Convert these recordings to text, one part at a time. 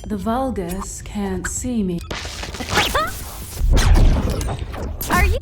The Vulgus can't see me. Are you?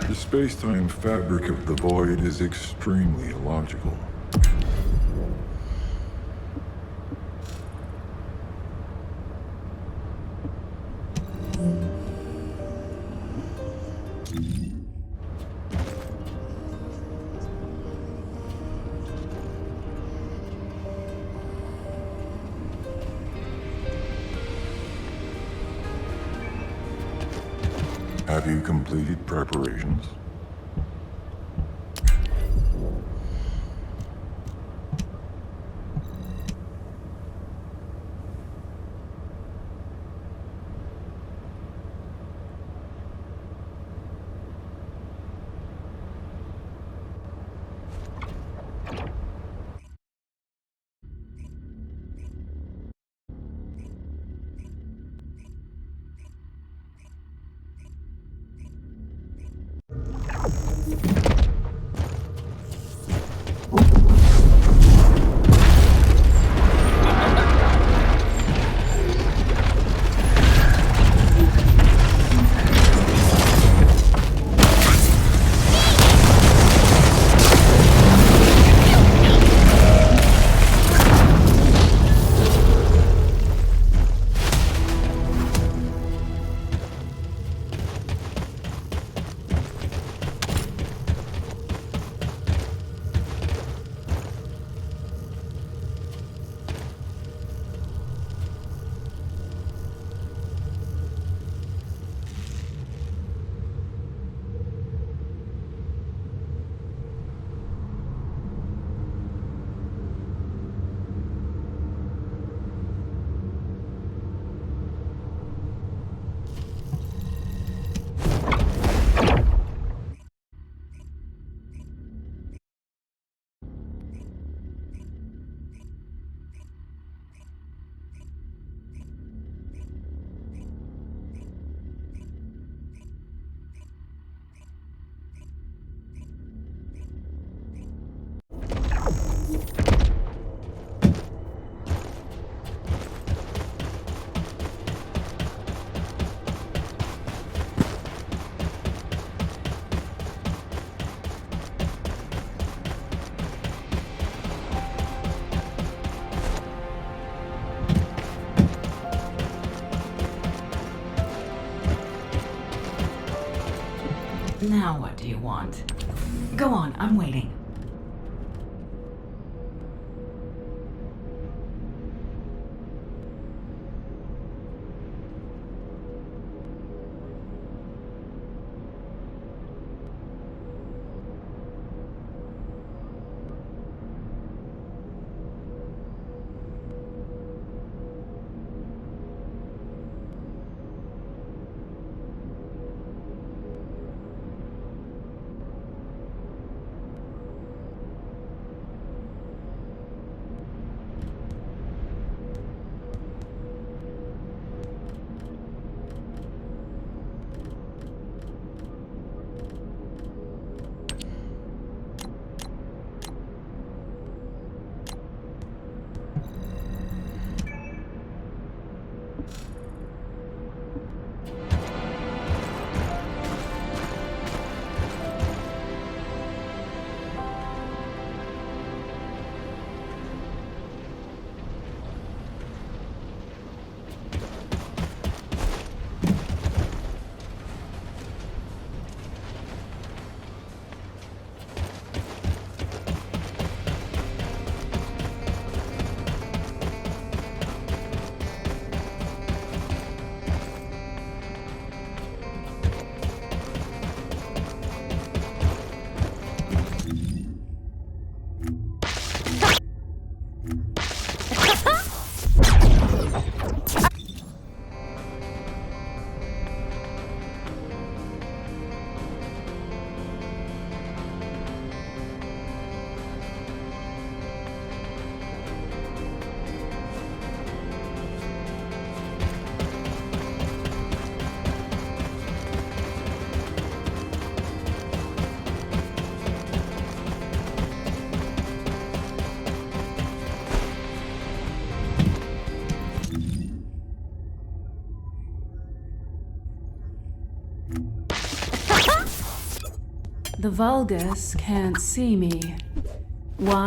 The space-time fabric of the void is extremely illogical. Have you completed preparations? Now what do you want? Go on, I'm waiting. The Vulgus can't see me. Why?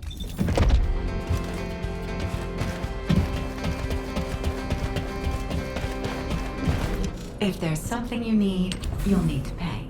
If there's something you need, you'll need to pay.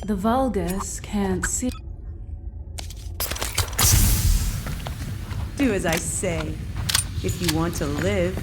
The Vulgus can't see. Do as I say, if you want to live.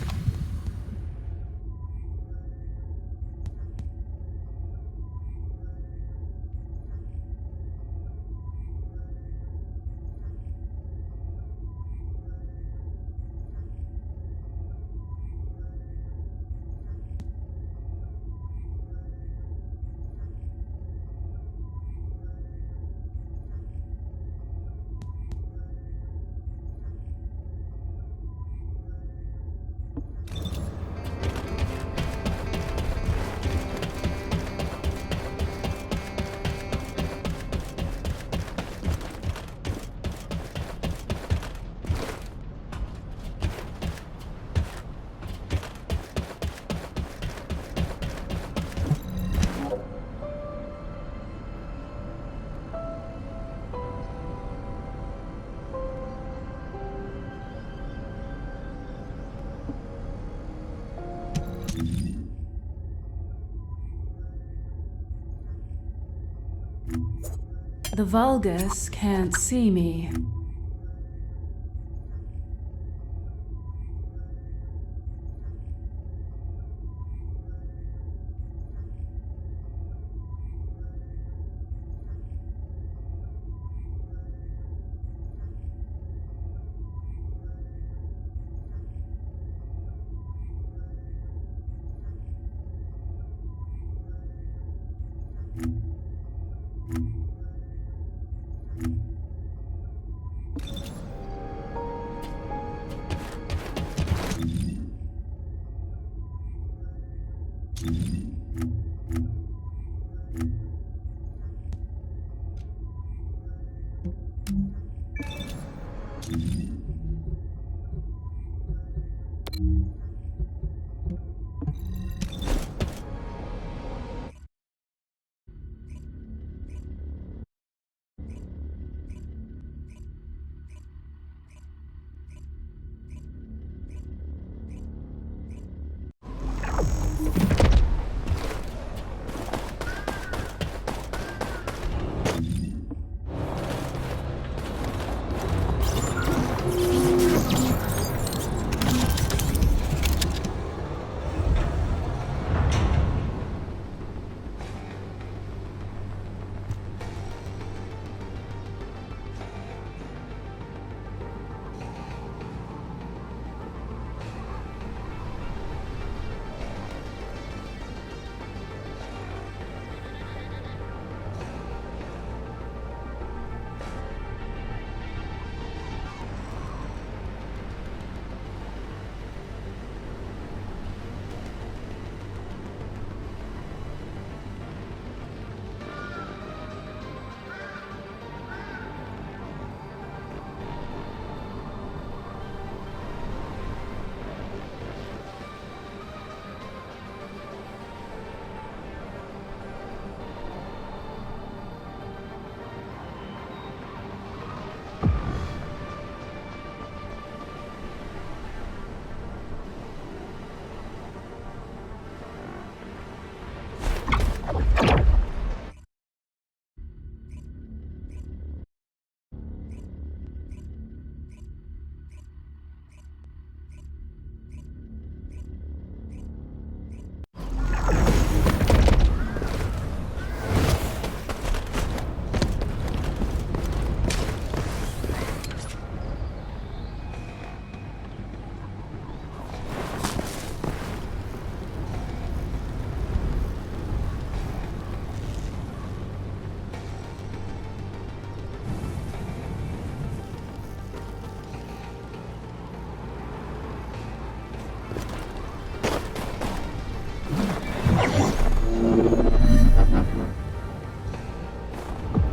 The Vulgus can't see me.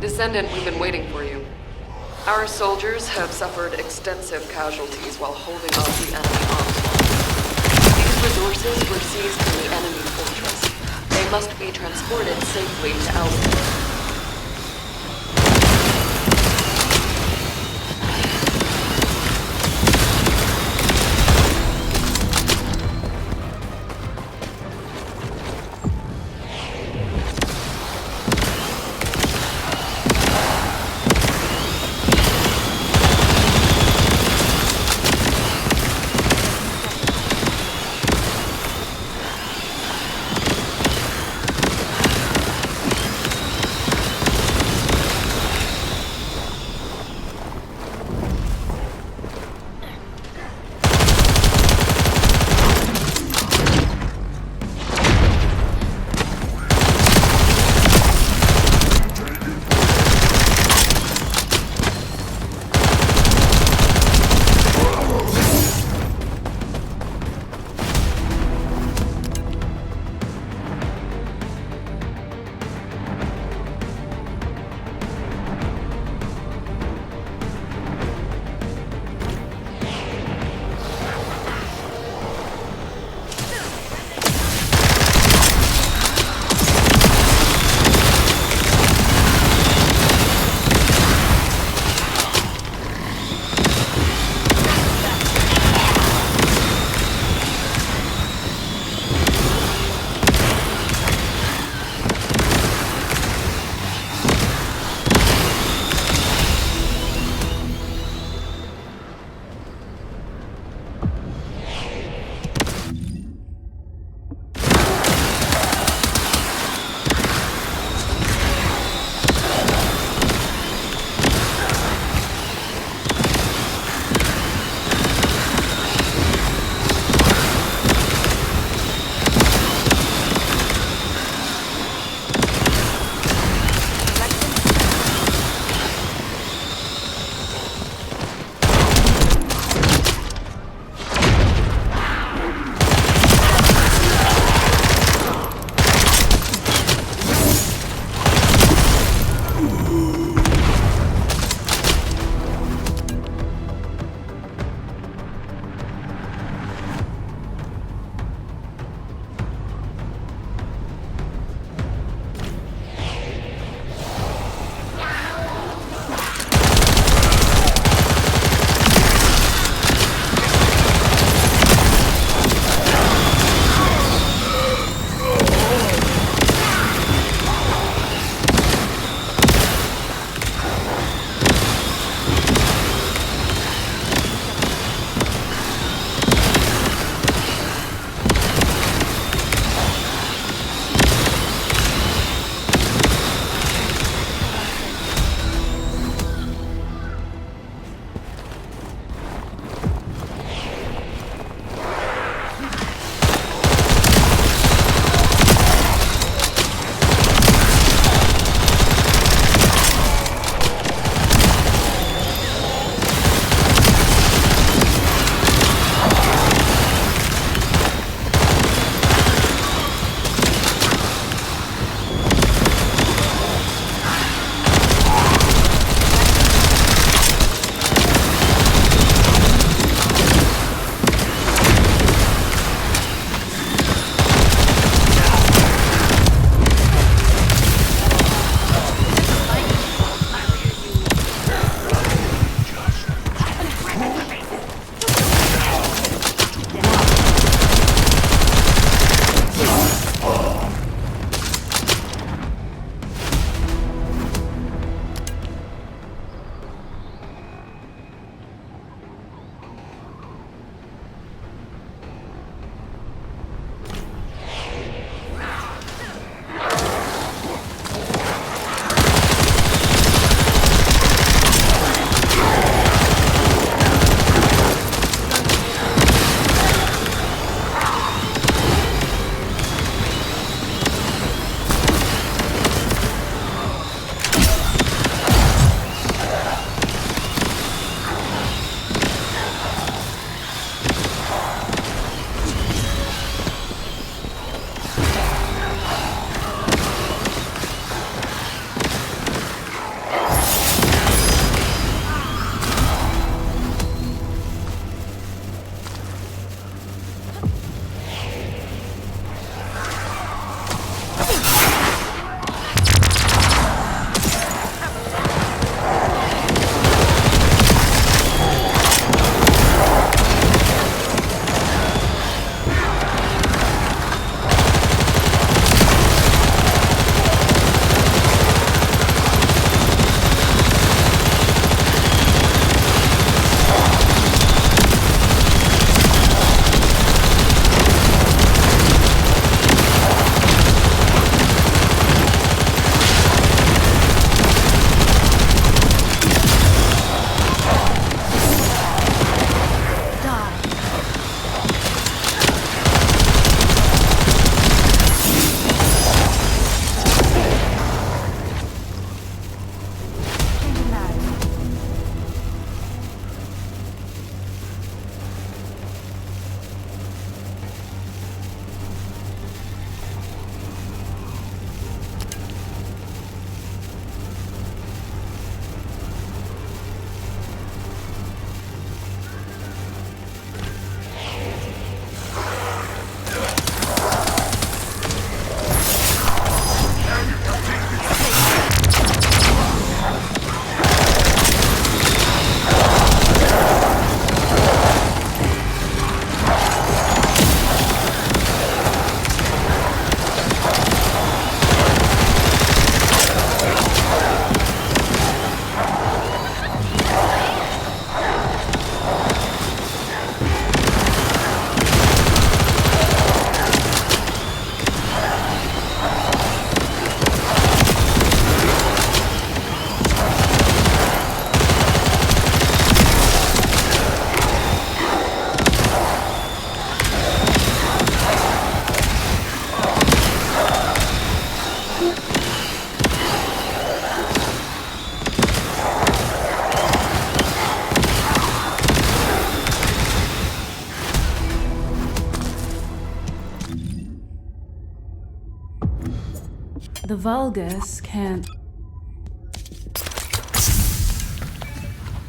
Descendant, we've been waiting for you. Our soldiers have suffered extensive casualties while holding off the enemy onslaught. These resources were seized from the enemy fortress. They must be transported safely to Alpha. The Vulgus can't.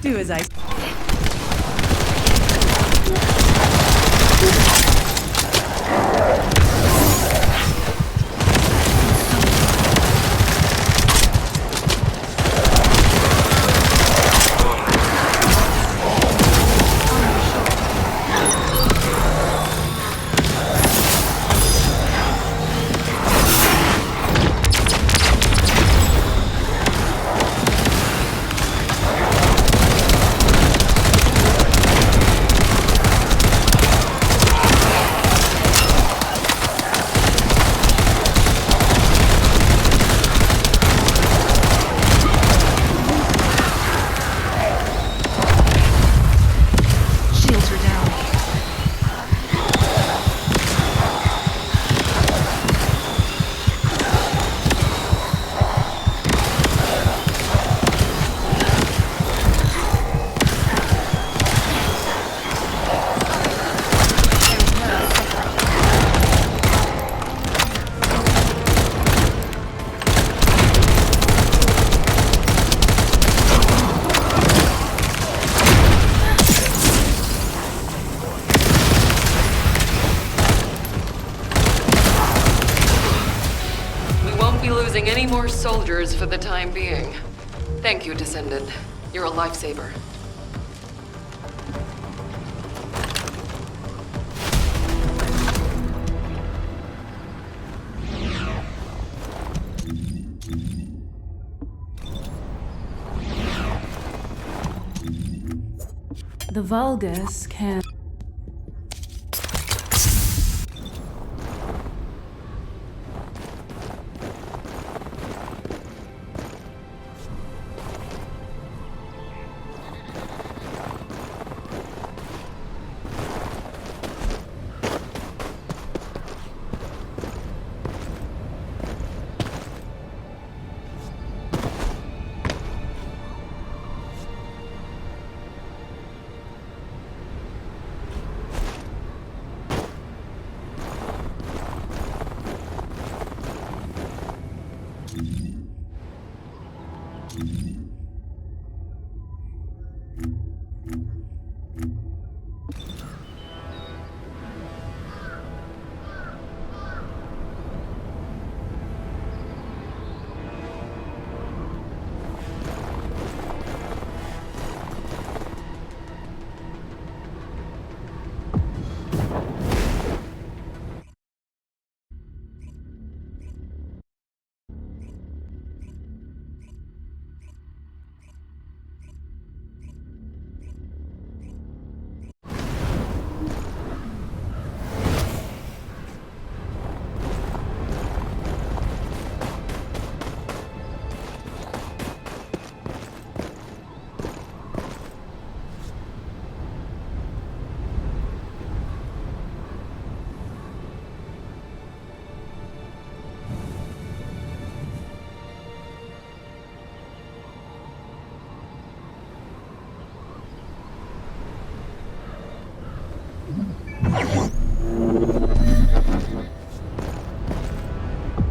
Do as I Losing any more soldiers for the time being. Thank you, Descendant. You're a lifesaver. The Vulgus can't.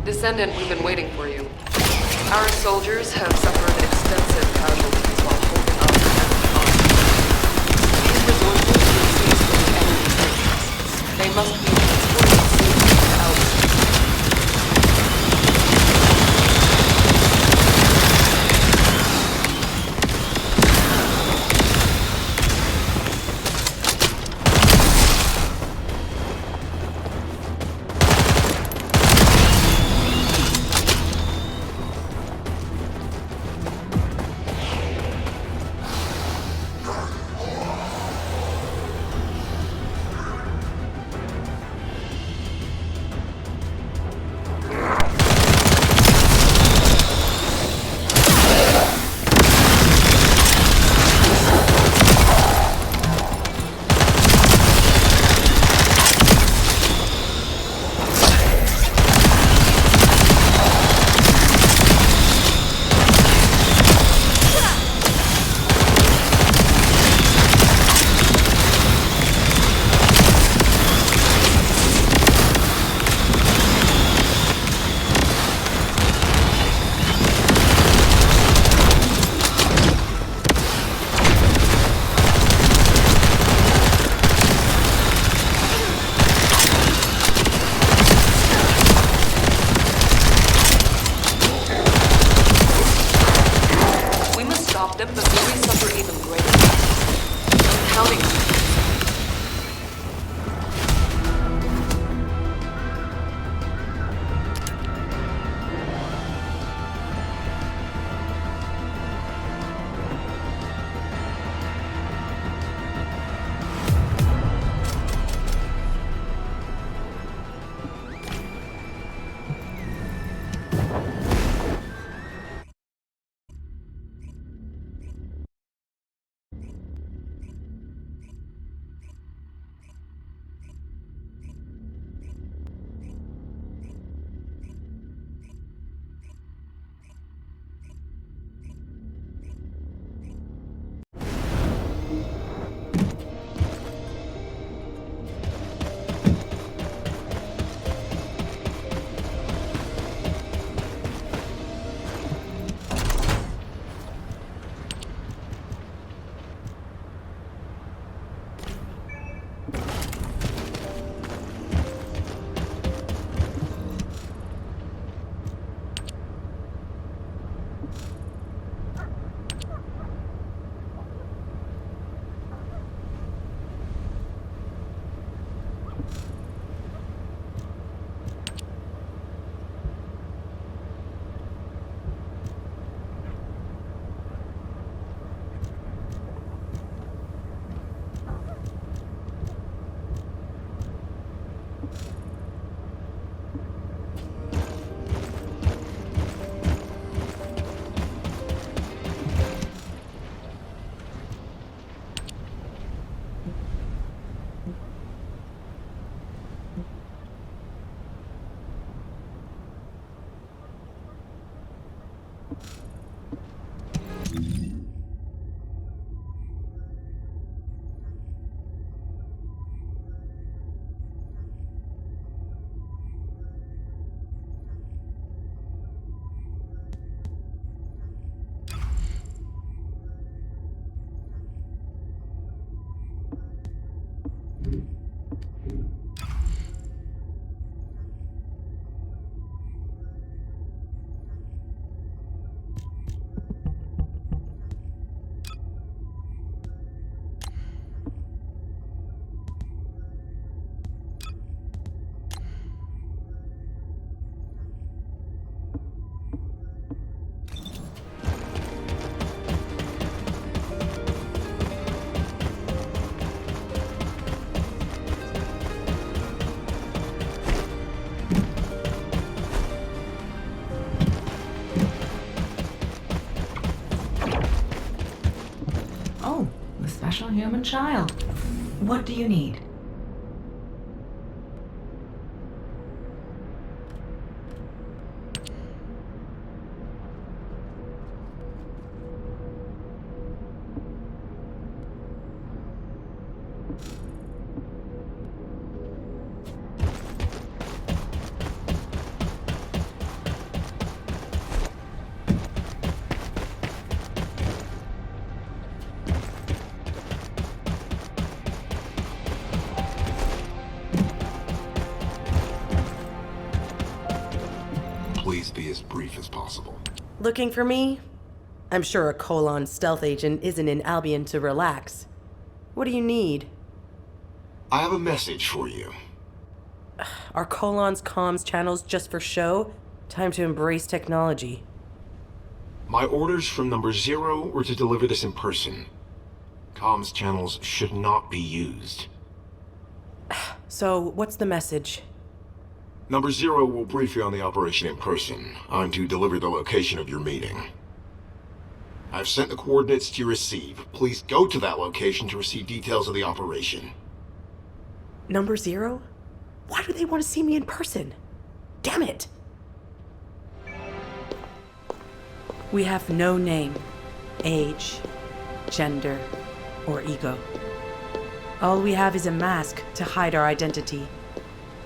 Descendant, we've been waiting for you. Our soldiers have suffered extensive casualties while holding up the enemy army. These resources were seized from the enemy fortress. They must be transported safely to Albert. Oh, the special human child. What do you need? Please be as brief as possible. Looking for me? I'm sure a Colon stealth agent isn't in Albion to relax. What do you need? I have a message for you. Are Colon's comms channels just for show? Time to embrace technology. My orders from number 0 were to deliver this in person. Comms channels should not be used. So, what's the message? Number 0 will brief you on the operation in person. I'm to deliver the location of your meeting. I've sent the coordinates to receive. Please go to that location to receive details of the operation. Number 0? Why do they want to see me in person? Damn it! We have no name, age, gender, or ego. All we have is a mask to hide our identity,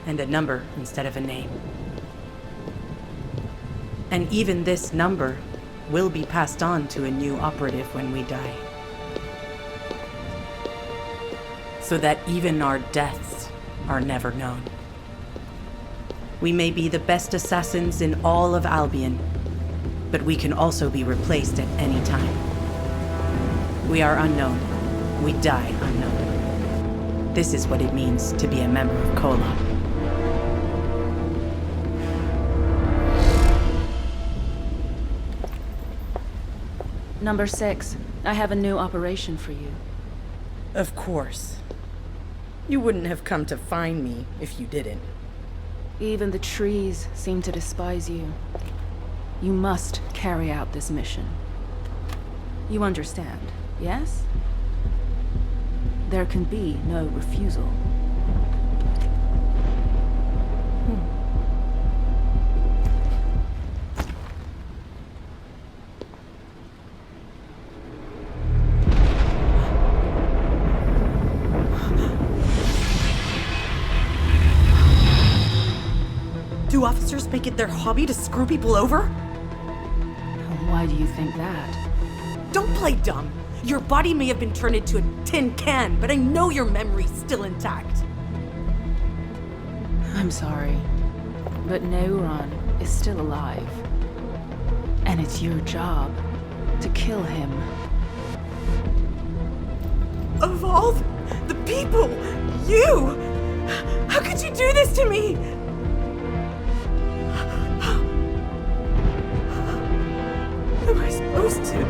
and a number instead of a name. And even this number will be passed on to a new operative when we die. So that even our deaths are never known. We may be the best assassins in all of Albion, but we can also be replaced at any time. We are unknown. We die unknown. This is what it means to be a member of Kola. Number 6, I have a new operation for you. Of course. You wouldn't have come to find me if you didn't. Even the trees seem to despise you. You must carry out this mission. You understand, yes? There can be no refusal. Do officers make it their hobby to screw people over? Why do you think that? Don't play dumb. Your body may have been turned into a tin can, but I know your memory's still intact. I'm sorry, but Neuron is still alive. And it's your job to kill him. Of all the people, you! How could you do this to me? Am I supposed to?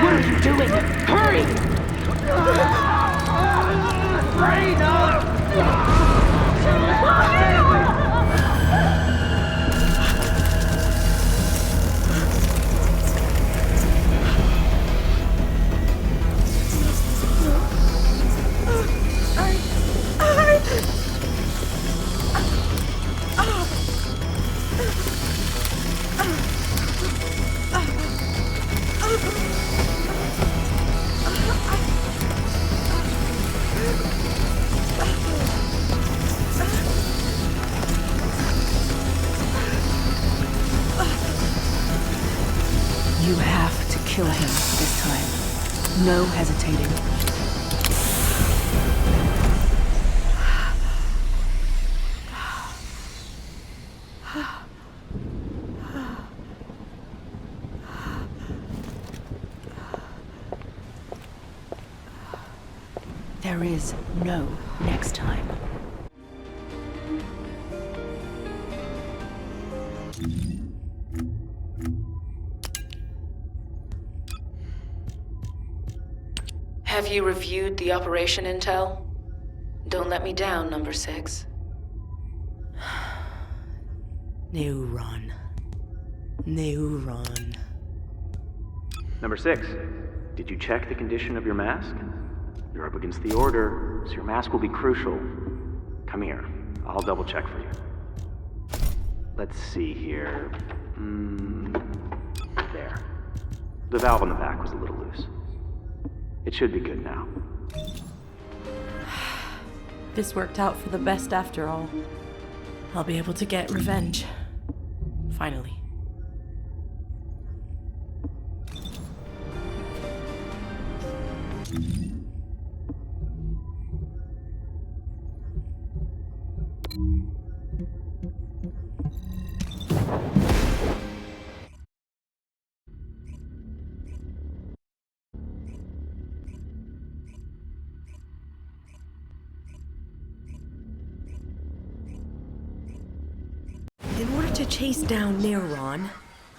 What are you doing? Hurry! No hesitating. There is no next time. Have you reviewed the operation intel? Don't let me down, number 6. Neuron. Neuron. Number 6, did you check the condition of your mask? You're up against the Order, so your mask will be crucial. Come here, I'll double check for you. Let's see here. There. The valve on the back was a little loose. It should be good now. This worked out for the best after all. I'll be able to get revenge. Finally. In order to chase down Neuron,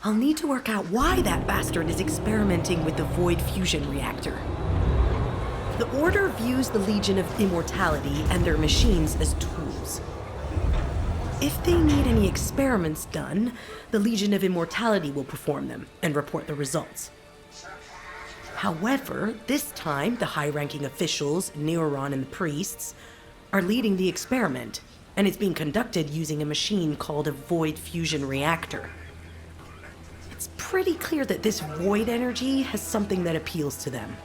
I'll need to work out why that bastard is experimenting with the Void Fusion Reactor. The Order views the Legion of Immortality and their machines as tools. If they need any experiments done, the Legion of Immortality will perform them and report the results. However, this time, the high-ranking officials, Neuron and the priests, are leading the experiment, and it's being conducted using a machine called a Void Fusion Reactor. It's pretty clear that this void energy has something that appeals to them.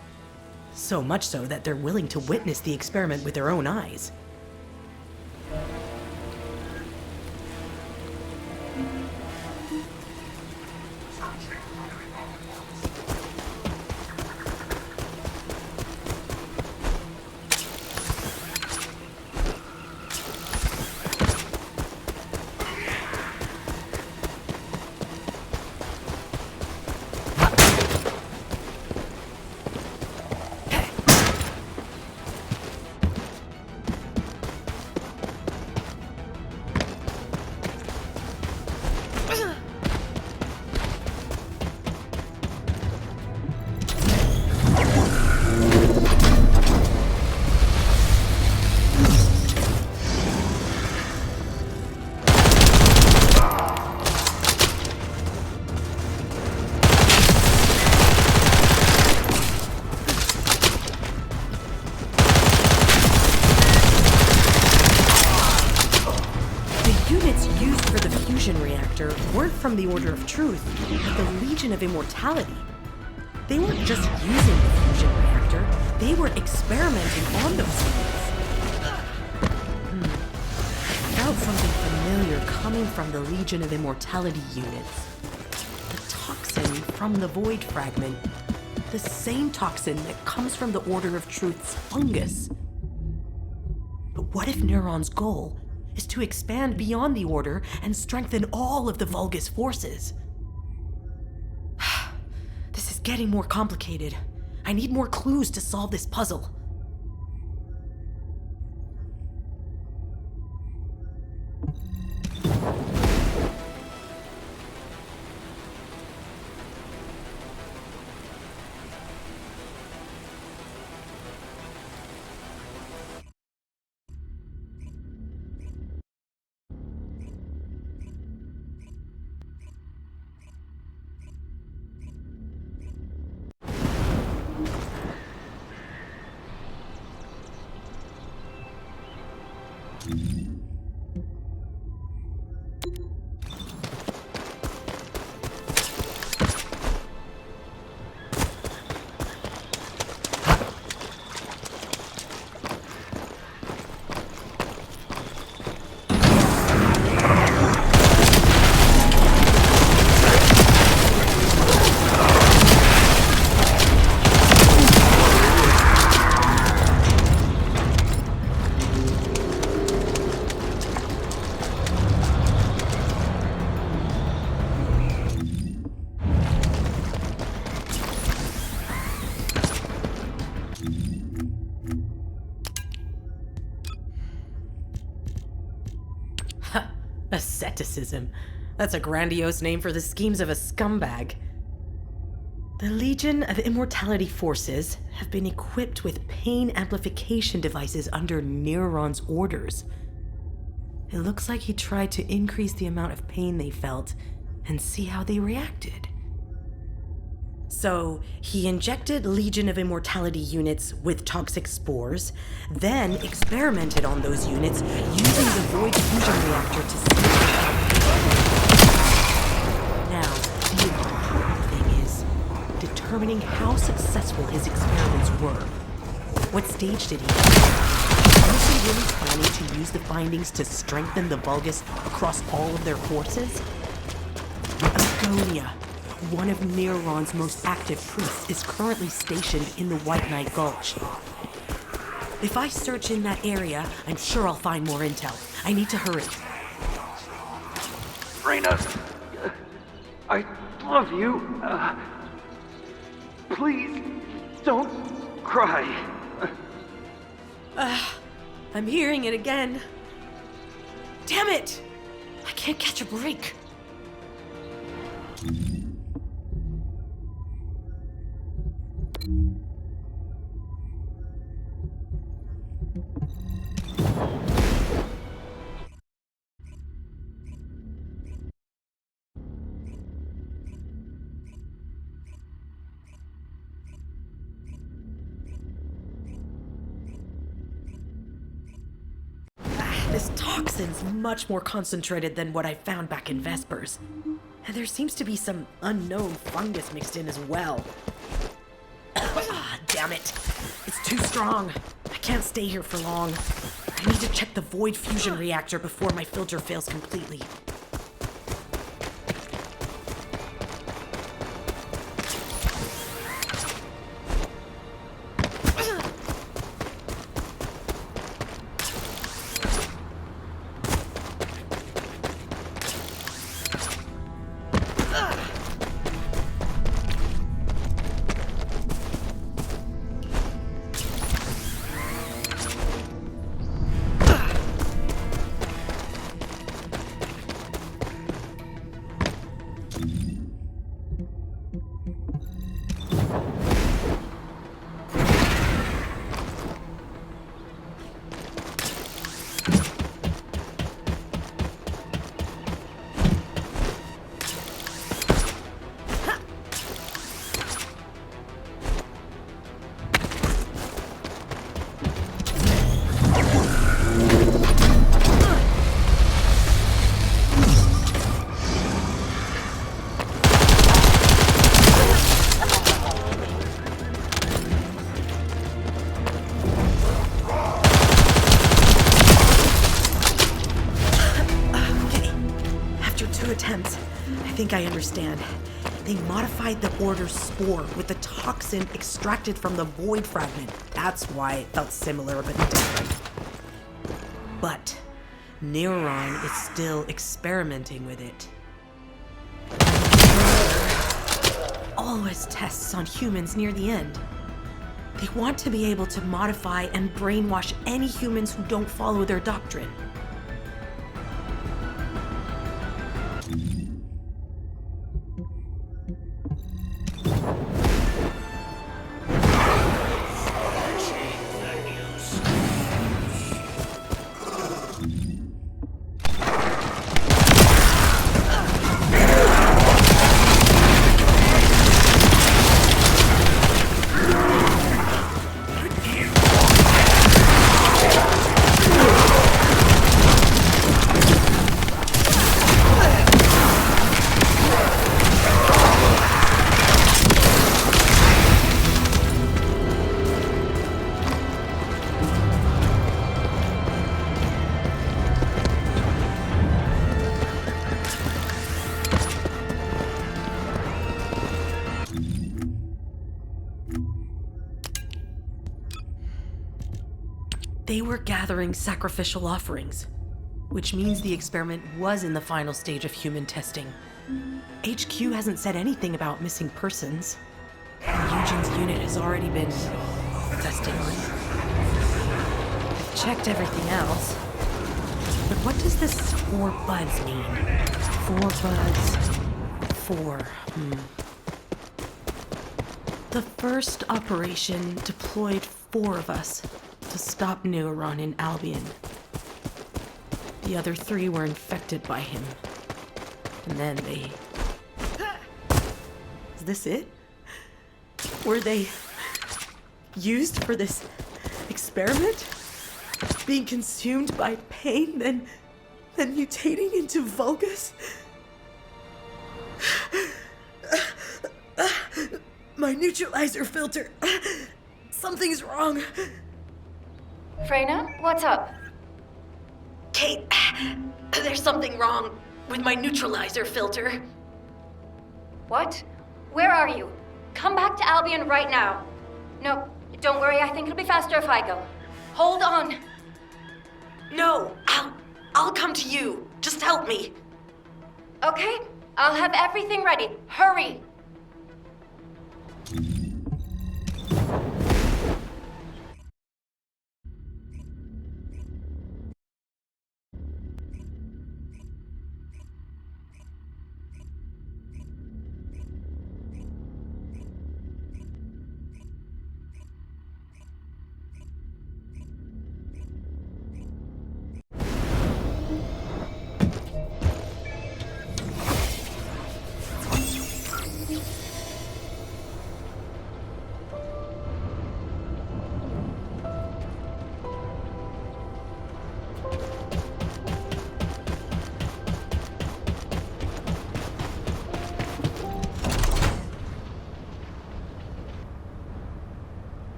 So much so that they're willing to witness the experiment with their own eyes. Weren't from the Order of Truth, but the Legion of Immortality. They weren't just using the fusion reactor, they were experimenting on those things. I felt something familiar coming from the Legion of Immortality units. The toxin from the Void Fragment. The same toxin that comes from the Order of Truth's fungus. But what if Neuron's goal is to expand beyond the Order and strengthen all of the Vulgus forces? This is getting more complicated. I need more clues to solve this puzzle. Asceticism. That's a grandiose name for the schemes of a scumbag. The Legion of Immortality forces have been equipped with pain amplification devices under Neuron's orders. It looks like he tried to increase the amount of pain they felt and see how they reacted. So, he injected Legion of Immortality units with toxic spores, then experimented on those units using the Void Fusion Reactor to see Now, the important thing is determining how successful his experiments were. What stage did he hit? Was he really planning to use the findings to strengthen the Vulgus across all of their forces? Agonia, one of Neuron's most active priests, is currently stationed in the White Knight Gulch. If I search in that area, I'm sure I'll find more intel. I need to hurry. Reyna, I love you. Please, don't cry. I'm hearing it again. Damn it! I can't catch a break. This toxin's much more concentrated than what I found back in Vespers. And there seems to be some unknown fungus mixed in as well. Damn it. It's too strong. I can't stay here for long. I need to check the Void Fusion Reactor before my filter fails completely. I think I understand. They modified the Order's spore with the toxin extracted from the Void Fragment. That's why it felt similar but different. But Neuron is still experimenting with it. Always tests on humans near the end. They want to be able to modify and brainwash any humans who don't follow their doctrine. They were gathering sacrificial offerings, which means the experiment was in the final stage of human testing. HQ hasn't said anything about missing persons. Eugen's unit has already been tested on. I've checked everything else. But what does this 4 buds mean? 4 buds. 4. The first operation deployed 4 of us to stop Neuron in Albion. The other 3 were infected by him. And then they... Is this it? Were they used for this experiment? Being consumed by pain, then mutating into Vulgus? My neutralizer filter. Something's wrong. Freyna, what's up? Kate, there's something wrong with my neutralizer filter. What? Where are you? Come back to Albion right now. No, don't worry, I think it'll be faster if I go. Hold on. No, I'll come to you. Just help me. Okay, I'll have everything ready. Hurry!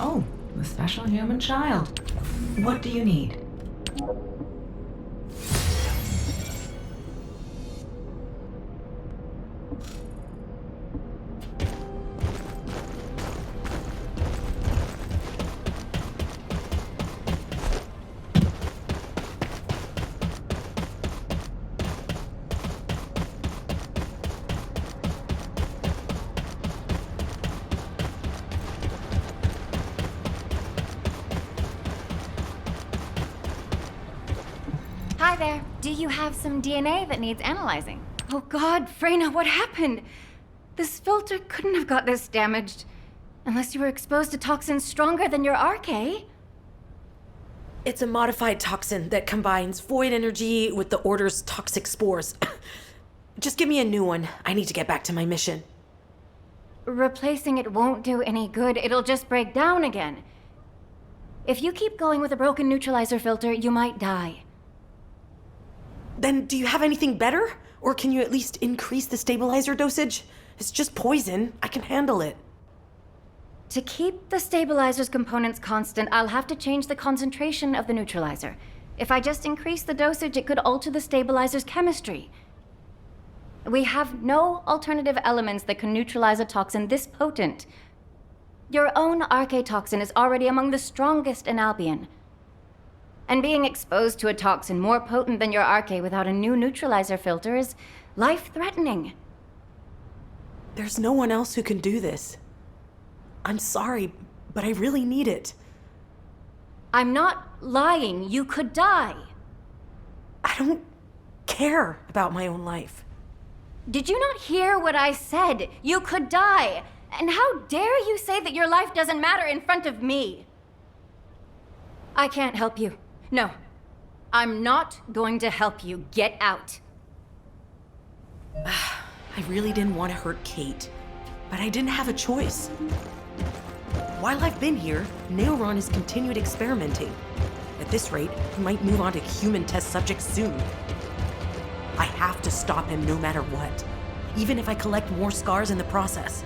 Oh, the special human child. What do you need? Hi there. Do you have some DNA that needs analyzing? Oh God, Freyna, what happened? This filter couldn't have got this damaged. Unless you were exposed to toxins stronger than your RK. It's a modified toxin that combines void energy with the Order's toxic spores. Just give me a new one. I need to get back to my mission. Replacing it won't do any good. It'll just break down again. If you keep going with a broken neutralizer filter, you might die. Then do you have anything better? Or can you at least increase the stabilizer dosage? It's just poison. I can handle it. To keep the stabilizer's components constant, I'll have to change the concentration of the neutralizer. If I just increase the dosage, it could alter the stabilizer's chemistry. We have no alternative elements that can neutralize a toxin this potent. Your own RK toxin is already among the strongest in Albion. And being exposed to a toxin more potent than your RK without a new neutralizer filter is life-threatening. There's no one else who can do this. I'm sorry, but I really need it. I'm not lying. You could die. I don't care about my own life. Did you not hear what I said? You could die. And how dare you say that your life doesn't matter in front of me? I can't help you. No. I'm not going to help you. Get out. I really didn't want to hurt Kate, but I didn't have a choice. While I've been here, Neuron has continued experimenting. At this rate, he might move on to human test subjects soon. I have to stop him no matter what, even if I collect more scars in the process.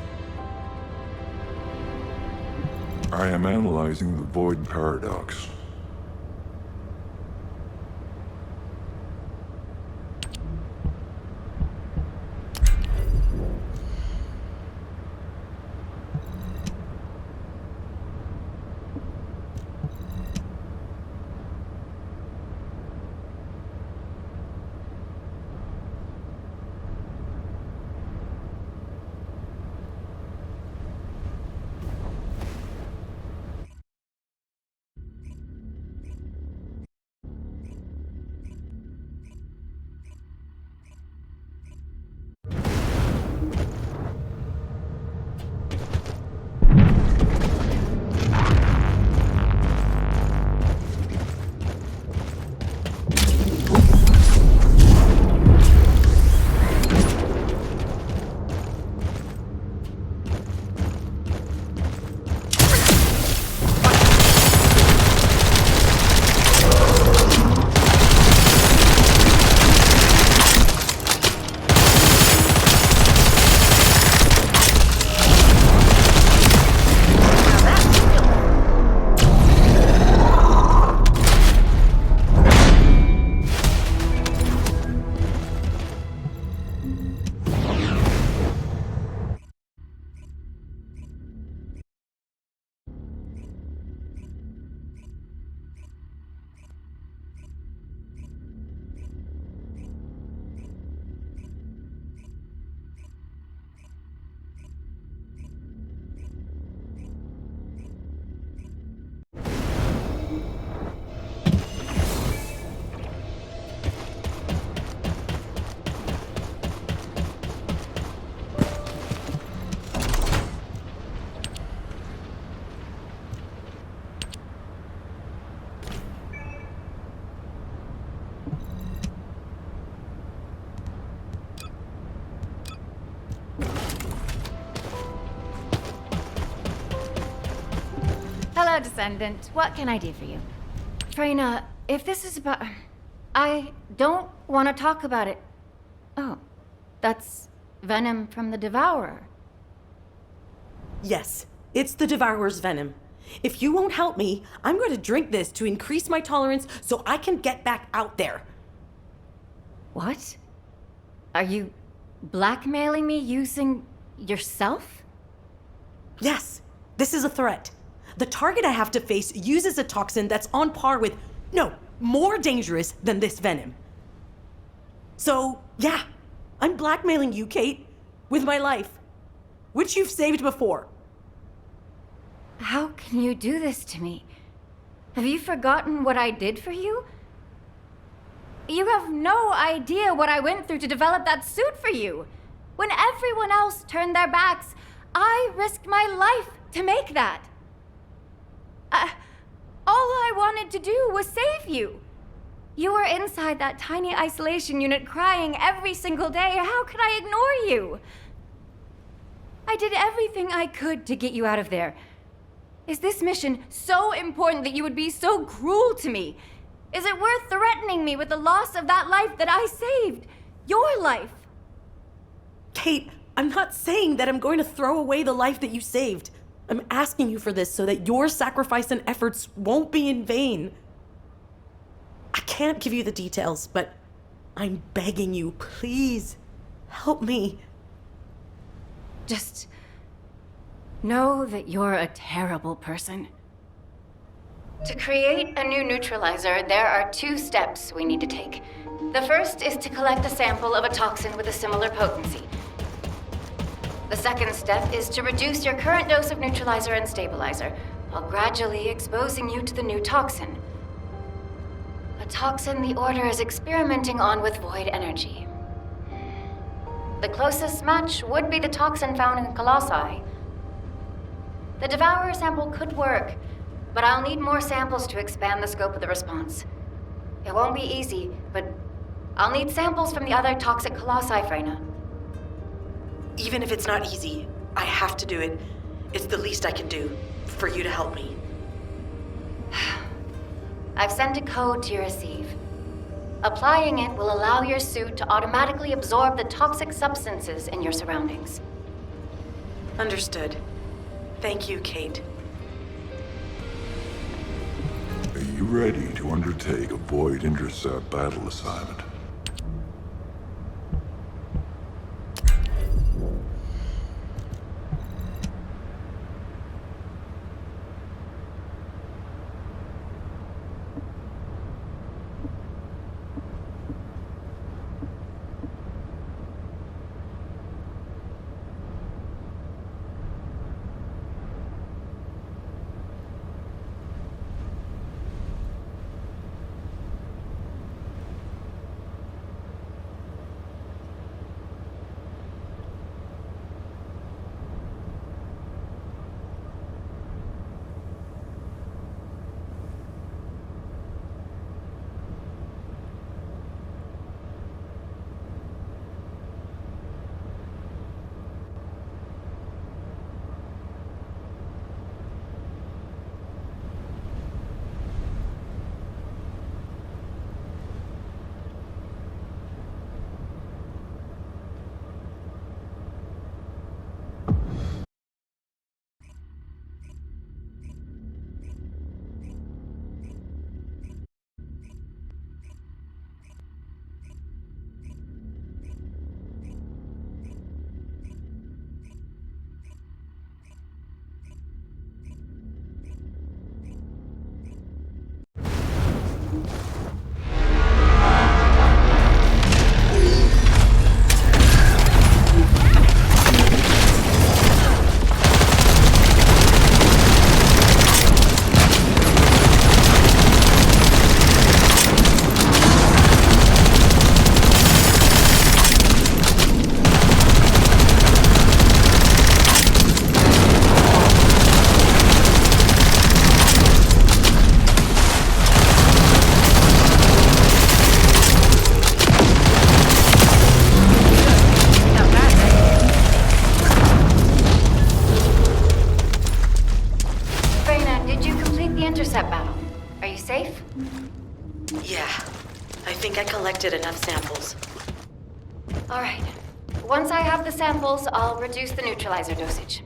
I am analyzing the void paradox. Hello, Descendant. What can I do for you? Freyna, if this is about... I don't want to talk about it. Oh, that's venom from the Devourer. Yes, it's the Devourer's venom. If you won't help me, I'm going to drink this to increase my tolerance so I can get back out there. What? Are you blackmailing me using yourself? Yes, this is a threat. The target I have to face uses a toxin that's on par with, no, more dangerous than this venom. So, yeah, I'm blackmailing you, Kate, with my life, which you've saved before. How can you do this to me? Have you forgotten what I did for you? You have no idea what I went through to develop that suit for you. When everyone else turned their backs, I risked my life to make that. All I wanted to do was save you. You were inside that tiny isolation unit crying every single day. How could I ignore you? I did everything I could to get you out of there. Is this mission so important that you would be so cruel to me? Is it worth threatening me with the loss of that life that I saved? Your life? Kate, I'm not saying that I'm going to throw away the life that you saved. I'm asking you for this so that your sacrifice and efforts won't be in vain. I can't give you the details, but I'm begging you, please, help me. Just know that you're a terrible person. To create a new neutralizer, there are 2 steps we need to take. The first is to collect a sample of a toxin with a similar potency. The second step is to reduce your current dose of neutralizer and stabilizer, while gradually exposing you to the new toxin. A toxin the Order is experimenting on with void energy. The closest match would be the toxin found in Colossi. The Devourer sample could work, but I'll need more samples to expand the scope of the response. It won't be easy, but I'll need samples from the other toxic Colossi, Freyna. Even if it's not easy, I have to do it. It's the least I can do for you to help me. I've sent a code to your receive. Applying it will allow your suit to automatically absorb the toxic substances in your surroundings. Understood. Thank you, Kate. Are you ready to undertake a Void Intercept battle assignment? collected enough samples. All right. Once I have the samples, I'll reduce the neutralizer dosage.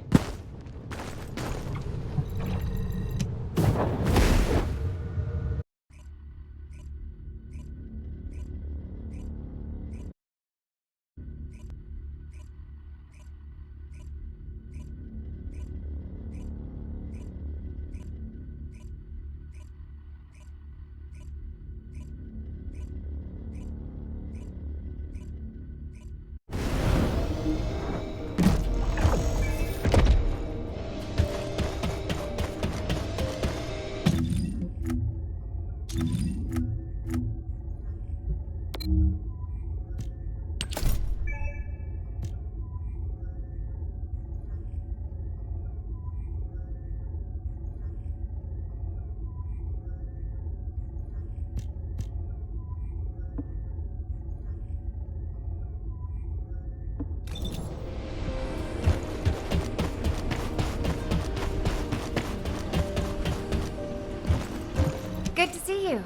Good to see you.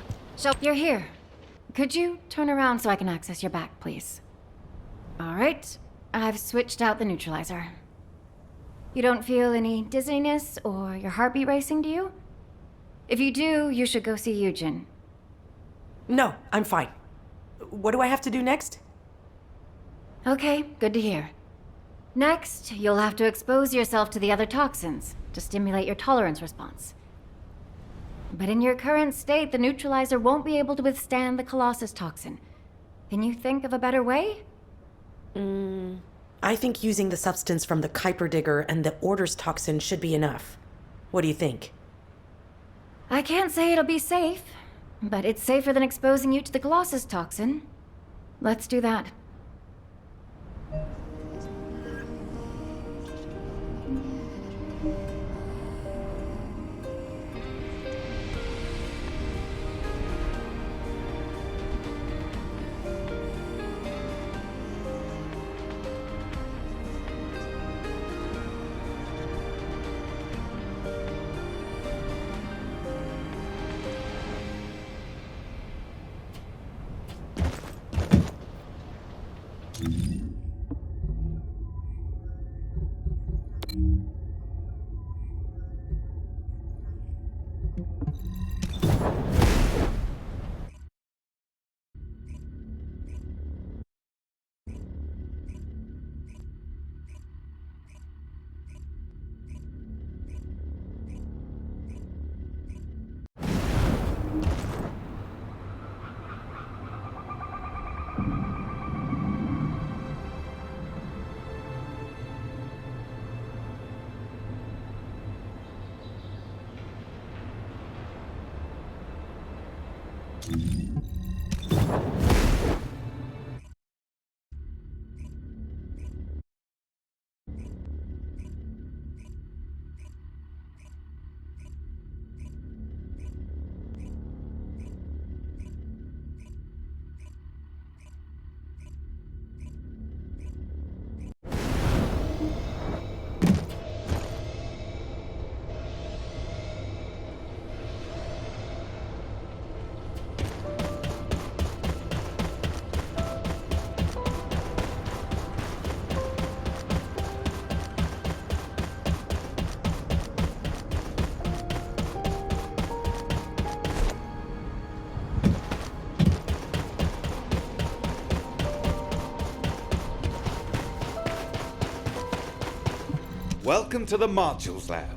You're here. Could you turn around so I can access your back, please? All right. I've switched out the neutralizer. You don't feel any dizziness or your heartbeat racing, do you? If you do, you should go see Eugen. No, I'm fine. What do I have to do next? Okay, good to hear. Next, you'll have to expose yourself to the other toxins to stimulate your tolerance response. But in your current state, the neutralizer won't be able to withstand the Colossus toxin. Can you think of a better way? I think using the substance from the Kuiper Digger and the Order's toxin should be enough. What do you think? I can't say it'll be safe, but it's safer than exposing you to the Colossus toxin. Let's do that. Welcome to the Modules Lab.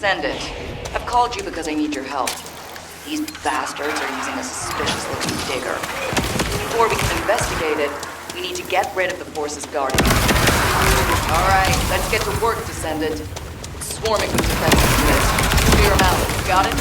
Send it. I've called you because I need your help. These bastards are using a suspicious-looking digger. Before we can investigate it, we need to get rid of the forces guarding it. Alright, let's get to work, Descendant. It's swarming with defensive units. Clear them out, got it?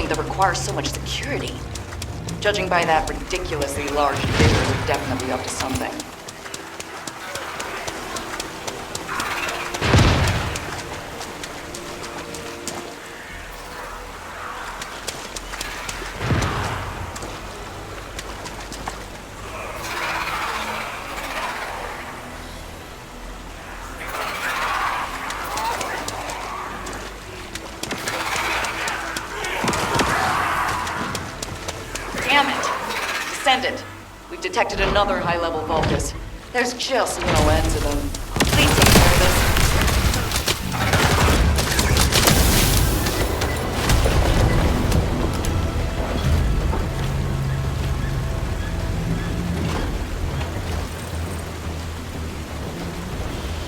That requires so much security. Judging by that ridiculously large digger, they're definitely up to something. Damn it! Descendant, we've detected another high-level Vulgus. There's just no end to them. Please take care of this.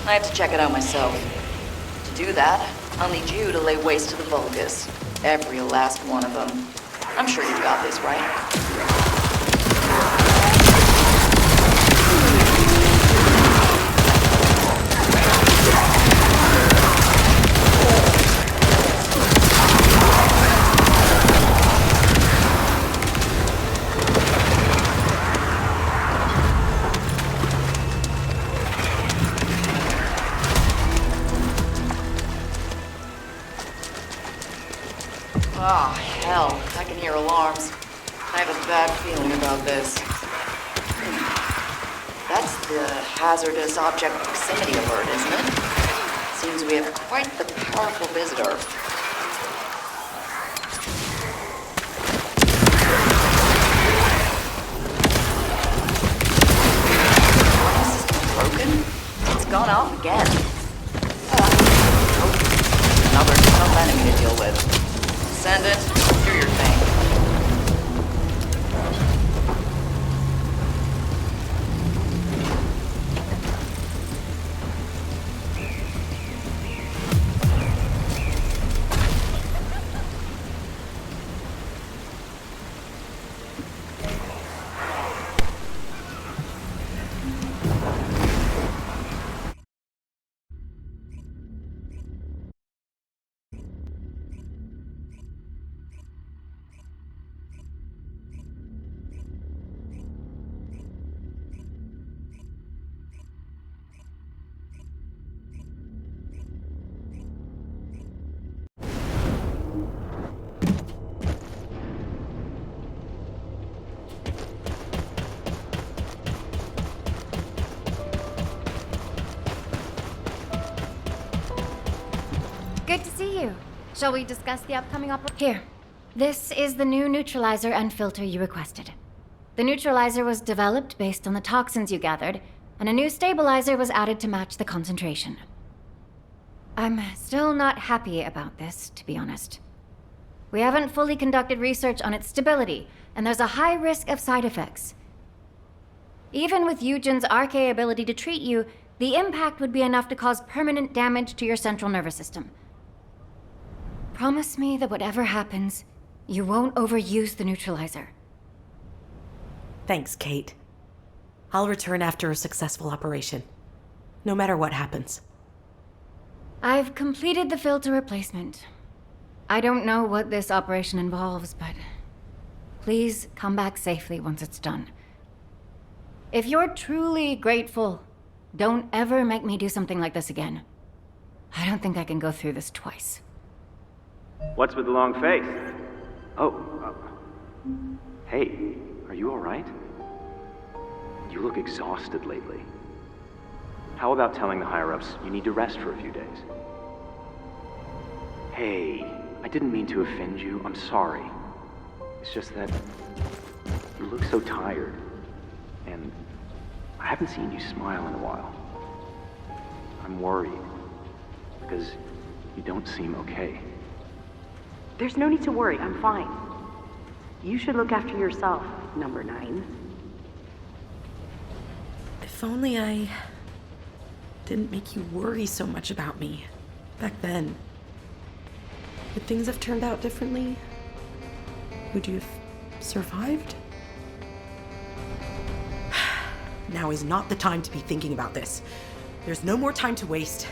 I have to check it out myself. To do that, I'll need you to lay waste to the Vulgus. Every last one of them. I'm sure you've got this, right? Ah, hell. I can hear alarms. I have a bad feeling about this. That's the hazardous object proximity alert, isn't it? Seems we have quite the powerful visitor. Is this system broken? It's gone off again. Another tough enemy to deal with. Send it. Do your thing. Good to see you. Shall we discuss the upcoming Here. This is the new neutralizer and filter you requested. The neutralizer was developed based on the toxins you gathered, and a new stabilizer was added to match the concentration. I'm still not happy about this, to be honest. We haven't fully conducted research on its stability, and there's a high risk of side effects. Even with Eugen's RK ability to treat you, the impact would be enough to cause permanent damage to your central nervous system. Promise me that whatever happens, you won't overuse the neutralizer. Thanks, Kate. I'll return after a successful operation, no matter what happens. I've completed the filter replacement. I don't know what this operation involves, but please come back safely once it's done. If you're truly grateful, don't ever make me do something like this again. I don't think I can go through this twice. What's with the long face? Hey, are you alright? You look exhausted lately. How about telling the higher-ups you need to rest for a few days? Hey, I didn't mean to offend you. I'm sorry. It's just that you look so tired, and I haven't seen you smile in a while. I'm worried, because you don't seem okay. There's no need to worry, I'm fine. You should look after yourself, number 9. If only I didn't make you worry so much about me back then. Would things have turned out differently? Would you have survived? Now is not the time to be thinking about this. There's no more time to waste.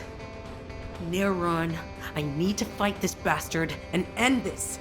Neron, I need to fight this bastard and end this.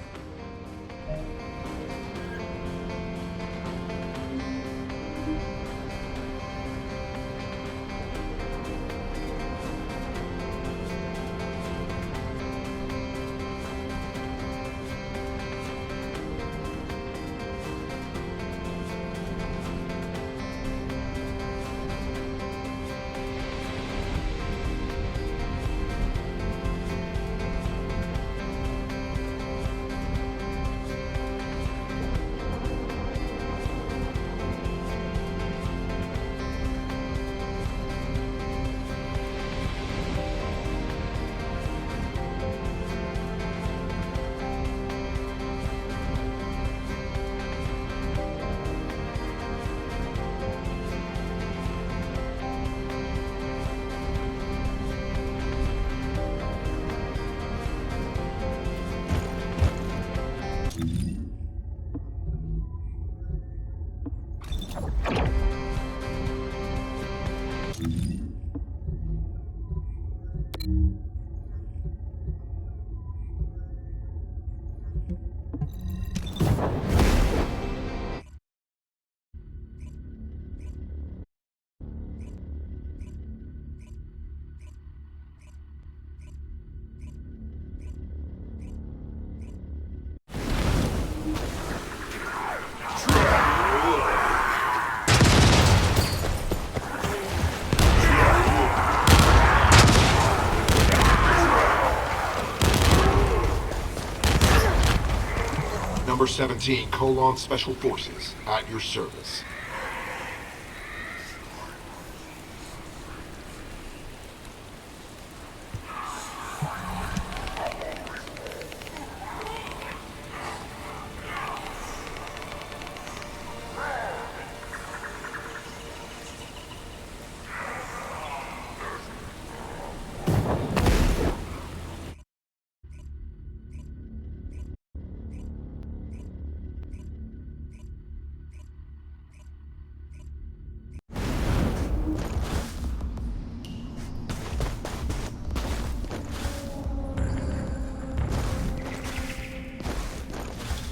Number 17, Colon Special Forces, at your service.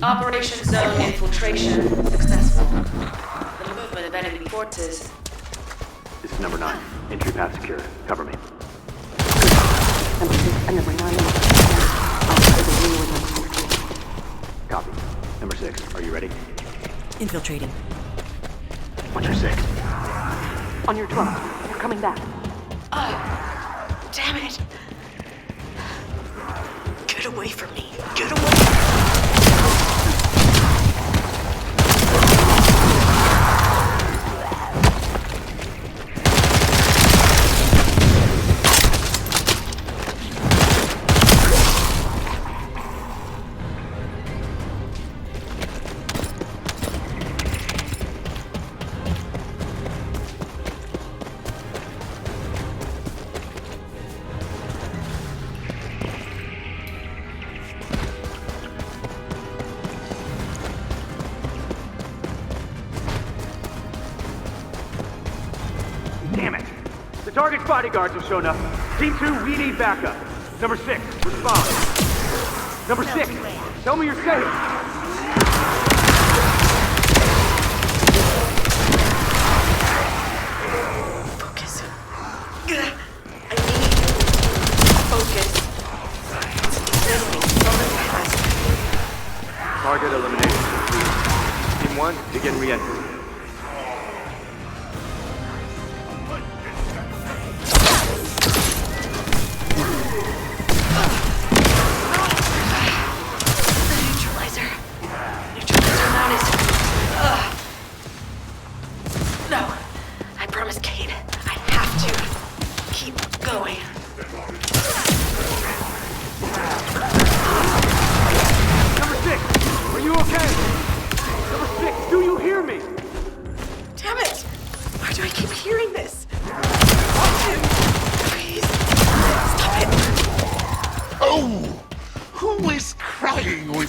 Operation Zone infiltration successful. The movement of enemy forces. This is number 9. Entry path secure. Cover me. Number 6 and number 9. Copy. Number 6, are you ready? Infiltrating. What's your 6? On your 12. You're coming back. Oh, damn it! Get away from me. Get away! Target's bodyguards have shown up. Team 2, we need backup. Number 6, respond. Number 6, tell me you're safe. Focus. I need focus. Target elimination complete. Team 1, begin re-entry.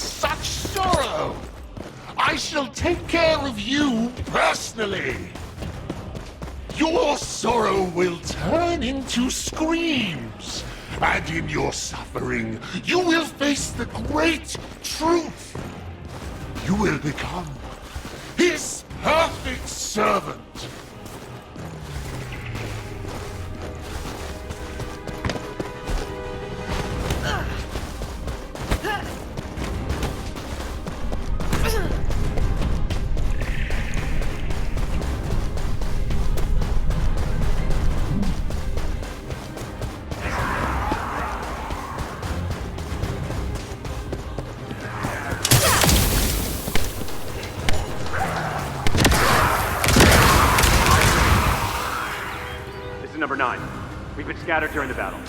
such sorrow. I shall take care of you personally. Your sorrow will turn into screams, and in your suffering, you will face the great truth. You will become his perfect servant. Number 9. We've been scattered during the battle.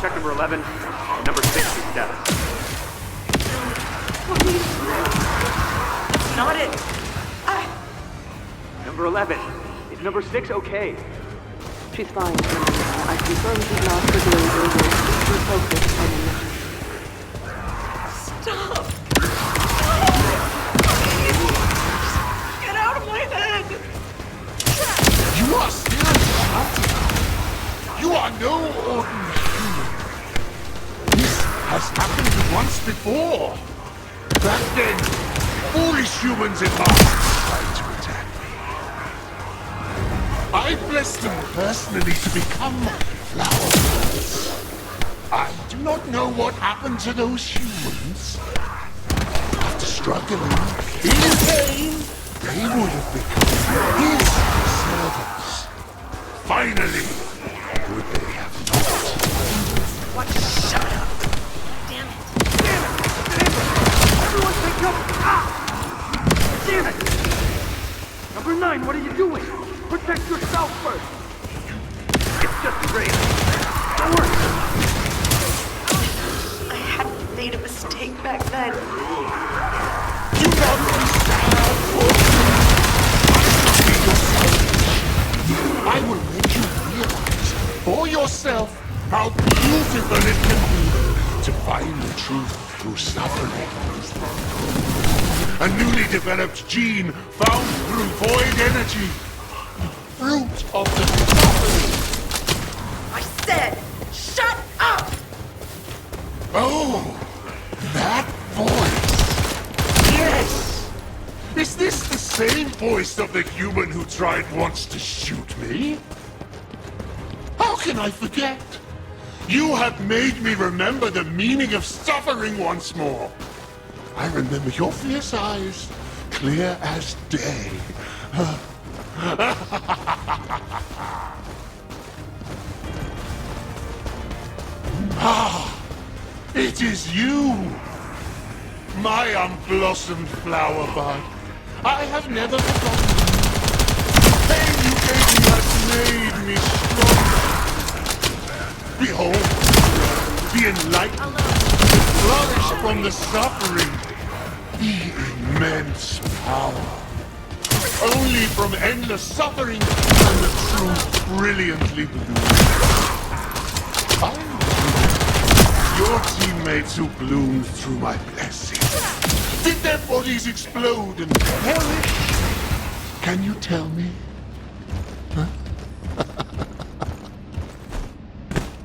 Check number 11 and number 6 is status. That's not it. Number 11. Is number 6 okay? She's fine. I confirm she's not triggering over. Keep her focused on the mission. Stop! Get out of my head! You are still shouting. You are no ordinary human. This has happened once before. Back then, foolish humans in masks tried to attack me. I blessed them personally to become flower birds. I do not know what happened to those humans. After struggling in pain, they would have become his servants. Finally, would they have not? What? Shut up! Damn it! Damn it! Everyone take up! Ah! Damn it! Number 9, what are you doing? Protect yourself first! It's just a race. Don't worry. I hadn't made a mistake back then. Do not be sad for me. I will make you realize for yourself how beautiful it can be to find the truth through suffering. A newly developed gene found through void energy. Fruit of the suffering. I said, shut up! Oh, that voice. Yes! Is this the same voice of the human who tried once to shoot me? How can I forget? You have made me remember the meaning of suffering once more. I remember your fierce eyes, clear as day. Ah, it is you, my unblossomed flower bud. I have never forgotten you. The pain you gave me has made me stronger. Behold, the enlightenment, the flourish from the suffering, the immense power. Only from endless suffering can the truth brilliantly bloom. Your teammates who bloomed through my blessing. Did their bodies explode and perish? Can you tell me? Huh?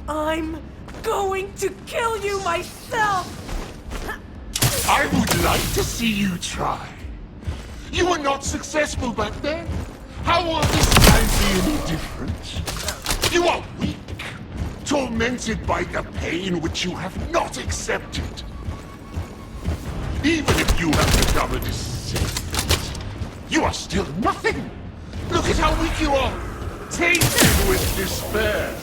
I'm going to kill you myself! I would like to see you try. You were not successful back then. How will this time be any different? You are weak, tormented by the pain which you have not accepted. Even if you have become a descendant, you are still nothing. Look at how weak you are, tainted with despair.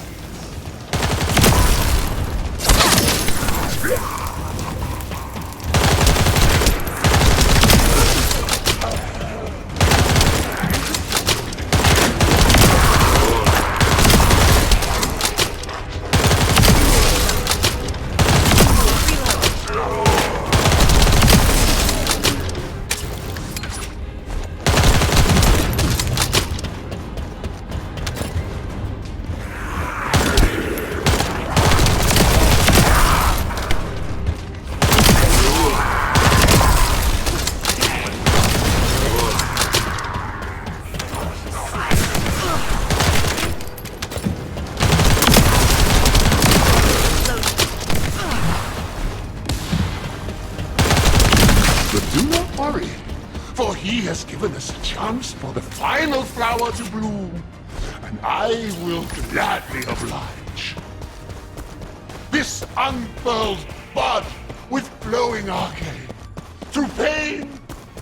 But do not worry, for he has given us a chance for the final flower to bloom, and I will gladly oblige. This unfurled bud with flowing arcane, through pain,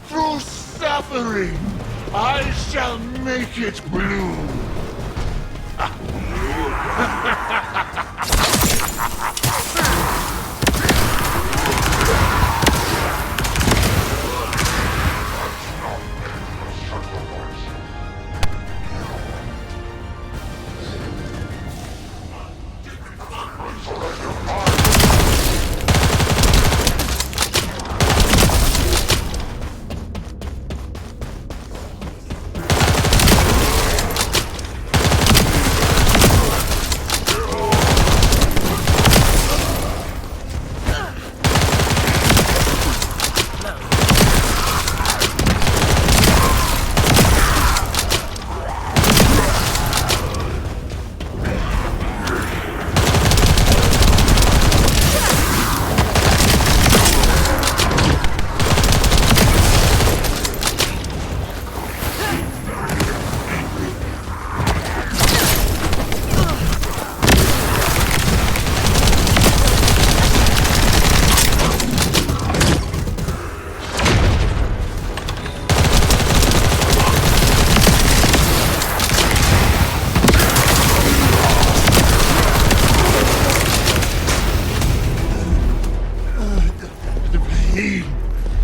through suffering, I shall make it bloom.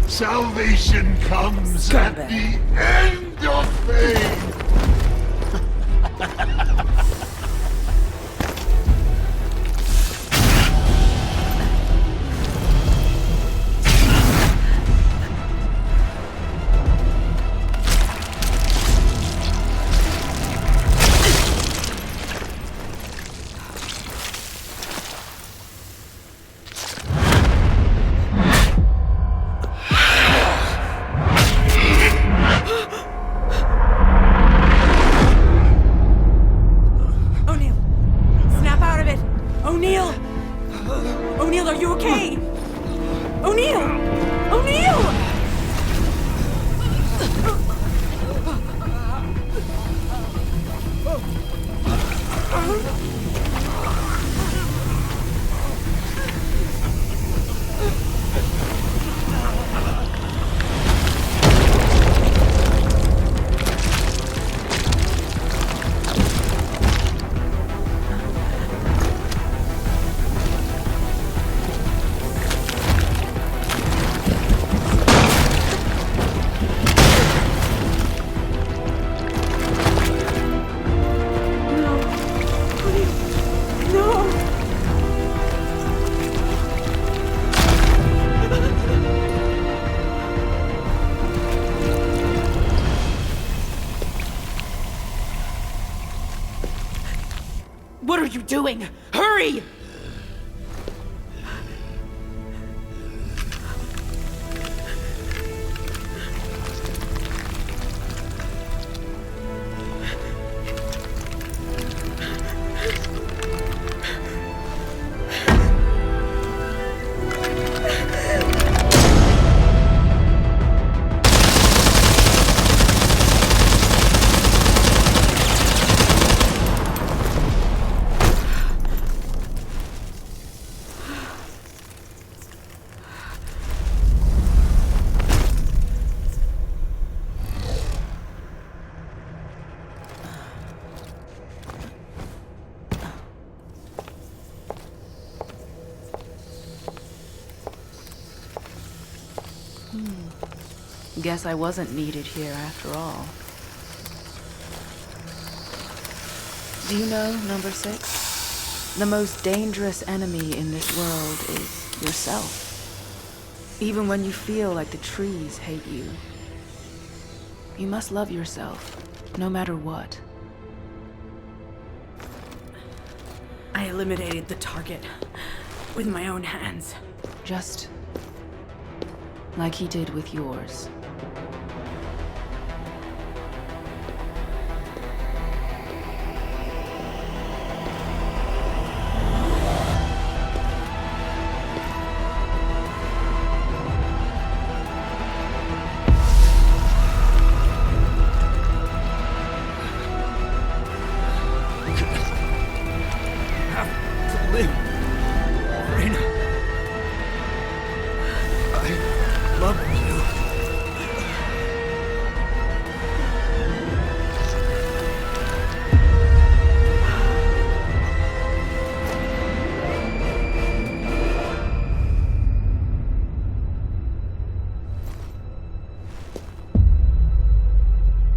Salvation comes at the end of pain. O'Neill, are you okay? O'Neill! O'Neill! What are you doing? Hurry! Guess I wasn't needed here after all. Do you know, number 6? The most dangerous enemy in this world is yourself. Even when you feel like the trees hate you, you must love yourself, no matter what. I eliminated the target with my own hands. Just like he did with yours.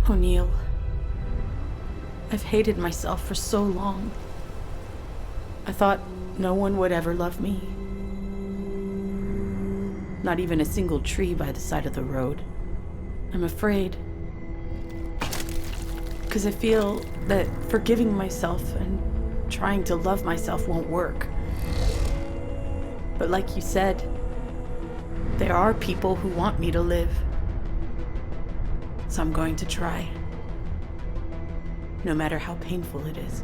O'Neill, I've hated myself for so long. I thought no one would ever love me. Not even a single tree by the side of the road. I'm afraid. Because I feel that forgiving myself and trying to love myself won't work. But like you said, there are people who want me to live. So I'm going to try. No matter how painful it is.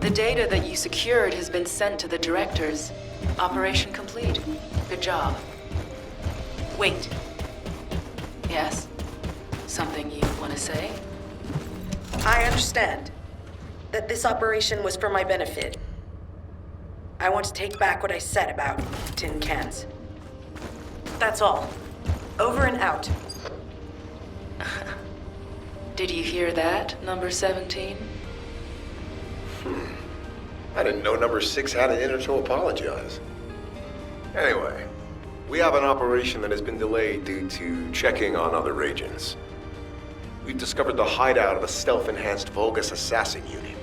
The data that you secured has been sent to the directors. Operation complete. Good job. Wait. Yes? Something you want to say? I understand that this operation was for my benefit. I want to take back what I said about tin cans. That's all. Over and out. Did you hear that, number 17? I didn't know number 6 had it in her to apologize. Anyway, we have an operation that has been delayed due to checking on other agents. We've discovered the hideout of a stealth-enhanced Vulgus assassin unit.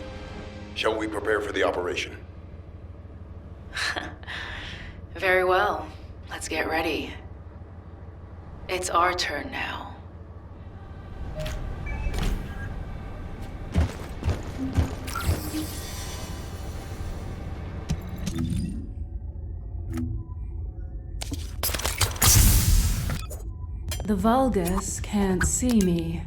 Shall we prepare for the operation? Very well. Let's get ready. It's our turn now. The Vulgus can't see me.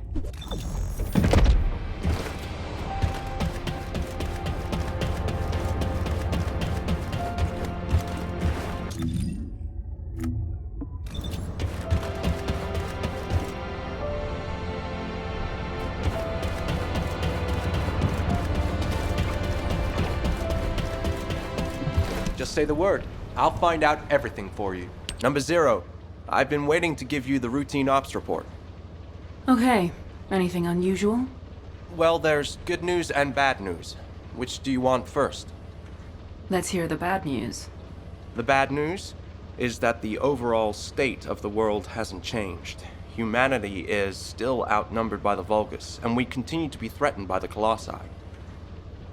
Just say the word. I'll find out everything for you. Number 0. I've been waiting to give you the routine ops report. Okay. Anything unusual? Well, there's good news and bad news. Which do you want first? Let's hear the bad news. The bad news is that the overall state of the world hasn't changed. Humanity is still outnumbered by the Vulgus, and we continue to be threatened by the Colossi.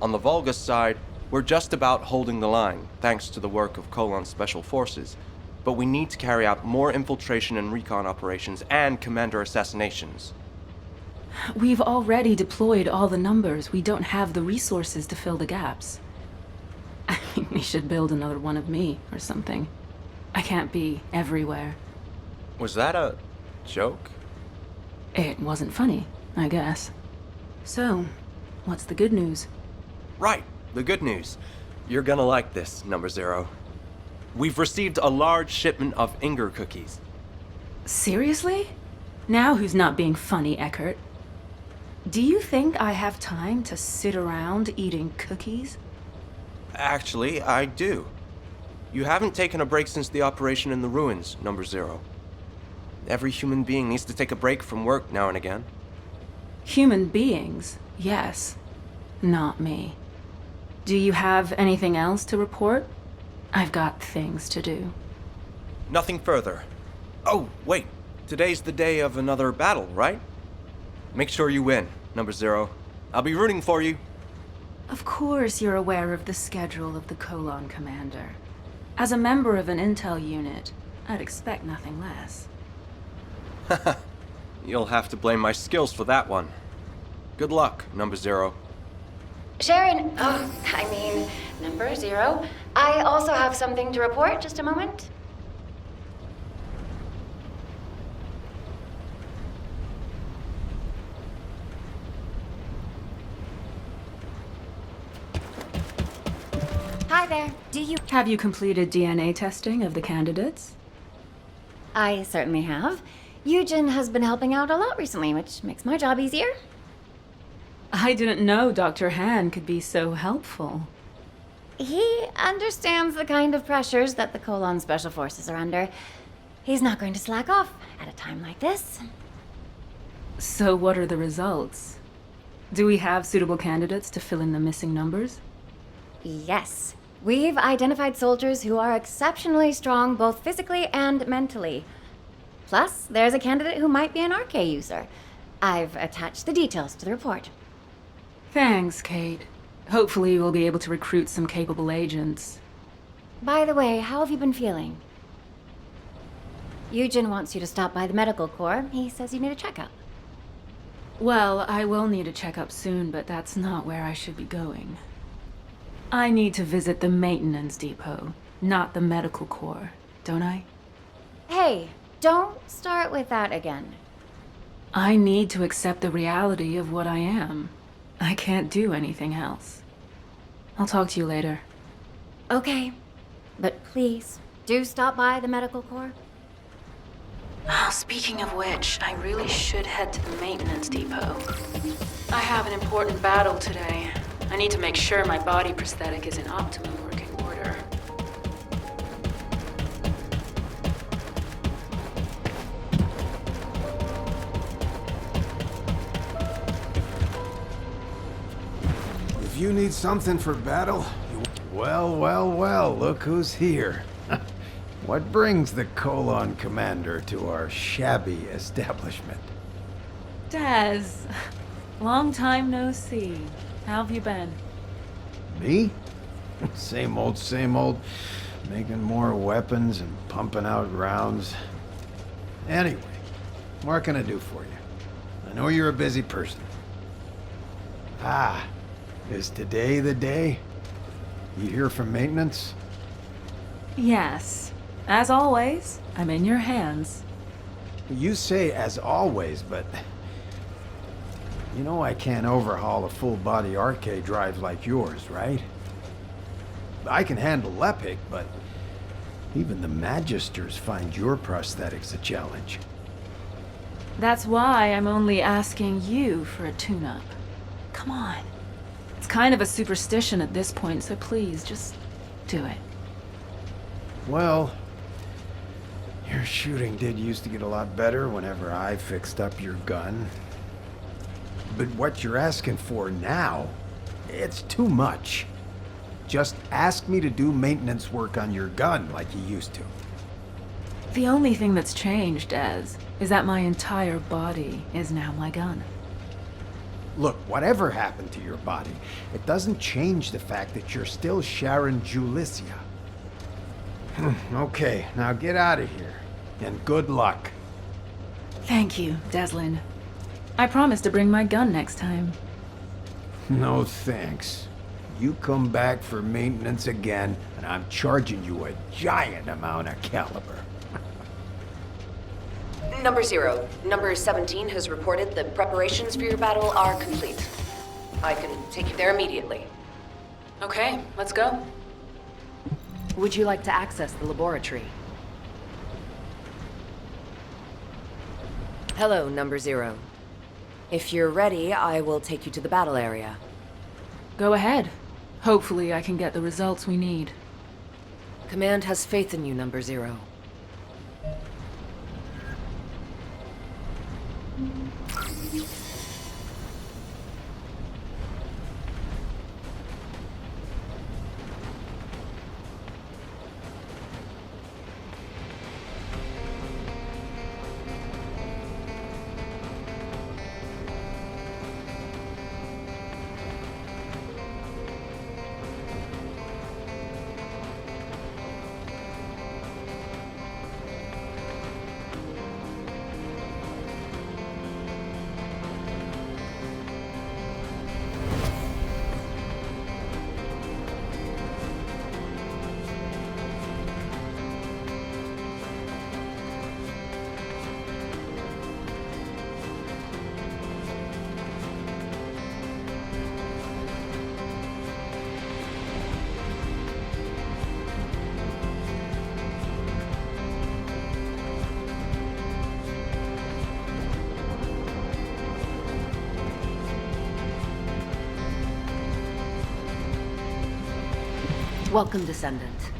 On the Vulgus side, we're just about holding the line, thanks to the work of Colon's special forces. But we need to carry out more infiltration and recon operations and commander assassinations. We've already deployed all the numbers. We don't have the resources to fill the gaps. I mean, we should build another one of me or something. I can't be everywhere. Was that a joke? It wasn't funny, I guess. So, what's the good news? Right, the good news. You're gonna like this, number 0. We've received a large shipment of Inger cookies. Seriously? Now who's not being funny, Eckert? Do you think I have time to sit around eating cookies? Actually, I do. You haven't taken a break since the operation in the ruins, number 0. Every human being needs to take a break from work now and again. Human beings, yes. Not me. Do you have anything else to report? I've got things to do. Nothing further. Oh, wait. Today's the day of another battle, right? Make sure you win, number 0. I'll be rooting for you. Of course you're aware of the schedule of the Colon Commander. As a member of an intel unit, I'd expect nothing less. You'll have to blame my skills for that one. Good luck, number 0. Sharon, number 0. I also have something to report. Just a moment. Hi there. Have you completed DNA testing of the candidates? I certainly have. Eugen has been helping out a lot recently, which makes my job easier. I didn't know Dr. Han could be so helpful. He understands the kind of pressures that the Colon Special Forces are under. He's not going to slack off at a time like this. So what are the results? Do we have suitable candidates to fill in the missing numbers? Yes. We've identified soldiers who are exceptionally strong both physically and mentally. Plus, there's a candidate who might be an RK user. I've attached the details to the report. Thanks, Kate. Hopefully we'll be able to recruit some capable agents. By the way, how have you been feeling? Eugen wants you to stop by the medical corps. He says you need a checkup. Well, I will need a checkup soon, but that's not where I should be going. I need to visit the maintenance depot, not the medical corps, don't I? Hey, don't start with that again. I need to accept the reality of what I am. I can't do anything else. I'll talk to you later. Okay, but please, do stop by the medical corps. Oh, speaking of which, I really should head to the maintenance depot. I have an important battle today. I need to make sure my body prosthetic is in optimum working order. If you need something for battle, well, look who's here. What brings the Colon Commander to our shabby establishment? Daz, long time no see. How have you been? Me? Same old, making more weapons and pumping out rounds. Anyway, what can I do for you? I know you're a busy person. Ah, is today the day? You hear from maintenance? Yes. As always, I'm in your hands. You say as always, but... You know I can't overhaul a full-body RK drive like yours, right? I can handle Lepic, but... even the Magisters find your prosthetics a challenge. That's why I'm only asking you for a tune-up. Come on. It's kind of a superstition at this point, so please, just do it. Well... your shooting did used to get a lot better whenever I fixed up your gun. But what you're asking for now, it's too much. Just ask me to do maintenance work on your gun like you used to. The only thing that's changed, Daz, is that my entire body is now my gun. Look, whatever happened to your body, it doesn't change the fact that you're still Sharon Julicia. Okay, now get out of here. And good luck. Thank you, Deslin. I promise to bring my gun next time. No thanks. You come back for maintenance again, and I'm charging you a giant amount of caliber. Number 0. Number 17 has reported that preparations for your battle are complete. I can take you there immediately. Okay, let's go. Would you like to access the laboratory? Hello, Number 0. If you're ready, I will take you to the battle area. Go ahead. Hopefully I can get the results we need. Command has faith in you, Number 0. Welcome, Descendant.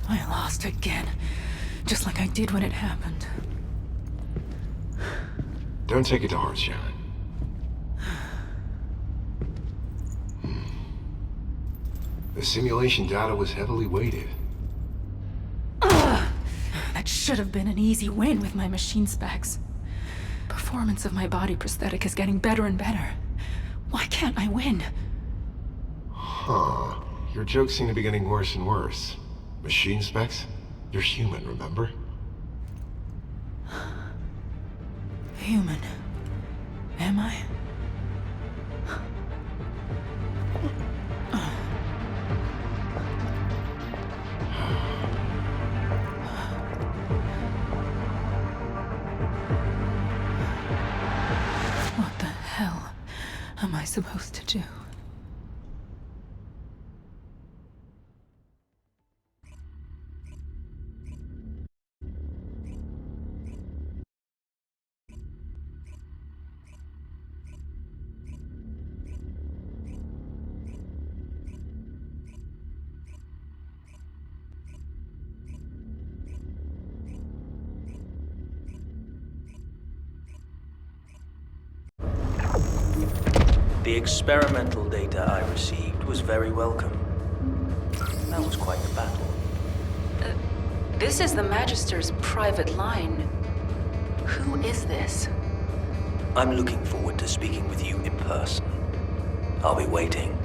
I lost again, just like I did when it happened. Don't take it to heart, Shannon. The simulation data was heavily weighted. That should have been an easy win with my machine specs. Performance of my body prosthetic is getting better and better. Why can't I win? Huh. Your jokes seem to be getting worse and worse. Machine specs? You're human, remember? Human. Am I? What the hell am I supposed to do? The experimental data I received was very welcome. That was quite the battle. This is the Magister's private line. Who is this? I'm looking forward to speaking with you in person. I'll be waiting.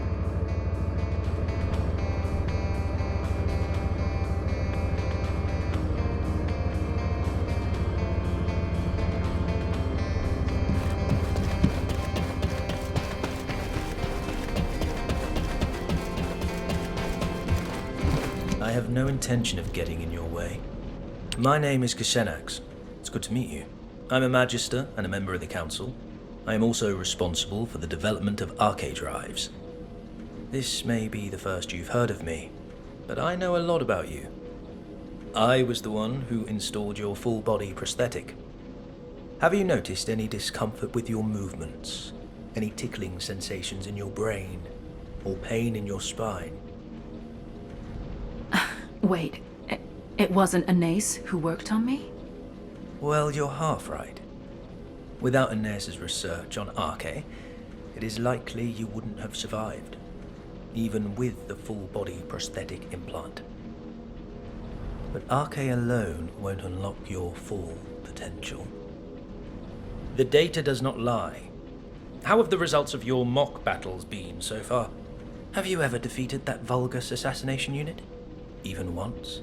no intention of getting in your way. My name is Kashenax. It's good to meet you. I'm a Magister and a member of the Council. I am also responsible for the development of arcade drives. This may be the first you've heard of me, but I know a lot about you. I was the one who installed your full-body prosthetic. Have you noticed any discomfort with your movements? Any tickling sensations in your brain? Or pain in your spine? Wait, it wasn't Anais who worked on me? Well, you're half right. Without Anais' research on Arche, it is likely you wouldn't have survived, even with the full-body prosthetic implant. But Arche alone won't unlock your full potential. The data does not lie. How have the results of your mock battles been so far? Have you ever defeated that Vulgus assassination unit? Even once?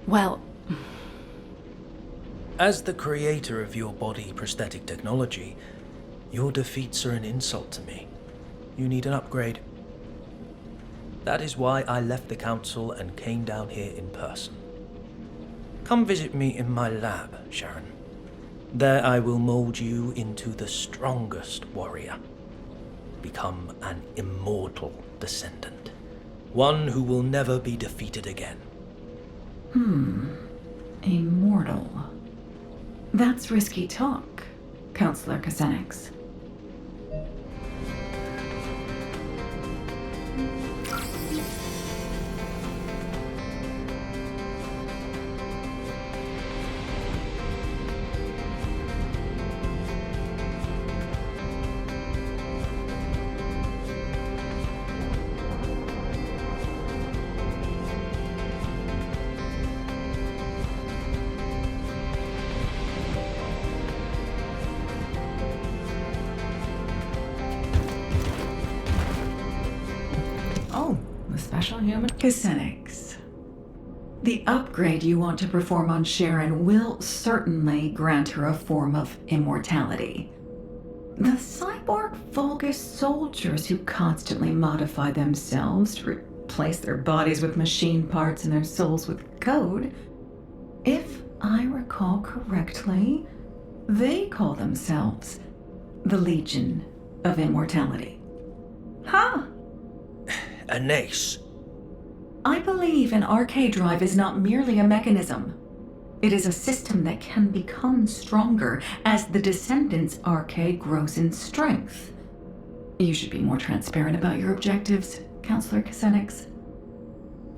Well... As the creator of your body prosthetic technology, your defeats are an insult to me. You need an upgrade. That is why I left the Council and came down here in person. Come visit me in my lab, Sharon. There I will mold you into the strongest warrior. Become an immortal descendant. One who will never be defeated again. Immortal. That's risky talk, Counselor Kassenax. Special human Kassenax. The upgrade you want to perform on Sharon will certainly grant her a form of immortality. The cyborg Vulgus soldiers who constantly modify themselves to replace their bodies with machine parts and their souls with code, if I recall correctly, they call themselves the Legion of Immortality. Huh? Anais. I believe an arcade drive is not merely a mechanism. It is a system that can become stronger as the Descendant's arcade grows in strength. You should be more transparent about your objectives, Counselor Kassenax.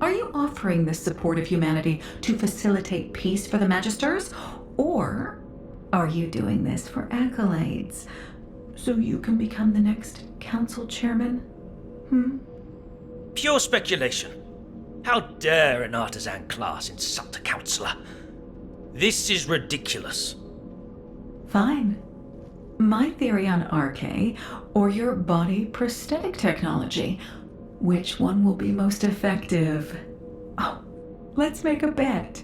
Are you offering this support of humanity to facilitate peace for the Magisters? Or are you doing this for accolades, so you can become the next Council Chairman? Pure speculation. How dare an artisan class insult a councillor? This is ridiculous. Fine. My theory on Arche, or your body prosthetic technology. Which one will be most effective? Oh, let's make a bet.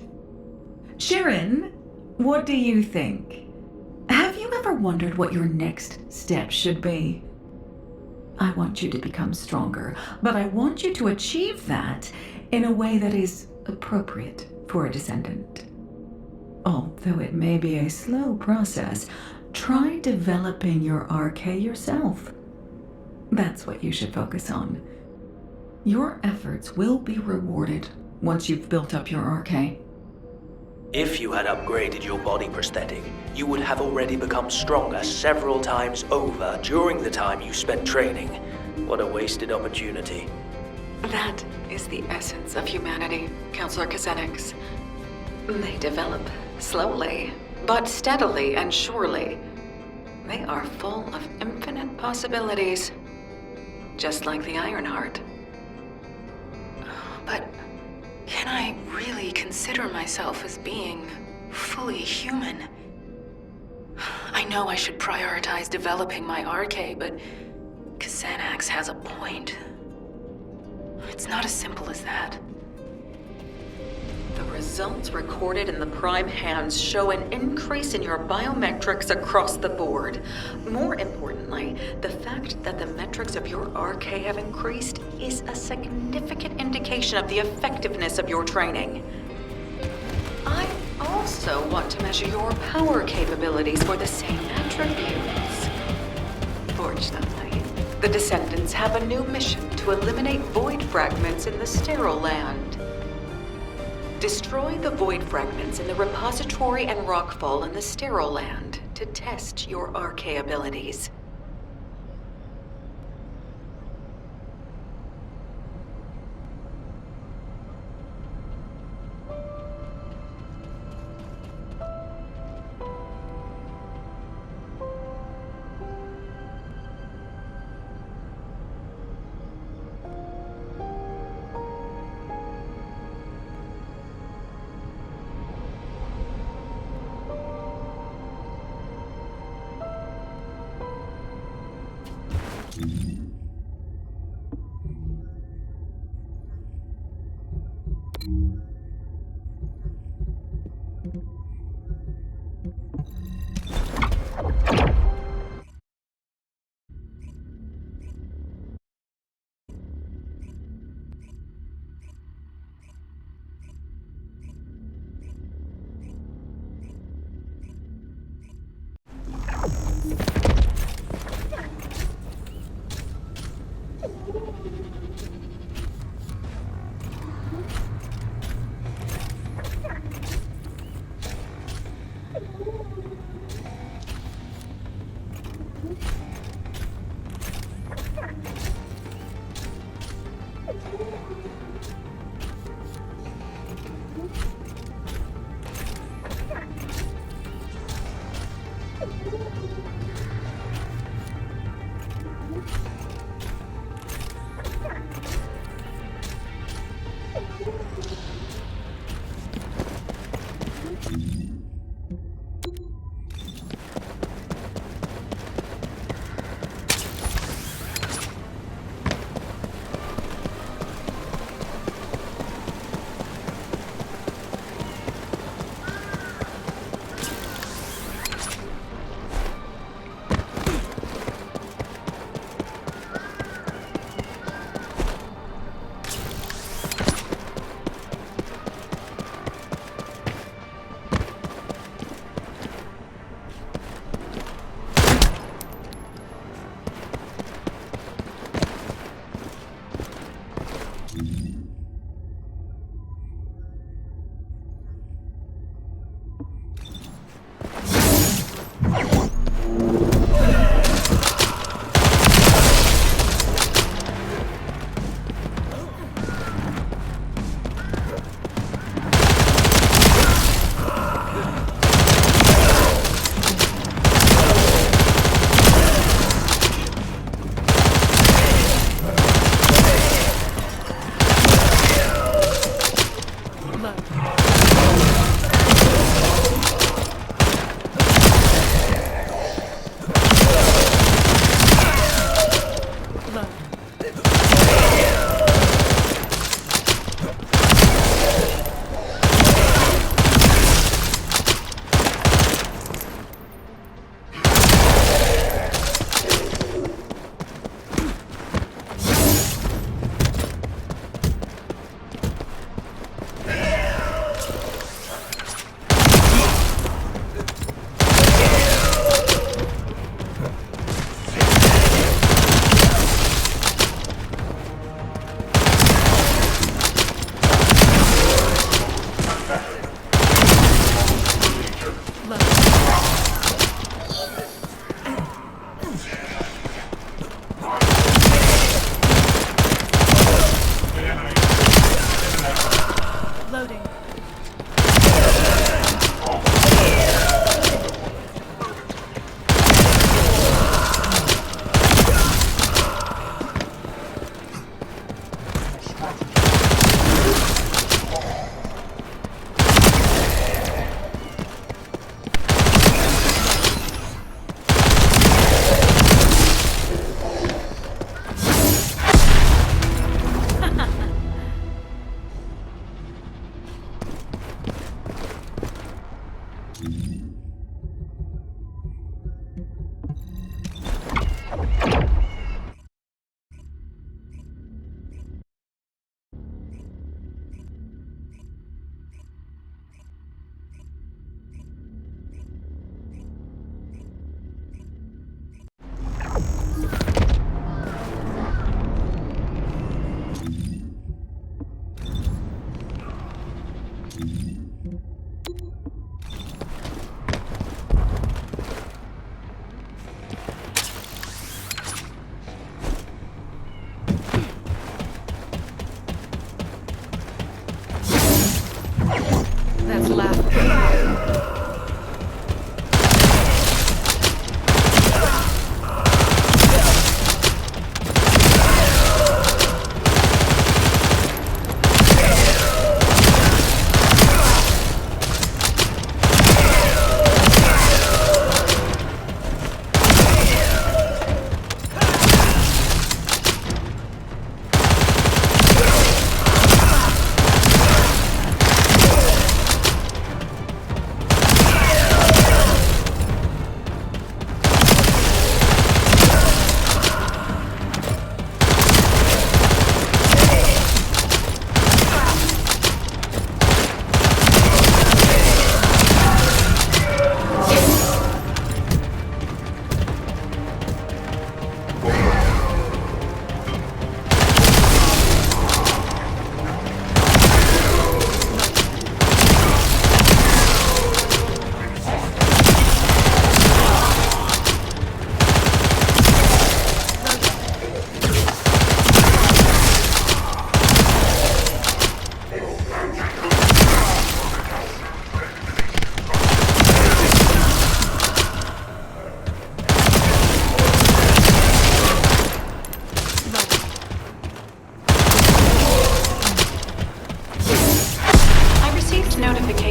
Sharon, what do you think? Have you ever wondered what your next step should be? I want you to become stronger, but I want you to achieve that in a way that is appropriate for a descendant. Although it may be a slow process, try developing your Arche yourself. That's what you should focus on. Your efforts will be rewarded once you've built up your Arche. If you had upgraded your body prosthetic, you would have already become stronger several times over during the time you spent training. What a wasted opportunity. That is the essence of humanity, Counselor Kassenax. They develop slowly, but steadily and surely. They are full of infinite possibilities, just like the Ironheart. But can I really consider myself as being fully human? I know I should prioritize developing my Arche, but Kassenax has a point. It's not as simple as that. The results recorded in the Prime hands show an increase in your biometrics across the board. More importantly, the fact that the metrics of your RK have increased is a significant indication of the effectiveness of your training. I also want to measure your power capabilities for the same attributes. Fortunately, the Descendants have a new mission to eliminate void fragments in the sterile land. Destroy the void fragments in the repository and rockfall in the sterile land to test your RK abilities.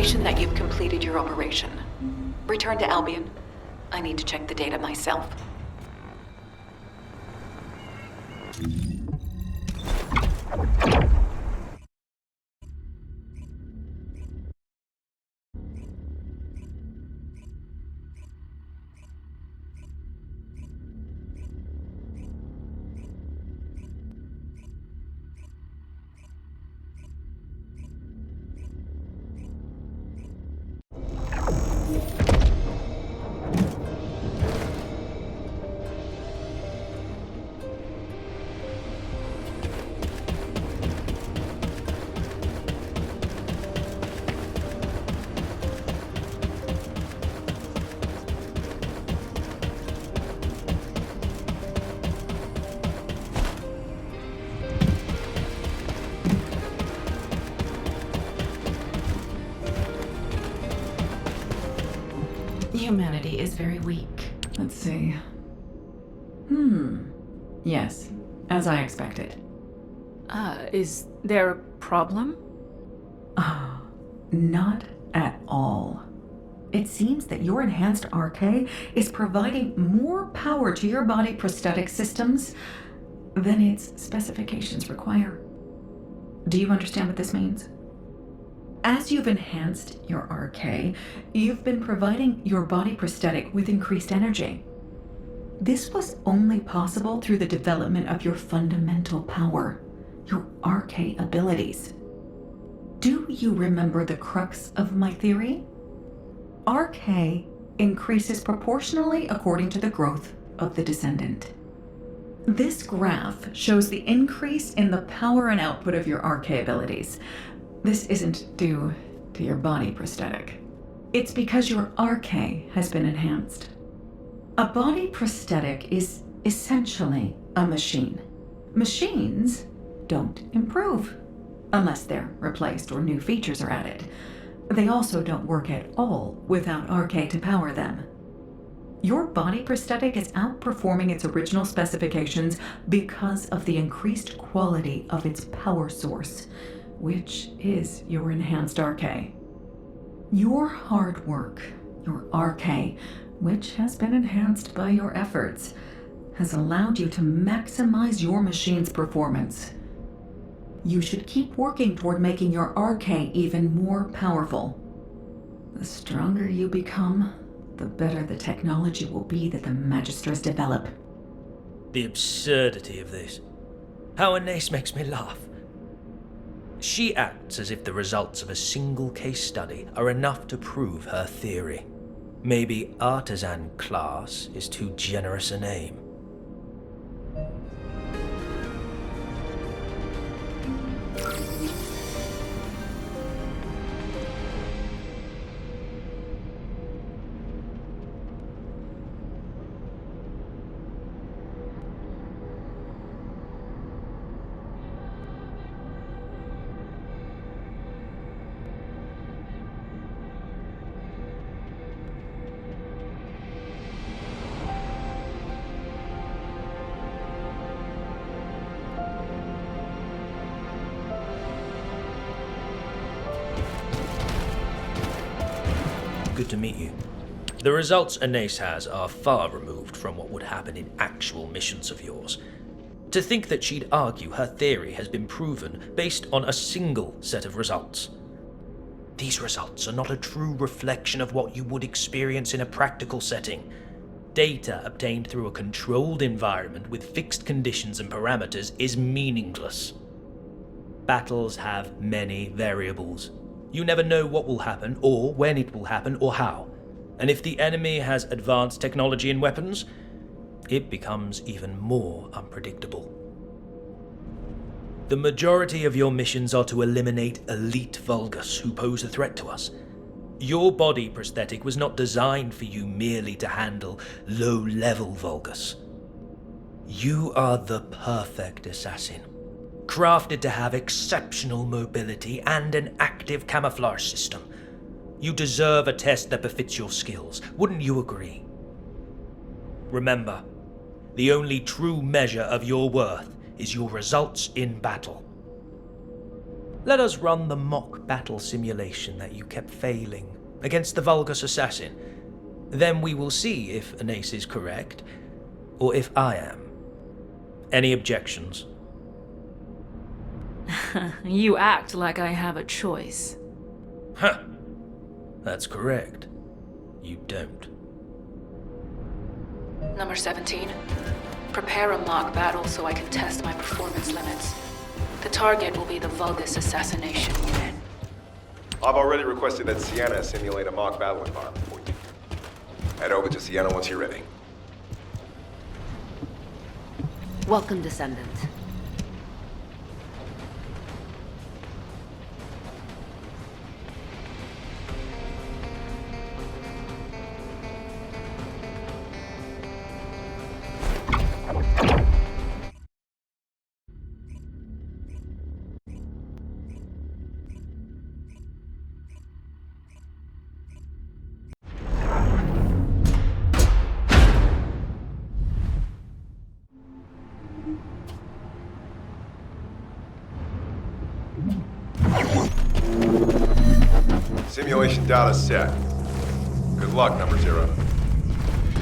indication that you've completed your operation. Return to Albion. I need to check the data myself. Humanity is very weak. Let's see. Yes, as I expected. Is there a problem? Not at all. It seems that your enhanced RK is providing more power to your body prosthetic systems than its specifications require. Do you understand what this means? As you've enhanced your RK, you've been providing your body prosthetic with increased energy. This was only possible through the development of your fundamental power, your RK abilities. Do you remember the crux of my theory? RK increases proportionally according to the growth of the Descendant. This graph shows the increase in the power and output of your RK abilities. This isn't due to your body prosthetic. It's because your RK has been enhanced. A body prosthetic is essentially a machine. Machines don't improve unless they're replaced or new features are added. They also don't work at all without RK to power them. Your body prosthetic is outperforming its original specifications because of the increased quality of its power source, which is your enhanced RK. Your hard work, your RK, which has been enhanced by your efforts, has allowed you to maximize your machine's performance. You should keep working toward making your RK even more powerful. The stronger you become, the better the technology will be that the Magisters develop. The absurdity of this. How Anais makes me laugh. She acts as if the results of a single case study are enough to prove her theory. Maybe artisan class is too generous a name. Good to meet you. The results Anais has are far removed from what would happen in actual missions of yours. To think that she'd argue her theory has been proven based on a single set of results. These results are not a true reflection of what you would experience in a practical setting. Data obtained through a controlled environment with fixed conditions and parameters is meaningless. Battles have many variables. You never know what will happen, or when it will happen, or how. And if the enemy has advanced technology and weapons, it becomes even more unpredictable. The majority of your missions are to eliminate elite Vulgus who pose a threat to us. Your body prosthetic was not designed for you merely to handle low-level Vulgus. You are the perfect assassin. Crafted to have exceptional mobility and an active camouflage system. You deserve a test that befits your skills, wouldn't you agree? Remember, the only true measure of your worth is your results in battle. Let us run the mock battle simulation that you kept failing against the Vulgus assassin. Then we will see if Anase is correct, or if I am. Any objections? You act like I have a choice. Huh. That's correct. You don't. Number 17. Prepare a mock battle so I can test my performance limits. The target will be the Vulgus assassination unit. I've already requested that Sienna simulate a mock battle environment for you. Head over to Sienna once you're ready. Welcome, Descendant. Simulation data set. Good luck, number 0.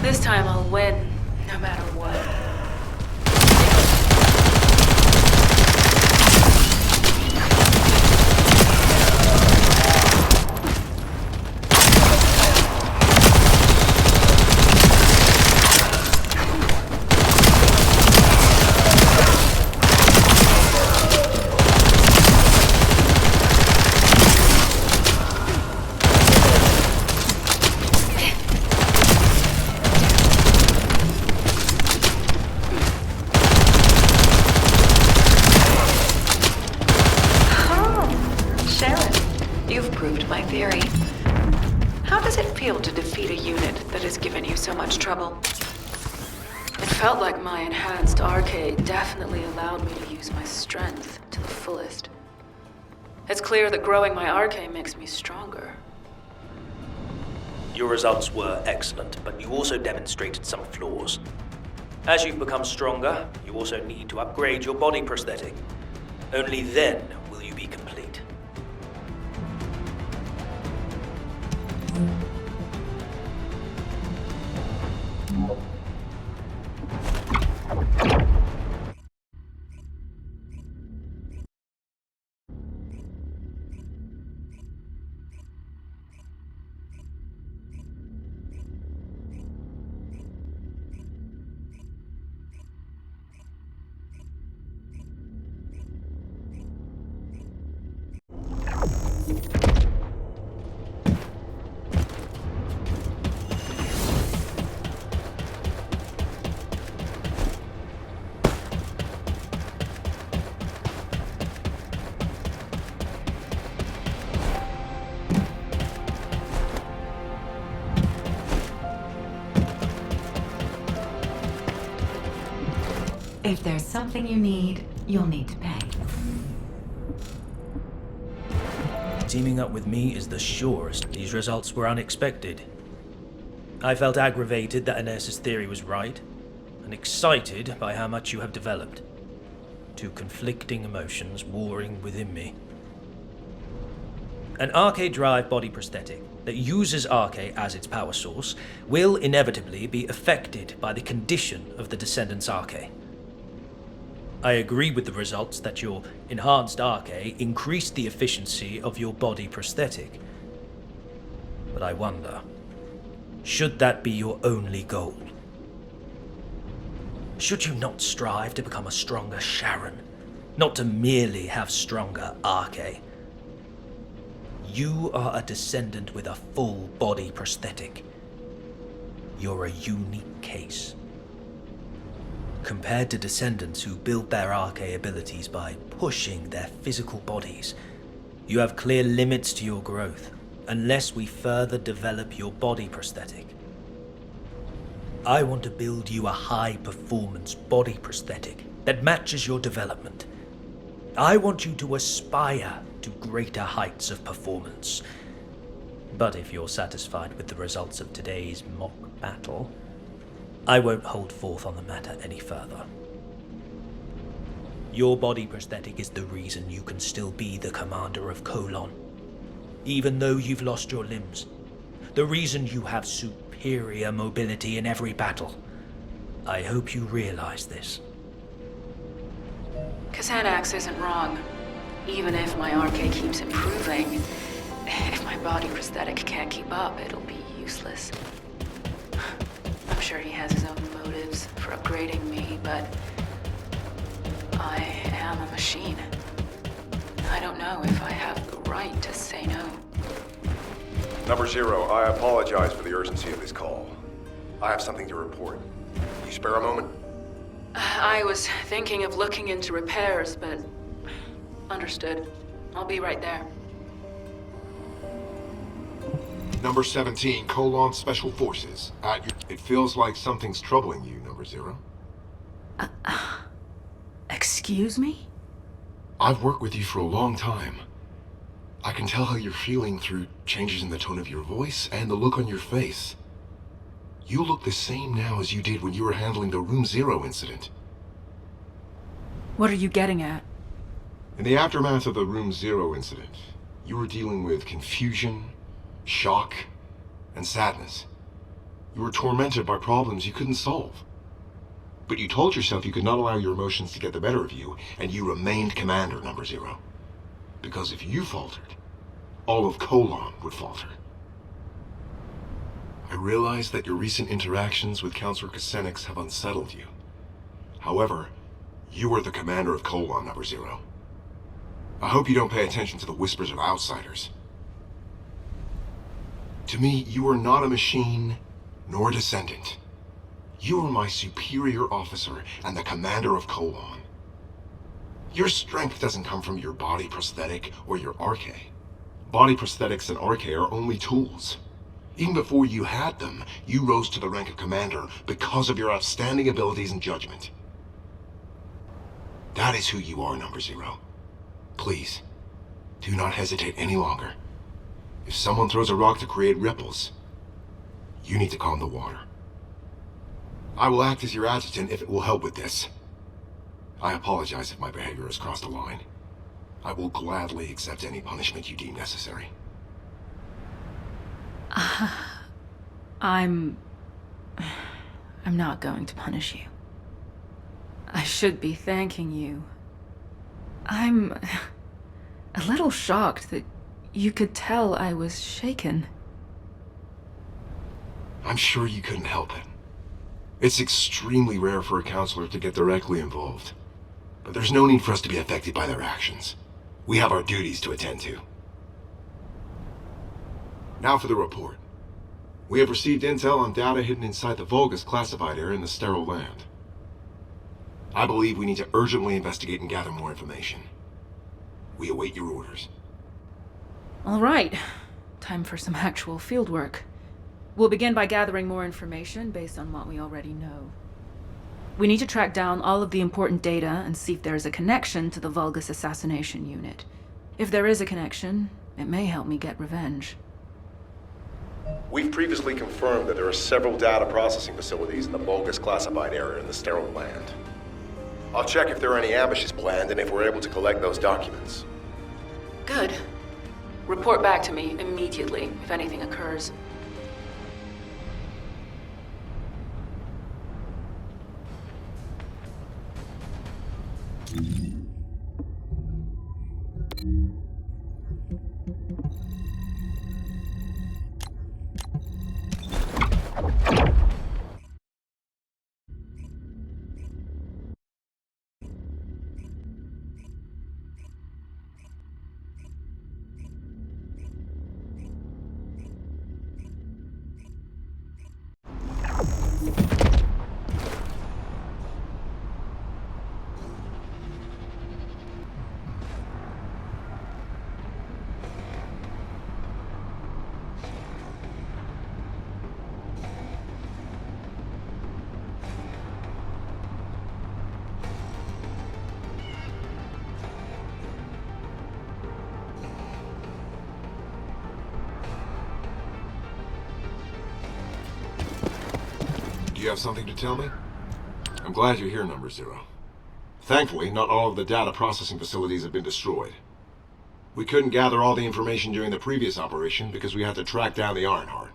This time I'll win, no matter what. Felt like my enhanced arcade definitely allowed me to use my strength to the fullest. It's clear that growing my arcade makes me stronger. Your results were excellent, but you also demonstrated some flaws. As you've become stronger, you also need to upgrade your body prosthetic. Only then will you be complete. If there's something you need, you'll need to pay. Teaming up with me is the surest. These results were unexpected. I felt aggravated that Ines's theory was right, and excited by how much you have developed. Two conflicting emotions warring within me. An arcade drive body prosthetic that uses arcade as its power source will inevitably be affected by the condition of the Descendant's arcade. I agree with the results that your enhanced arcade increased the efficiency of your body prosthetic. But I wonder, should that be your only goal? Should you not strive to become a stronger Sharon, not to merely have stronger arcade? You are a Descendant with a full body prosthetic. You're a unique case. Compared to Descendants who build their arcade abilities by pushing their physical bodies, you have clear limits to your growth, unless we further develop your body prosthetic. I want to build you a high-performance body prosthetic that matches your development. I want you to aspire to greater heights of performance. But if you're satisfied with the results of today's mock battle, I won't hold forth on the matter any further. Your body prosthetic is the reason you can still be the commander of Colon, even though you've lost your limbs. The reason you have superior mobility in every battle. I hope you realize this. Xanax isn't wrong. Even if my RK keeps improving, if my body prosthetic can't keep up, it'll be useless. I'm sure he has his own motives for upgrading me, but I am a machine. I don't know if I have the right to say no. Number 0, I apologize for the urgency of this call. I have something to report. You spare a moment? I was thinking of looking into repairs, but understood. I'll be right there. Number 17, Colon Special Forces. It feels like something's troubling you, Number 0. Excuse me? I've worked with you for a long time. I can tell how you're feeling through changes in the tone of your voice and the look on your face. You look the same now as you did when you were handling the Room Zero incident. What are you getting at? In the aftermath of the Room Zero incident, you were dealing with confusion, shock, and sadness. You were tormented by problems you couldn't solve. But you told yourself you could not allow your emotions to get the better of you, and you remained Commander, Number 0. Because if you faltered, all of Colon would falter. I realize that your recent interactions with Counselor Xanax have unsettled you. However, you are the commander of Colon, Number 0. I hope you don't pay attention to the whispers of outsiders. To me, you are not a machine, nor a descendant. You are my superior officer and the commander of Colon. Your strength doesn't come from your body prosthetic or your RK. Body prosthetics and RK are only tools. Even before you had them, you rose to the rank of commander because of your outstanding abilities and judgment. That is who you are, Number 0. Please, do not hesitate any longer. If someone throws a rock to create ripples, you need to calm the water. I will act as your adjutant if it will help with this. I apologize if my behavior has crossed a line. I will gladly accept any punishment you deem necessary. I'm not going to punish you. I should be thanking you. I'm a little shocked that you could tell I was shaken. I'm sure you couldn't help it. It's extremely rare for a counselor to get directly involved. But there's no need for us to be affected by their actions. We have our duties to attend to. Now for the report. We have received intel on data hidden inside the Vulgus classified area in the sterile land. I believe we need to urgently investigate and gather more information. We await your orders. All right. Time for some actual fieldwork. We'll begin by gathering more information based on what we already know. We need to track down all of the important data and see if there is a connection to the Vulgus assassination unit. If there is a connection, it may help me get revenge. We've previously confirmed that there are several data processing facilities in the Vulgus classified area in the sterile land. I'll check if there are any ambushes planned and if we're able to collect those documents. Good. Report back to me immediately if anything occurs. Do you have something to tell me? I'm glad you're here, Number 0. Thankfully, not all of the data processing facilities have been destroyed. We couldn't gather all the information during the previous operation because we had to track down the Ironheart.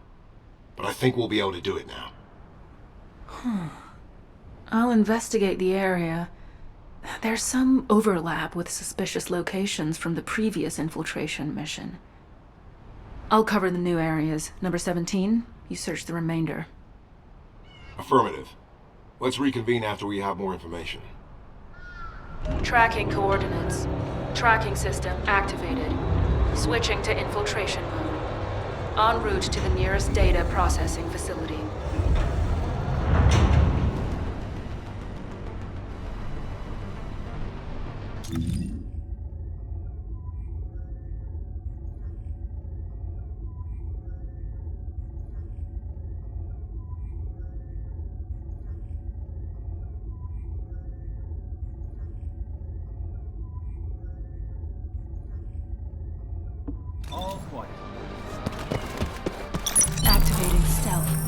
But I think we'll be able to do it now. I'll investigate the area. There's some overlap with suspicious locations from the previous infiltration mission. I'll cover the new areas. Number 17, you search the remainder. Affirmative. Let's reconvene after we have more information. Tracking coordinates. Tracking system activated. Switching to infiltration mode. En route to the nearest data processing facility. All quiet. Activating stealth.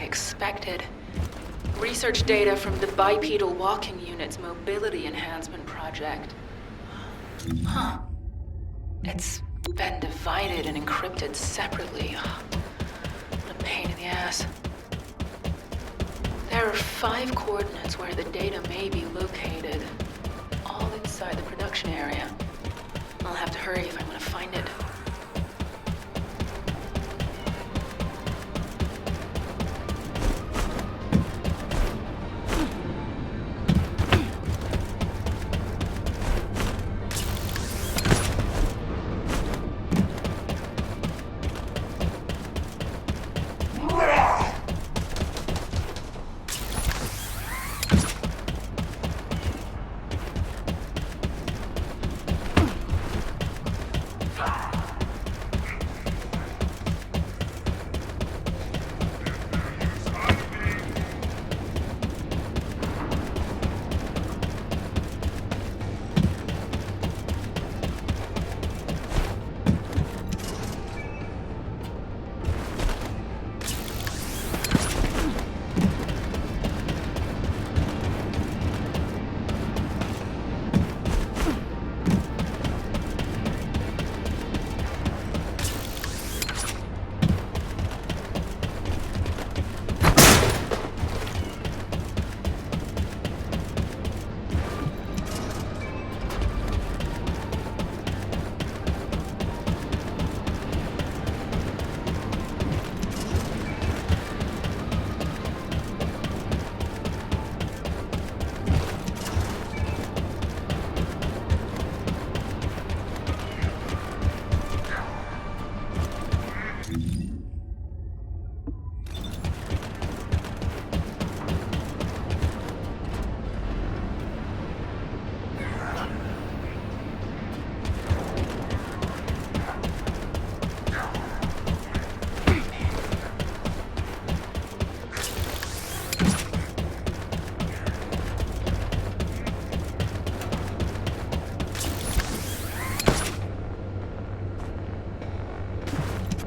Expected. Research data from the bipedal walking unit's mobility enhancement project. Huh. It's been divided and encrypted separately. What a pain in the ass. There are 5 coordinates where the data may be located, all inside the production area. I'll have to hurry if I want to find it.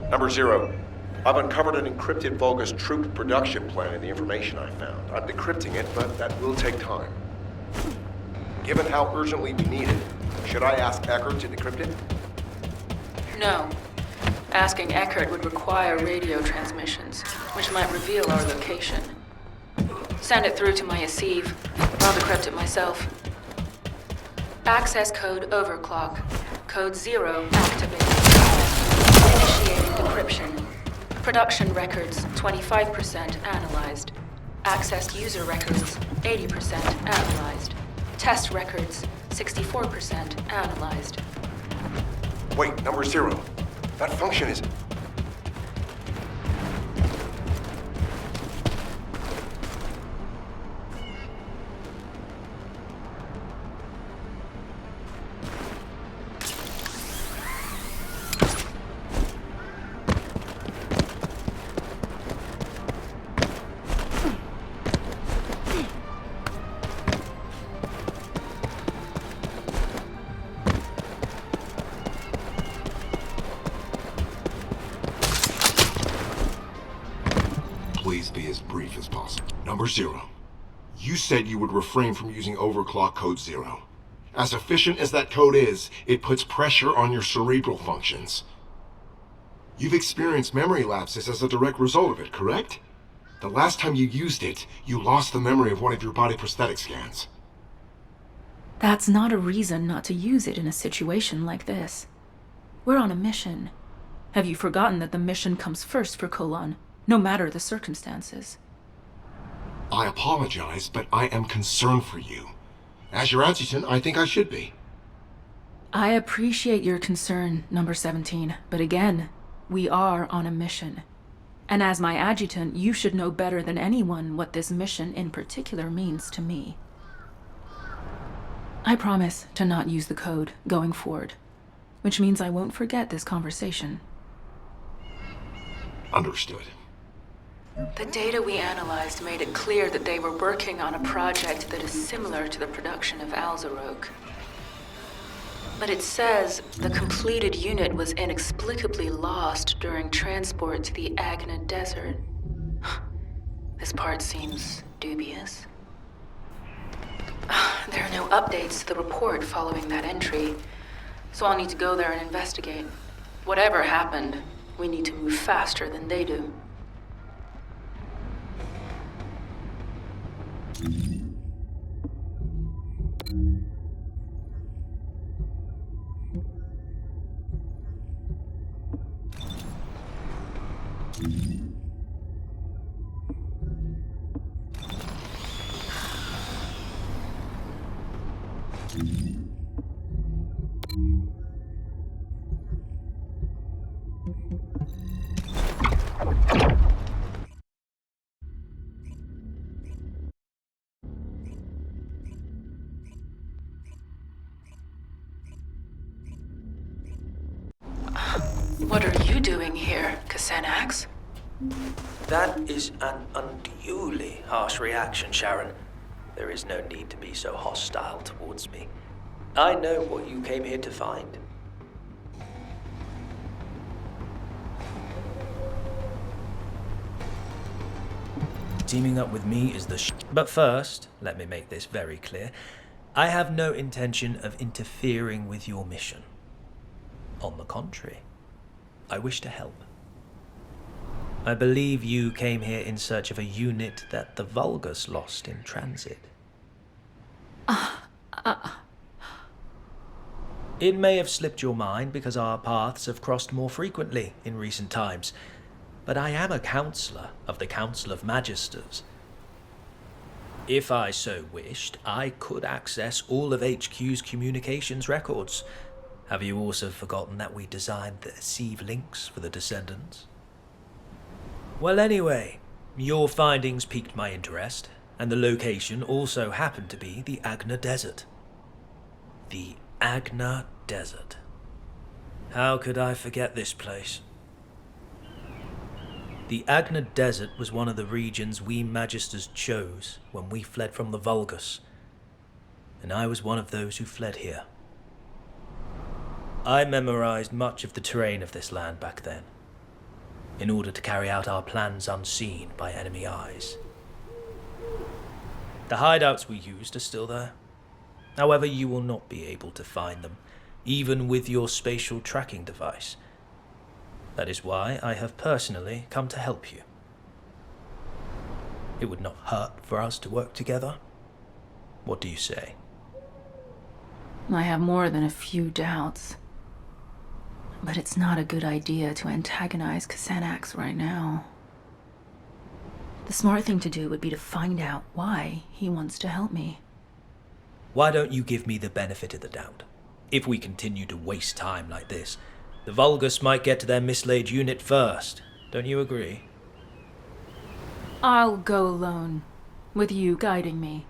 Number 0, I've uncovered an encrypted Vulgus troop production plan in the information I found. I'm decrypting it, but that will take time. Given how urgently we need it, should I ask Eckert to decrypt it? No. Asking Eckert would require radio transmissions, which might reveal our location. Send it through to my Asive. I'll decrypt it myself. Access code overclock. Code 0 activated. Initiating decryption. Production records 25% analyzed. Accessed user records 80% analyzed. Test records 64% analyzed. Wait, number 0. That function is... Please be as brief as possible. Number 0. You said you would refrain from using overclock code 0. As efficient as that code is, it puts pressure on your cerebral functions. You've experienced memory lapses as a direct result of it, correct? The last time you used it, you lost the memory of one of your body prosthetic scans. That's not a reason not to use it in a situation like this. We're on a mission. Have you forgotten that the mission comes first for Colon, no matter the circumstances? I apologize, but I am concerned for you. As your adjutant, I think I should be. I appreciate your concern, number 17, but again, we are on a mission. And as my adjutant, you should know better than anyone what this mission in particular means to me. I promise to not use the code going forward, which means I won't forget this conversation. Understood. The data we analyzed made it clear that they were working on a project that is similar to the production of Alzarok. But it says the completed unit was inexplicably lost during transport to the Agna Desert. This part seems dubious. There are no updates to the report following that entry, so I'll need to go there and investigate. Whatever happened, we need to move faster than they do. What are you doing here, Kassenax? That is an unduly harsh reaction, Sharon. There is no need to be so hostile towards me. I know what you came here to find. Teaming up with me is the But first, let me make this very clear. I have no intention of interfering with your mission. On the contrary, I wish to help. I believe you came here in search of a unit that the Vulgus lost in transit. It may have slipped your mind because our paths have crossed more frequently in recent times, but I am a counselor of the Council of Magisters. If I so wished, I could access all of HQ's communications records. Have you also forgotten that we designed the Asive links for the Descendants? Well, anyway, your findings piqued my interest, and the location also happened to be the Agna Desert. The Agna Desert. How could I forget this place? The Agna Desert was one of the regions we Magisters chose when we fled from the Vulgus, and I was one of those who fled here. I memorized much of the terrain of this land back then, in order to carry out our plans unseen by enemy eyes. The hideouts we used are still there. However, you will not be able to find them, even with your spatial tracking device. That is why I have personally come to help you. It would not hurt for us to work together. What do you say? I have more than a few doubts. But it's not a good idea to antagonize Kasanax right now. The smart thing to do would be to find out why he wants to help me. Why don't you give me the benefit of the doubt? If we continue to waste time like this, the Vulgus might get to their mislaid unit first. Don't you agree? I'll go alone, with you guiding me.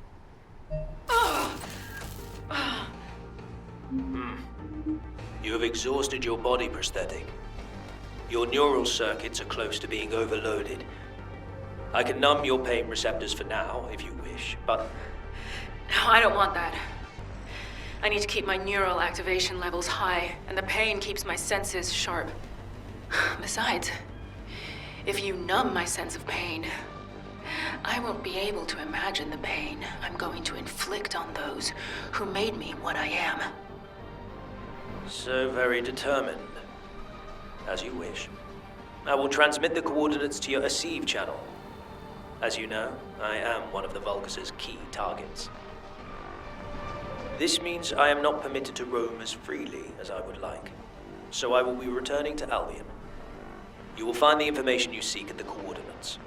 You have exhausted your body prosthetic. Your neural circuits are close to being overloaded. I can numb your pain receptors for now, if you wish, but... No, I don't want that. I need to keep my neural activation levels high, and the pain keeps my senses sharp. Besides, if you numb my sense of pain, I won't be able to imagine the pain I'm going to inflict on those who made me what I am. So very determined. As you wish. I will transmit the coordinates to your Aceive channel. As you know, I am one of the Vulgus' key targets. This means I am not permitted to roam as freely as I would like, so I will be returning to Albion. You will find the information you seek at the coordinates.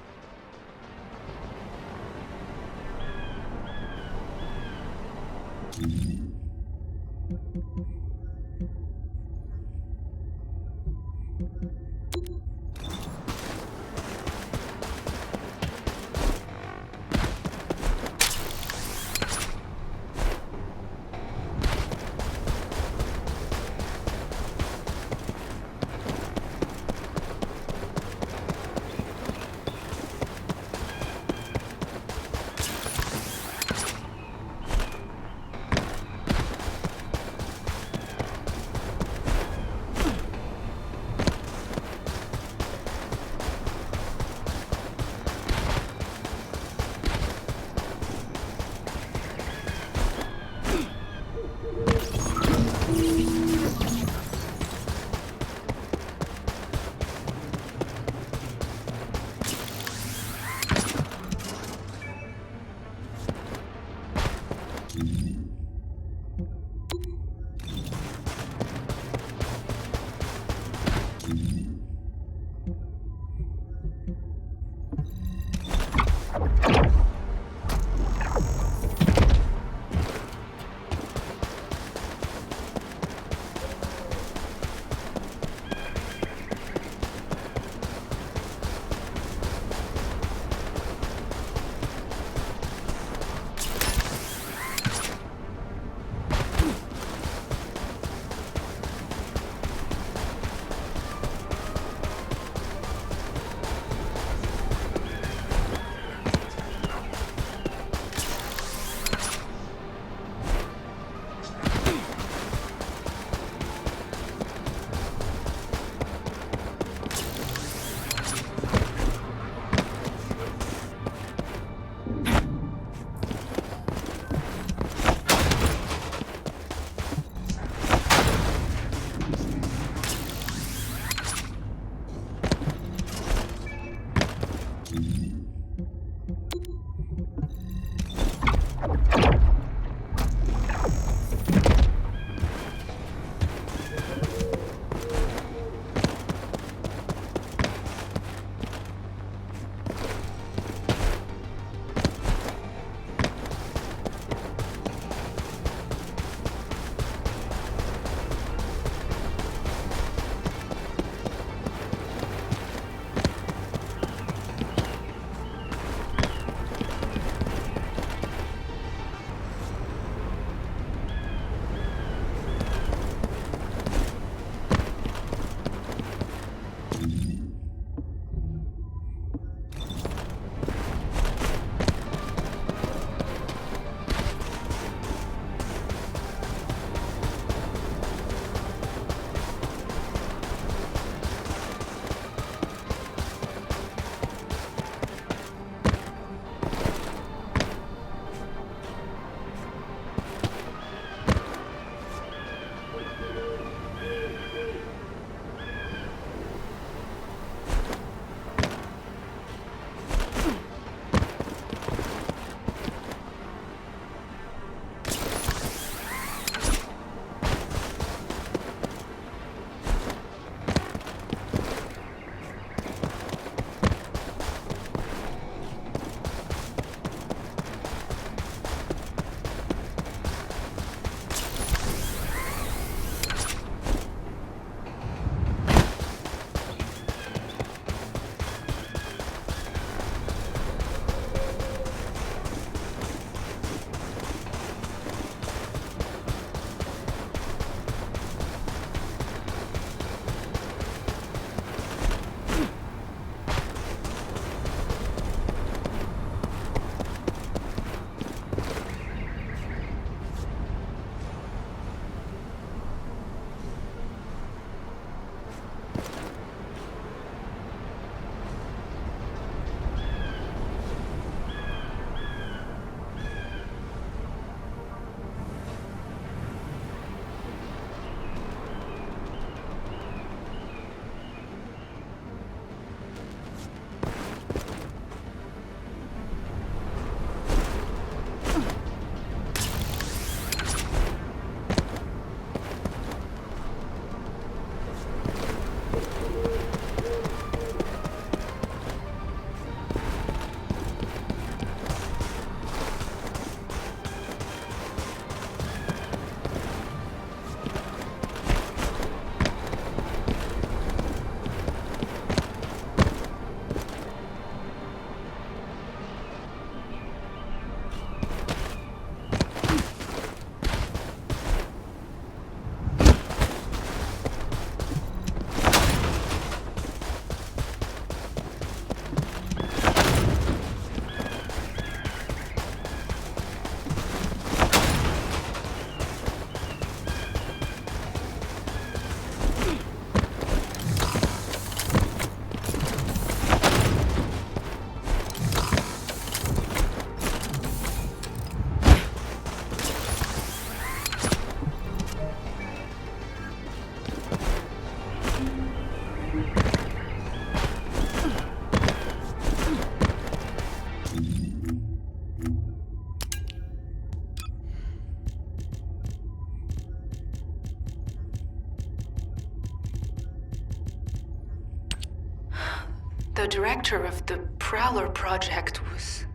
The director of the Prowler project was...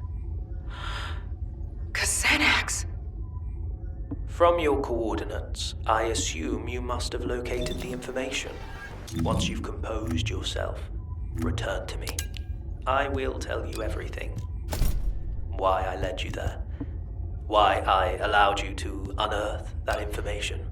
Xanax. From your coordinates, I assume you must have located the information. Once you've composed yourself, return to me. I will tell you everything. Why I led you there. Why I allowed you to unearth that information.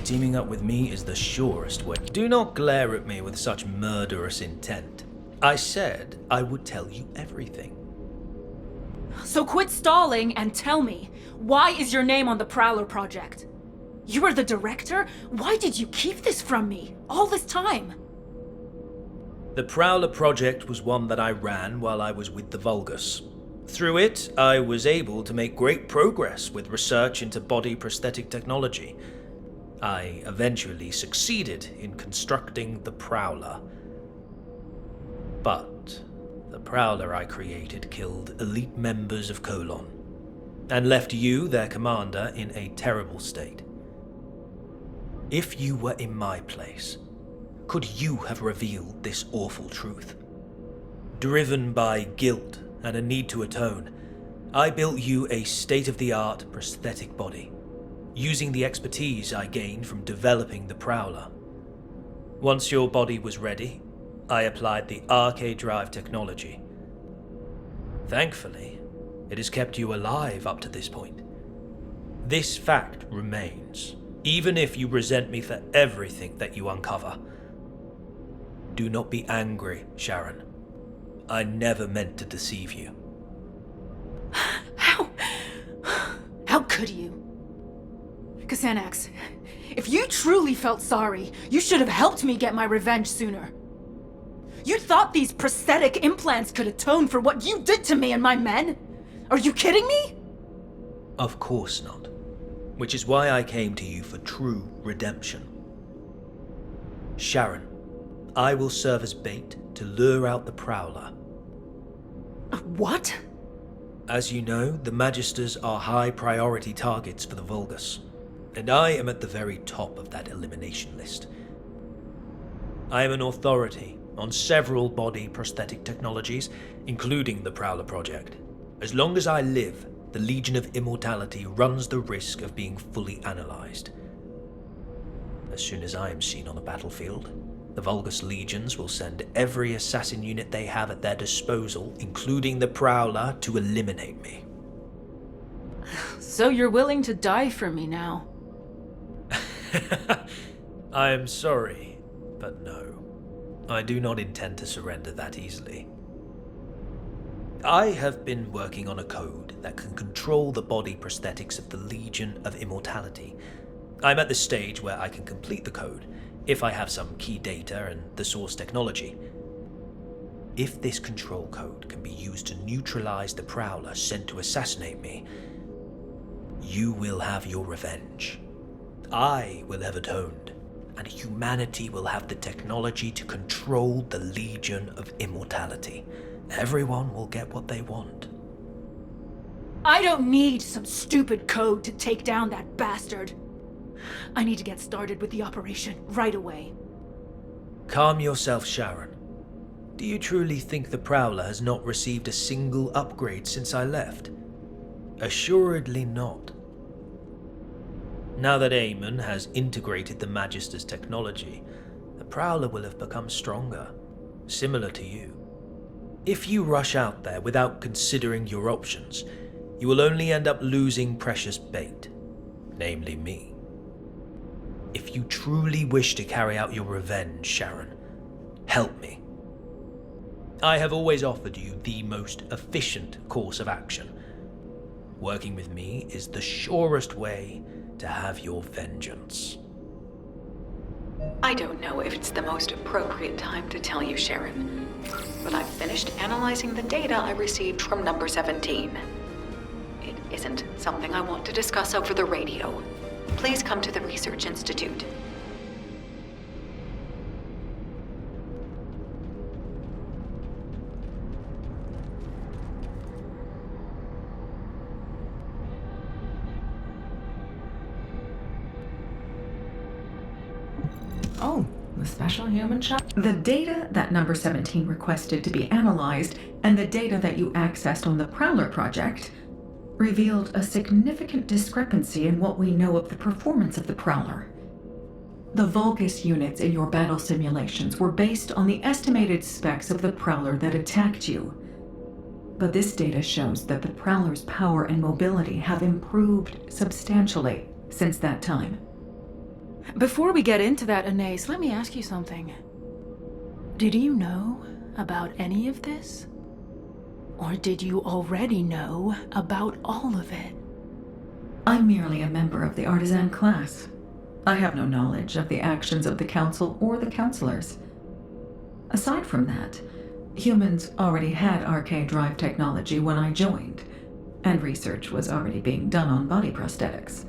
Teaming up with me is the surest way. Do not glare at me with such murderous intent. I said I would tell you everything. So quit stalling and tell me, why is your name on the Prowler project? You were the director? Why did you keep this from me all this time? The Prowler project was one that I ran while I was with the Vulgus. Through it, I was able to make great progress with research into body prosthetic technology. I eventually succeeded in constructing the Prowler. But the Prowler I created killed elite members of Colon, and left you, their commander, in a terrible state. If you were in my place, could you have revealed this awful truth? Driven by guilt and a need to atone, I built you a state-of-the-art prosthetic body, using the expertise I gained from developing the Prowler. Once your body was ready, I applied the RK drive technology. Thankfully, it has kept you alive up to this point. This fact remains, even if you resent me for everything that you uncover. Do not be angry, Sharon. I never meant to deceive you. How could you? Xanax, if you truly felt sorry, you should have helped me get my revenge sooner. You thought these prosthetic implants could atone for what you did to me and my men? Are you kidding me? Of course not. Which is why I came to you for true redemption. Sharon, I will serve as bait to lure out the Prowler. What? As you know, the Magisters are high priority targets for the Vulgus, and I am at the very top of that elimination list. I am an authority on several body prosthetic technologies, including the Prowler project. As long as I live, the Legion of Immortality runs the risk of being fully analyzed. As soon as I am seen on the battlefield, the Vulgus legions will send every assassin unit they have at their disposal, including the Prowler, to eliminate me. So you're willing to die for me now? I am sorry, but no. I do not intend to surrender that easily. I have been working on a code that can control the body prosthetics of the Legion of Immortality. I'm at the stage where I can complete the code, if I have some key data and the source technology. If this control code can be used to neutralize the Prowler sent to assassinate me, you will have your revenge. I will have atoned, and humanity will have the technology to control the Legion of Immortality. Everyone will get what they want. I don't need some stupid code to take down that bastard. I need to get started with the operation right away. Calm yourself, Sharon. Do you truly think the Prowler has not received a single upgrade since I left? Assuredly not. Now that Eamon has integrated the Magister's technology, the Prowler will have become stronger, similar to you. If you rush out there without considering your options, you will only end up losing precious bait, namely me. If you truly wish to carry out your revenge, Sharon, help me. I have always offered you the most efficient course of action. Working with me is the surest way to have your vengeance. I don't know if it's the most appropriate time to tell you, Sharon, but I've finished analyzing the data I received from number 17. It isn't something I want to discuss over the radio. Please come to the Research Institute. Oh, the special human shot? The data that number 17 requested to be analyzed and the data that you accessed on the Prowler project revealed a significant discrepancy in what we know of the performance of the Prowler. The Vulgus units in your battle simulations were based on the estimated specs of the Prowler that attacked you. But this data shows that the Prowler's power and mobility have improved substantially since that time. Before we get into that, Anais, let me ask you something. Did you know about any of this? Or did you already know about all of it? I'm merely a member of the artisan class. I have no knowledge of the actions of the Council or the Counselors. Aside from that, humans already had RK drive technology when I joined, and research was already being done on body prosthetics.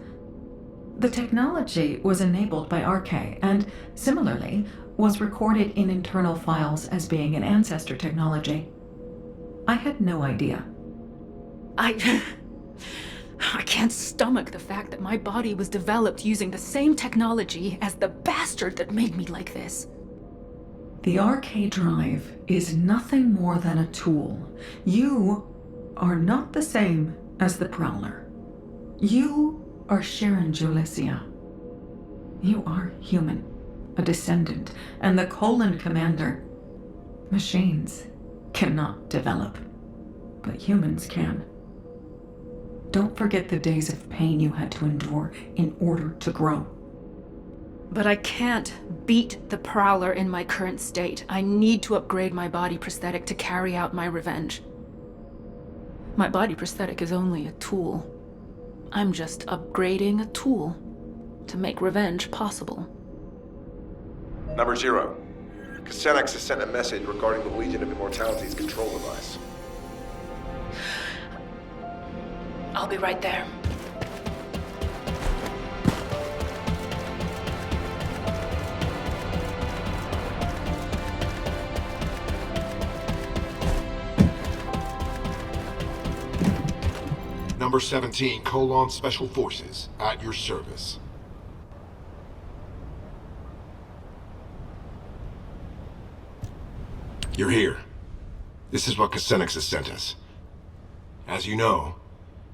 The technology was enabled by RK and, similarly, was recorded in internal files as being an ancestor technology. I had no idea. I can't stomach the fact that my body was developed using the same technology as the bastard that made me like this. The RK drive is nothing more than a tool. You are not the same as the Prowler. You are Sharon Julessia. You are human, a descendant, and the Colon Commander. Machines cannot develop, but humans can. Don't forget the days of pain you had to endure in order to grow. But I can't beat the Prowler in my current state. I need to upgrade my body prosthetic to carry out my revenge. My body prosthetic is only a tool. I'm just upgrading a tool to make revenge possible. Number 0. Casenex has sent a message regarding the Legion of Immortality's control device. I'll be right there. Number 17, Colon Special Forces, at your service. You're here. This is what Casenex has sent us. As you know,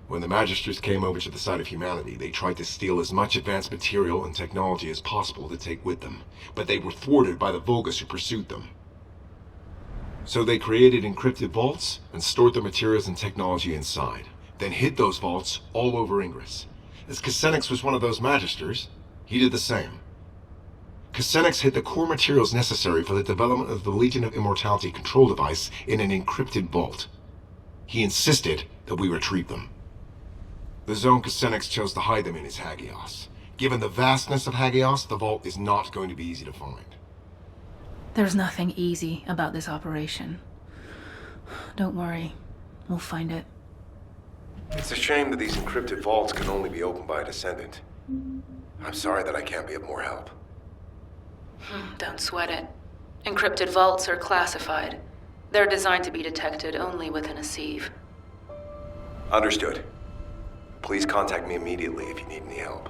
when the Magisters came over to the side of humanity, they tried to steal as much advanced material and technology as possible to take with them, but they were thwarted by the Vulgus who pursued them. So they created encrypted vaults and stored the materials and technology inside, then hid those vaults all over Ingress. As Casenex was one of those Magisters, he did the same. Casenex hid the core materials necessary for the development of the Legion of Immortality control device in an encrypted vault. He insisted that we retrieve them. The zone Casenex chose to hide them in is Hagios. Given the vastness of Hagios, the vault is not going to be easy to find. There's nothing easy about this operation. Don't worry, we'll find it. It's a shame that these encrypted vaults can only be opened by a Descendant. I'm sorry that I can't be of more help. Don't sweat it. Encrypted vaults are classified. They're designed to be detected only within a sieve. Understood. Please contact me immediately if you need any help.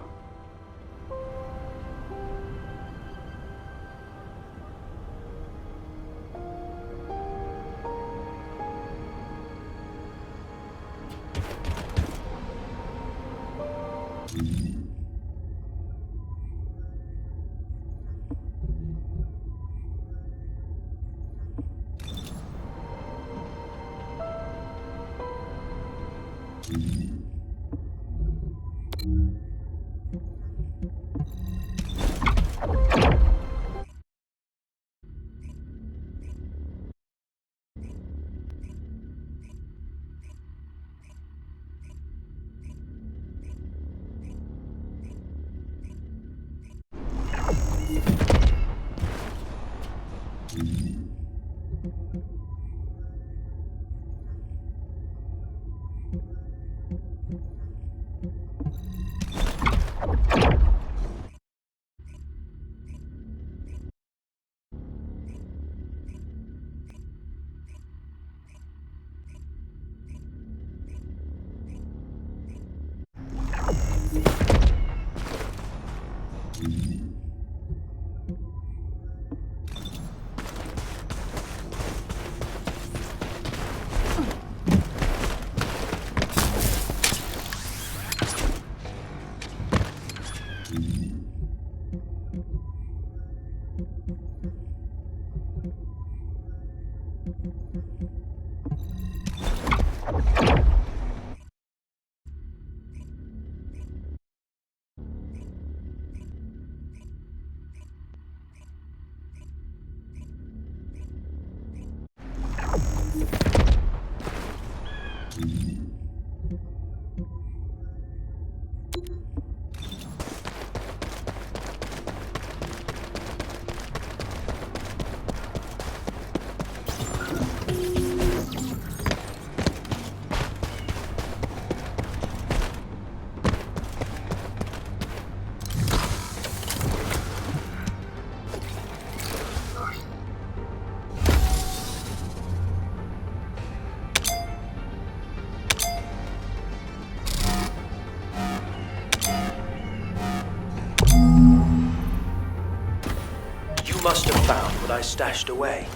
You must have found what I stashed away.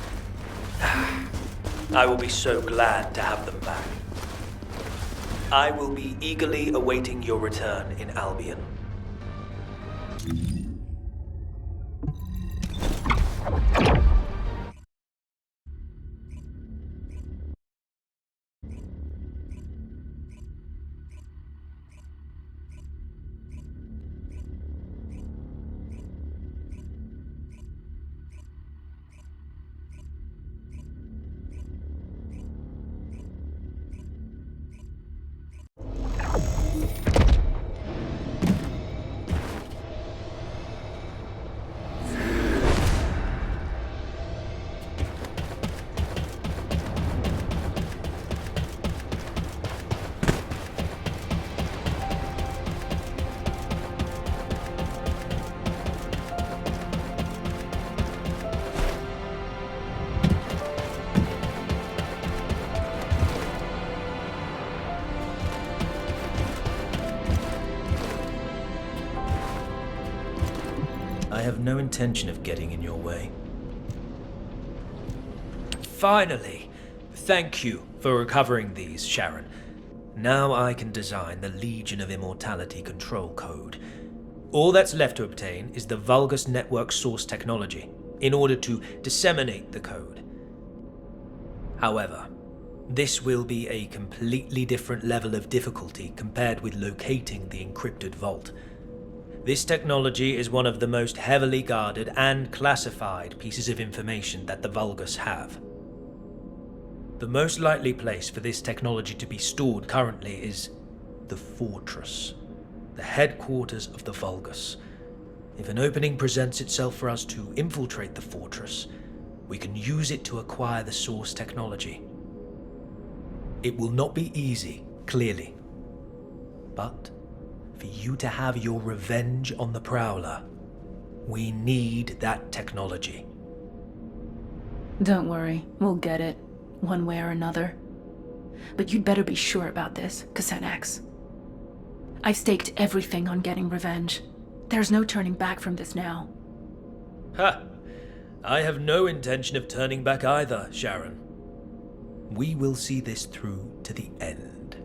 I will be so glad to have them back. I will be eagerly awaiting your return in Albion. I have no intention of getting in your way. Finally! Thank you for recovering these, Sharon. Now I can design the Legion of Immortality control code. All that's left to obtain is the Vulgus network source technology, in order to disseminate the code. However, this will be a completely different level of difficulty compared with locating the encrypted vault. This technology is one of the most heavily guarded and classified pieces of information that the Vulgus have. The most likely place for this technology to be stored currently is the Fortress, the headquarters of the Vulgus. If an opening presents itself for us to infiltrate the Fortress, we can use it to acquire the source technology. It will not be easy, clearly, but for you to have your revenge on the Prowler, we need that technology. Don't worry, we'll get it, one way or another. But you'd better be sure about this, Kassenax. I've staked everything on getting revenge. There's no turning back from this now. Ha! I have no intention of turning back either, Sharon. We will see this through to the end.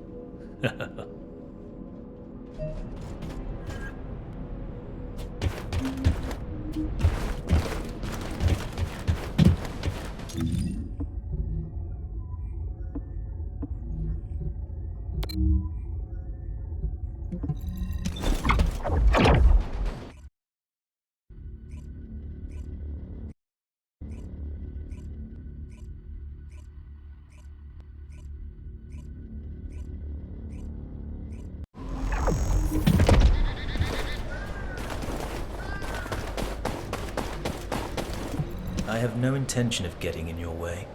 I have no intention of getting in your way.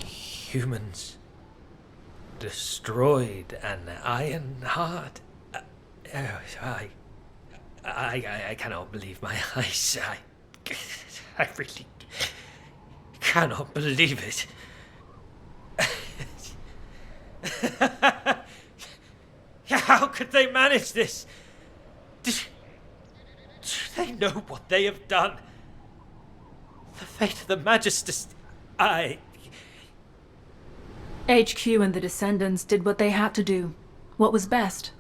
Humans destroyed an iron heart. I cannot believe my eyes. I really cannot believe it. How could they manage this? Do they know what they have done? The fate of the Magisters. HQ and the Descendants did what they had to do. What was best?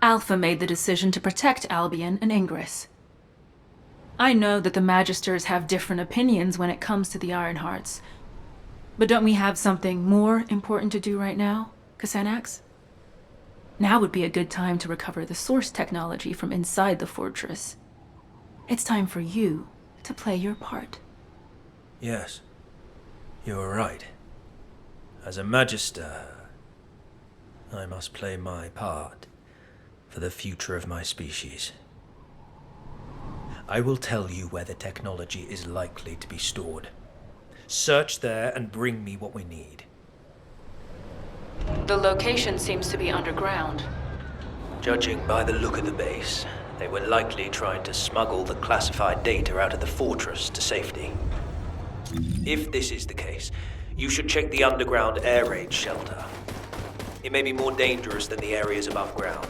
Alpha made the decision to protect Albion and Ingress. I know that the Magisters have different opinions when it comes to the Ironhearts. But don't we have something more important to do right now, Kasanax? Now would be a good time to recover the source technology from inside the fortress. It's time for you to play your part. Yes, you are right. As a Magister, I must play my part for the future of my species. I will tell you where the technology is likely to be stored. Search there and bring me what we need. The location seems to be underground. Judging by the look of the base, they were likely trying to smuggle the classified data out of the fortress to safety. If this is the case, you should check the underground air raid shelter. It may be more dangerous than the areas above ground.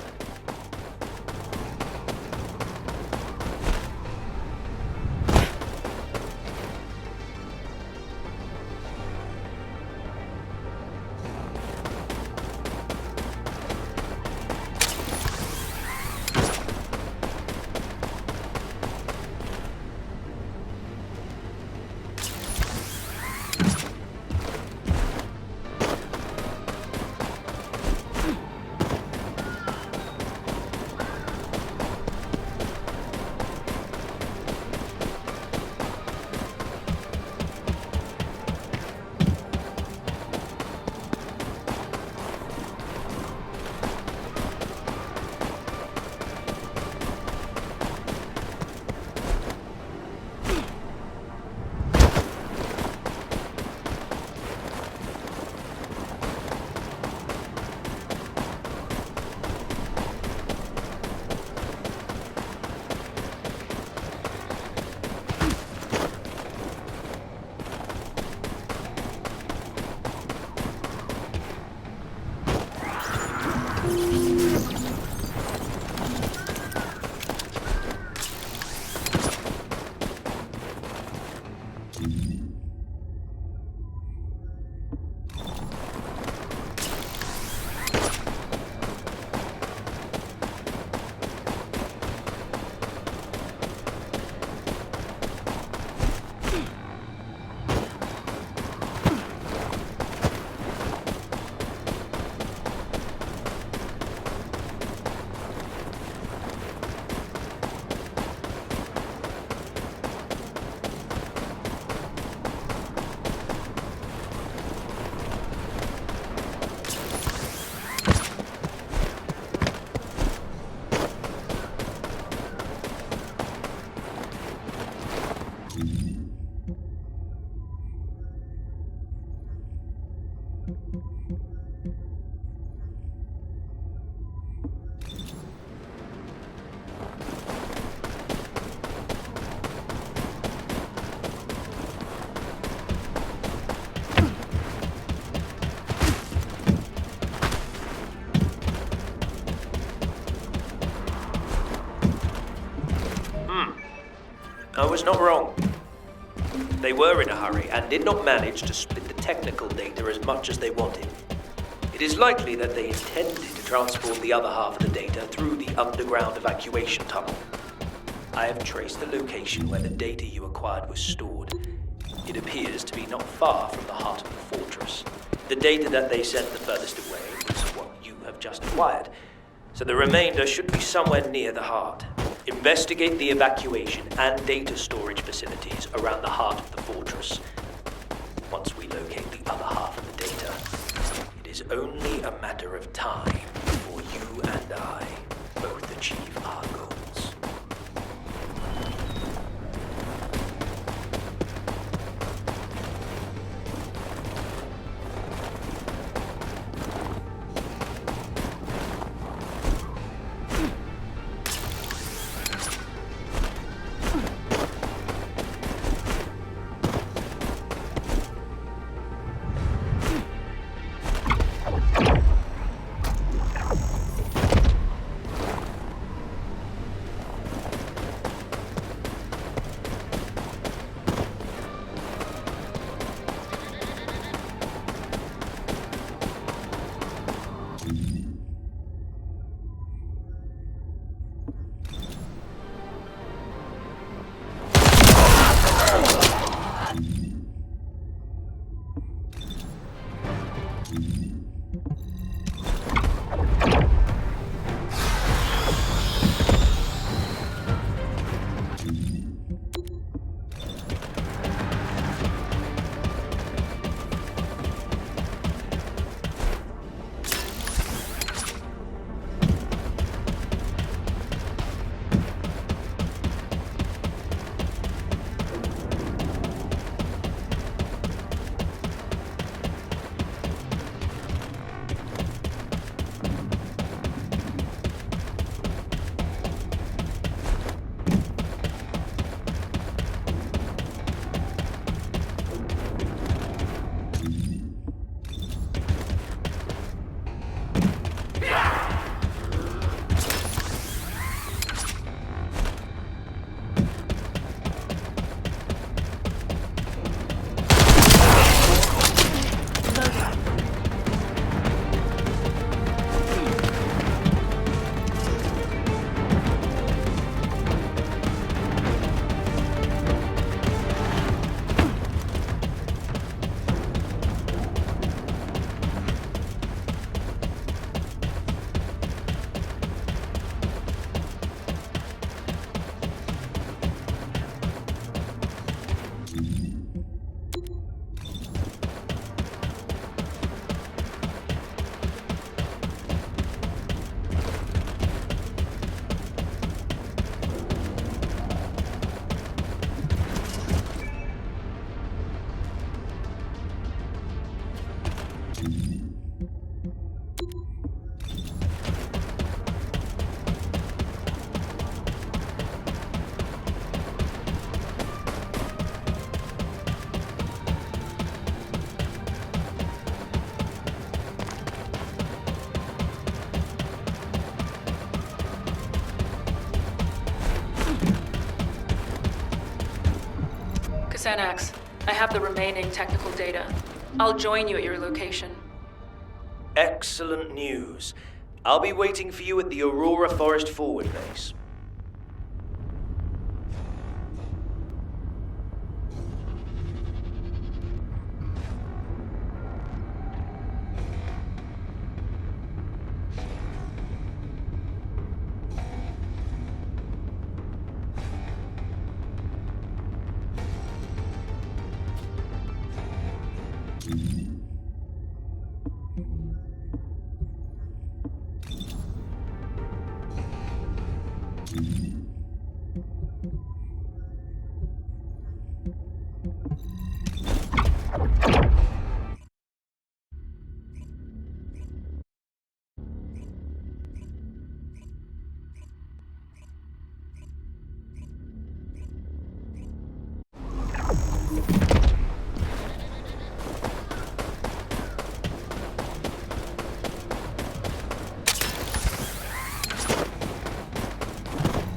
I was not wrong. They were in a hurry and did not manage to split the technical data as much as they wanted. It is likely that they intended to transport the other half of the data through the underground evacuation tunnel. I have traced the location where the data you acquired was stored. It appears to be not far from the heart of the fortress. The data that they sent the furthest away was what you have just acquired, so the remainder should be somewhere near the heart. Investigate the evacuation and data storage facilities around the heart of the fortress. Once we locate the other half of the data, it is only a matter of time before you and I both achieve our goals. Xanax, I have the remaining technical data. I'll join you at your location. Excellent news. I'll be waiting for you at the Aurora Forest Forward Base.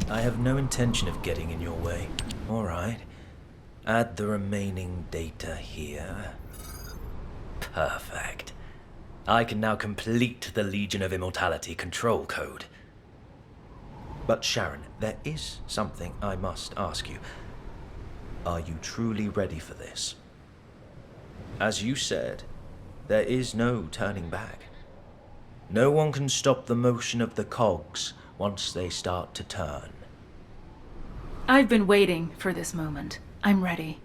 I have no intention of getting in your way. All right. Add the remaining data here. Perfect. I can now complete the Legion of Immortality control code. But Sharon, there is something I must ask you. Are you truly ready for this? As you said, there is no turning back. No one can stop the motion of the cogs once they start to turn. I've been waiting for this moment. I'm ready.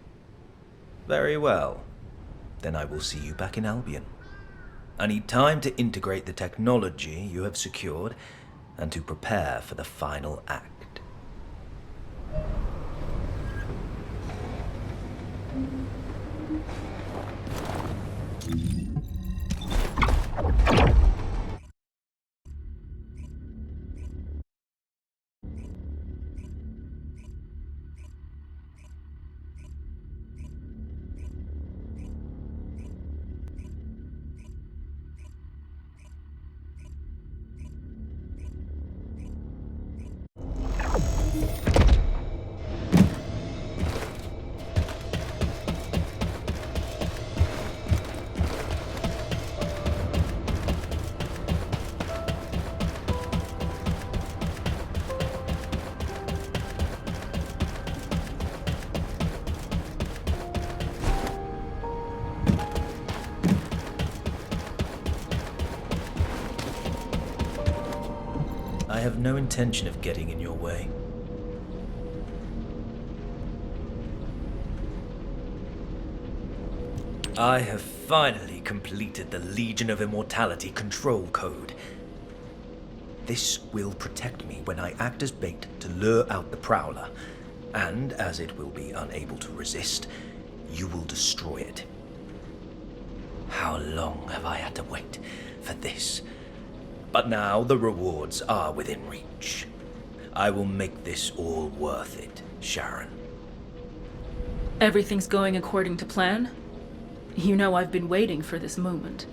Very well. Then I will see you back in Albion. I need time to integrate the technology you have secured and to prepare for the final act. I have no intention of getting in your way. I have finally completed the Legion of Immortality control code. This will protect me when I act as bait to lure out the Prowler, and as it will be unable to resist, you will destroy it. How long have I had to wait for this? But now the rewards are within reach. I will make this all worth it, Sharon. Everything's going according to plan? You know I've been waiting for this moment.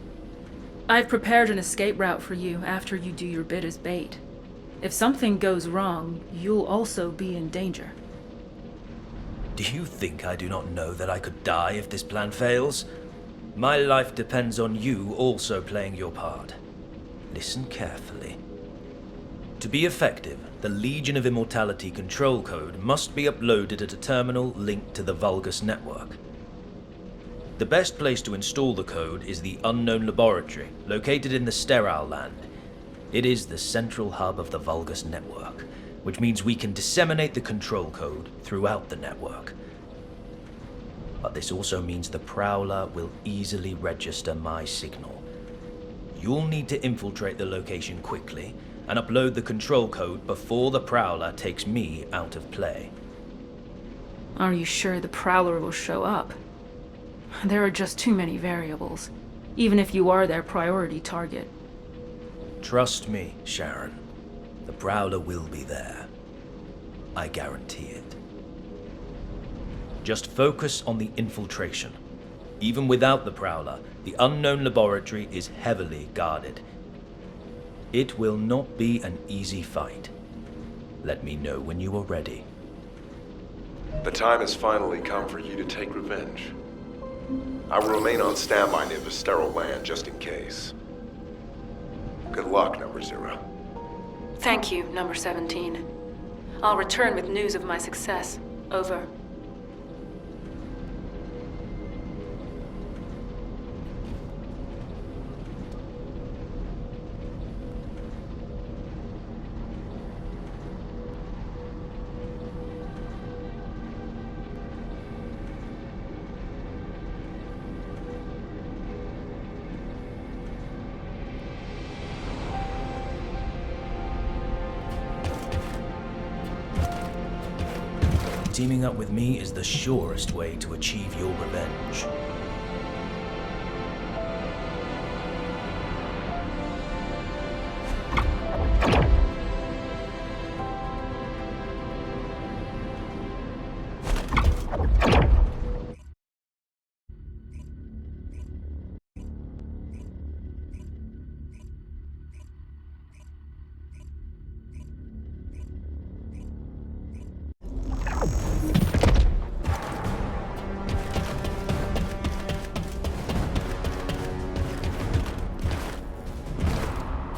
I've prepared an escape route for you after you do your bit as bait. If something goes wrong, you'll also be in danger. Do you think I do not know that I could die if this plan fails? My life depends on you also playing your part. Listen carefully. To be effective, the Legion of Immortality control code must be uploaded at a terminal linked to the Vulgus network. The best place to install the code is the Unknown Laboratory, located in the Sterile Land. It is the central hub of the Vulgus network, which means we can disseminate the control code throughout the network. But this also means the Prowler will easily register my signal. You'll need to infiltrate the location quickly and upload the control code before the Prowler takes me out of play. Are you sure the Prowler will show up? There are just too many variables, even if you are their priority target. Trust me, Sharon. The Prowler will be there. I guarantee it. Just focus on the infiltration. Even without the Prowler, the Unknown Laboratory is heavily guarded. It will not be an easy fight. Let me know when you are ready. The time has finally come for you to take revenge. I will remain on standby near the sterile land just in case. Good luck, Number 0. Thank you, Number 17. I'll return with news of my success. Over. Teaming up with me is the surest way to achieve your revenge.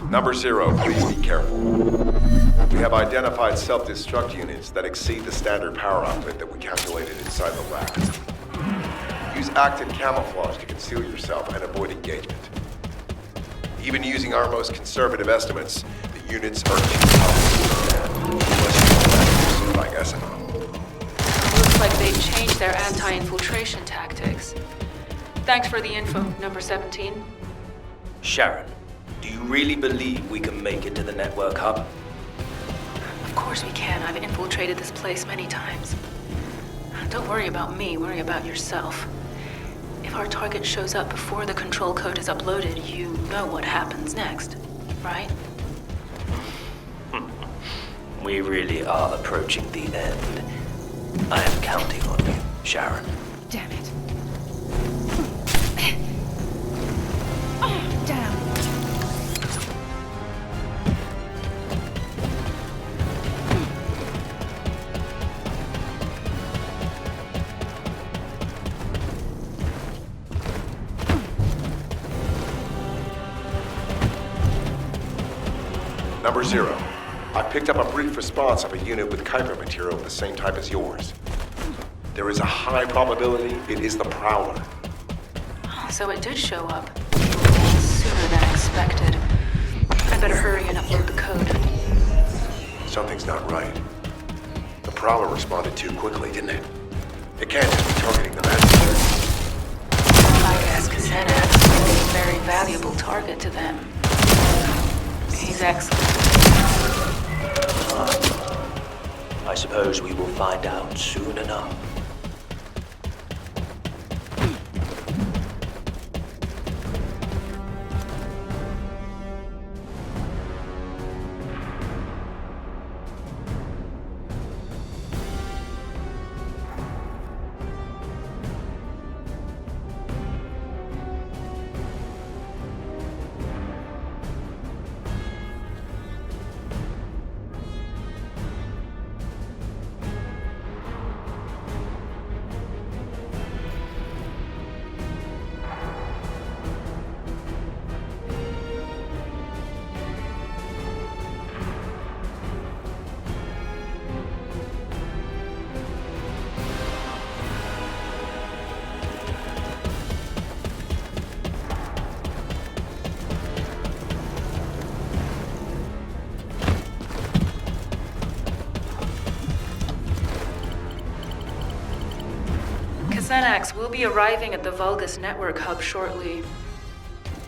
Number 0, please be careful. We have identified self-destruct units that exceed the standard power output that we calculated inside the lab. Use active camouflage to conceal yourself and avoid engagement. Even using our most conservative estimates, the units are too powerful unless you like SNL. Looks like they've changed their anti-infiltration tactics. Thanks for the info, Number 17. Sharon, do you really believe we can make it to the network hub? Of course we can. I've infiltrated this place many times. Don't worry about me, worry about yourself. If our target shows up before the control code is uploaded, you know what happens next, right? We really are approaching the end. I am counting on you, Sharon. Damn it. Down. Number 0, I picked up a brief response of a unit with Kuiper material of the same type as yours. There is a high probability it is the Prowler. So it did show up. Sooner than expected. I better hurry and upload the code. Something's not right. The Prowler responded too quickly, didn't it? It can't just be targeting the messenger. I guess Kasenax is a very valuable target to them. He's excellent. I suppose we will find out soon enough. Kasenax will be arriving at the Vulgus network hub shortly.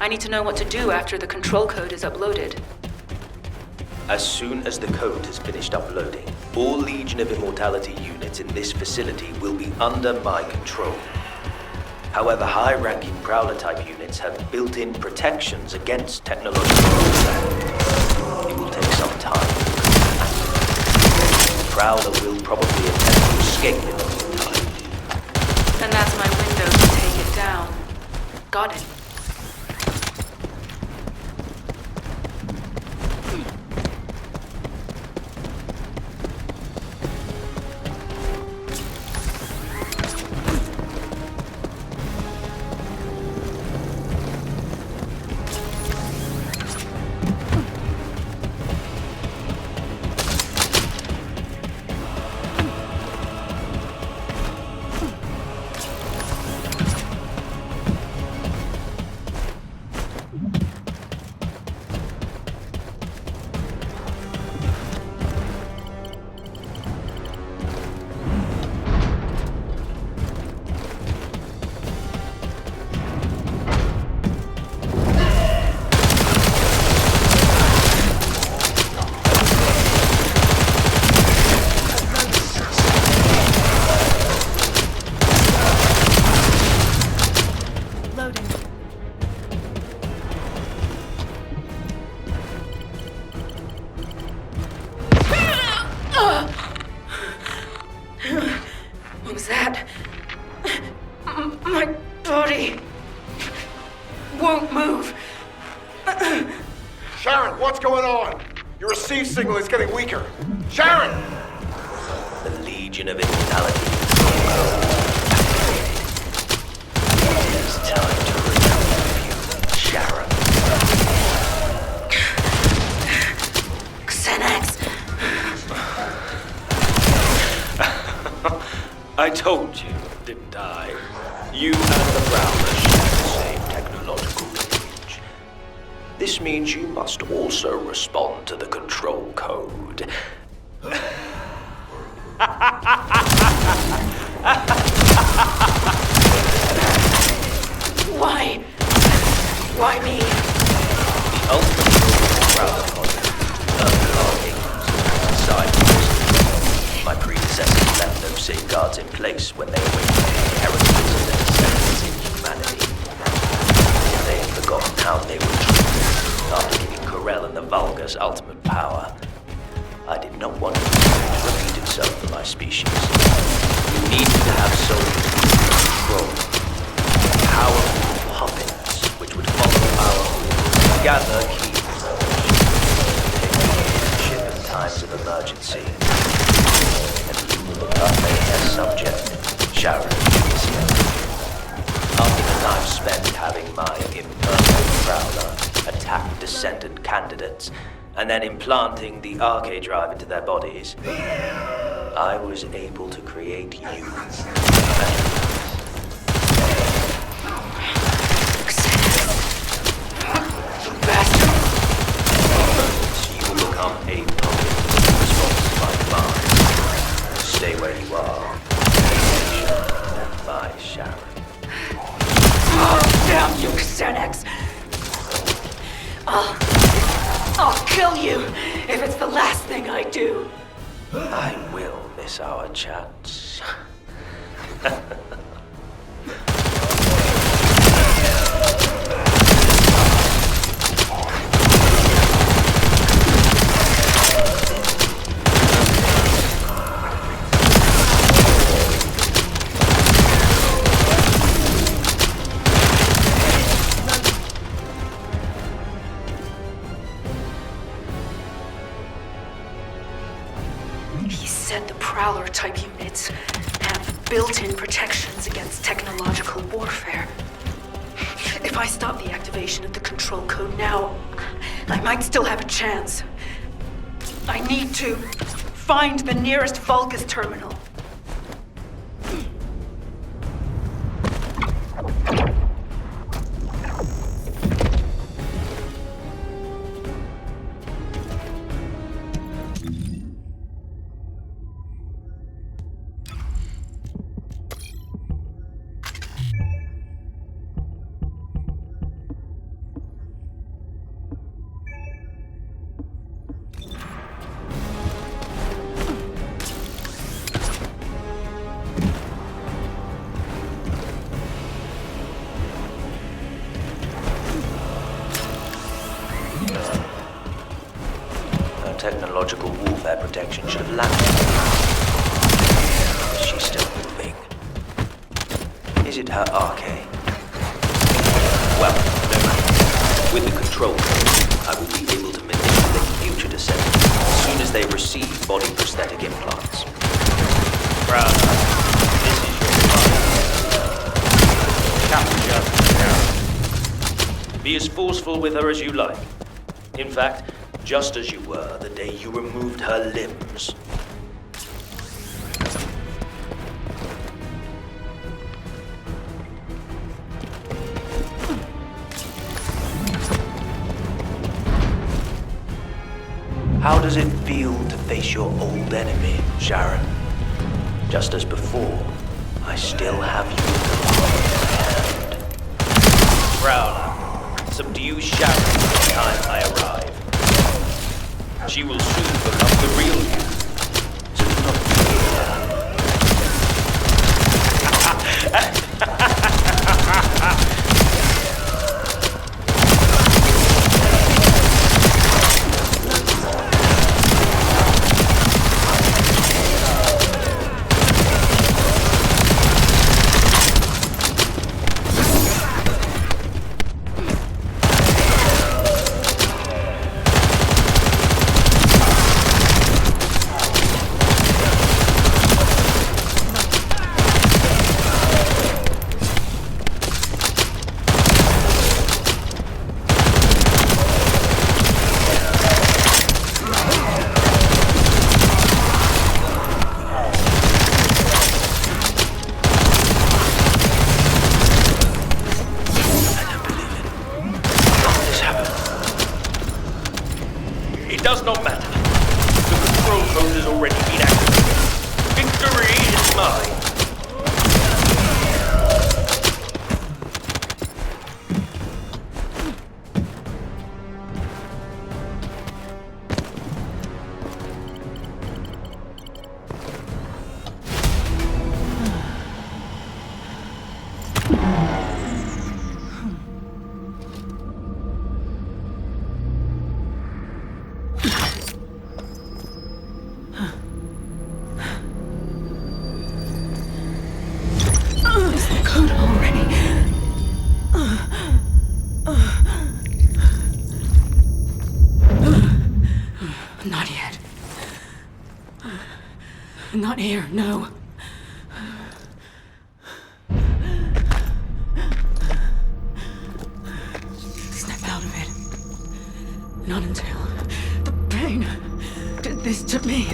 I need to know what to do after the control code is uploaded. As soon as the code has finished uploading, all Legion of Immortality units in this facility will be under my control. However, high-ranking Prowler-type units have built-in protections against technological threat. It will take some time. The Prowler will probably attempt to escape in the meantime. And that's my window to take it down. Got it. was that? My body won't move. Sharon, what's going on? Your receive signal is getting weaker. Sharon! The Legion of Immortality. It is time to remove you, Sharon. Xanax. I told you, didn't I? You and the Prowler share the same technological lineage. This means you must also respond to the control code. Why? Why me? The ultimate Prowler code. My predecessors left those safeguards in place when they awakened the inheritors of their descendants in humanity. They had forgotten how they were treated after giving Corel and the Vulgus ultimate power. I did not want it to repeat itself for my species. We needed to have soldiers with control. Powerful puppets which would follow our gather key ship in times of emergency. As subject, Sharon is here. After the time spent having my imperfect Prowler attack Descendant candidates, and then implanting the arcade drive into their bodies, I was able to create you. So you will become a puppet responsible to my command. Stay where you are. My Sharon. Oh, damn you, Xanax! I'll kill you if it's the last thing I do. I will miss our chats. He said the Prowler type units have built-in protections against technological warfare. If I stop the activation of the control code now, I might still have a chance. I need to find the nearest Vulgus terminal. Technological warfare protection should have landed. She's still moving. Is it her arcade? Well, no matter. With the control code, I will be able to manipulate future descendants as soon as they receive body prosthetic implants. Brother, this is your Capture. Be as forceful with her as you like. In fact, just as you were the day you removed her limbs. How does it feel to face your old enemy, Sharon? Just as before, I still have you in the hand. Prowler, subdue Sharon the time I arrive. She will soon become the real you. So do not fear. Not here, no. Snap out of it. Not until the pain did this to me.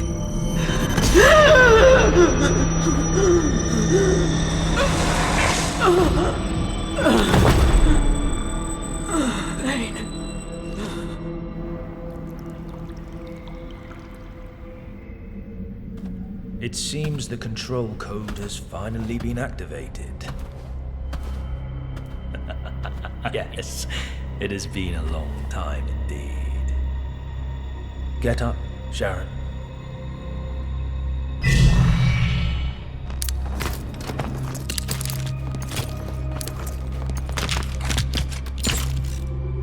Pain. It seems the control code has finally been activated. Yes, it has been a long time indeed. Get up, Sharon.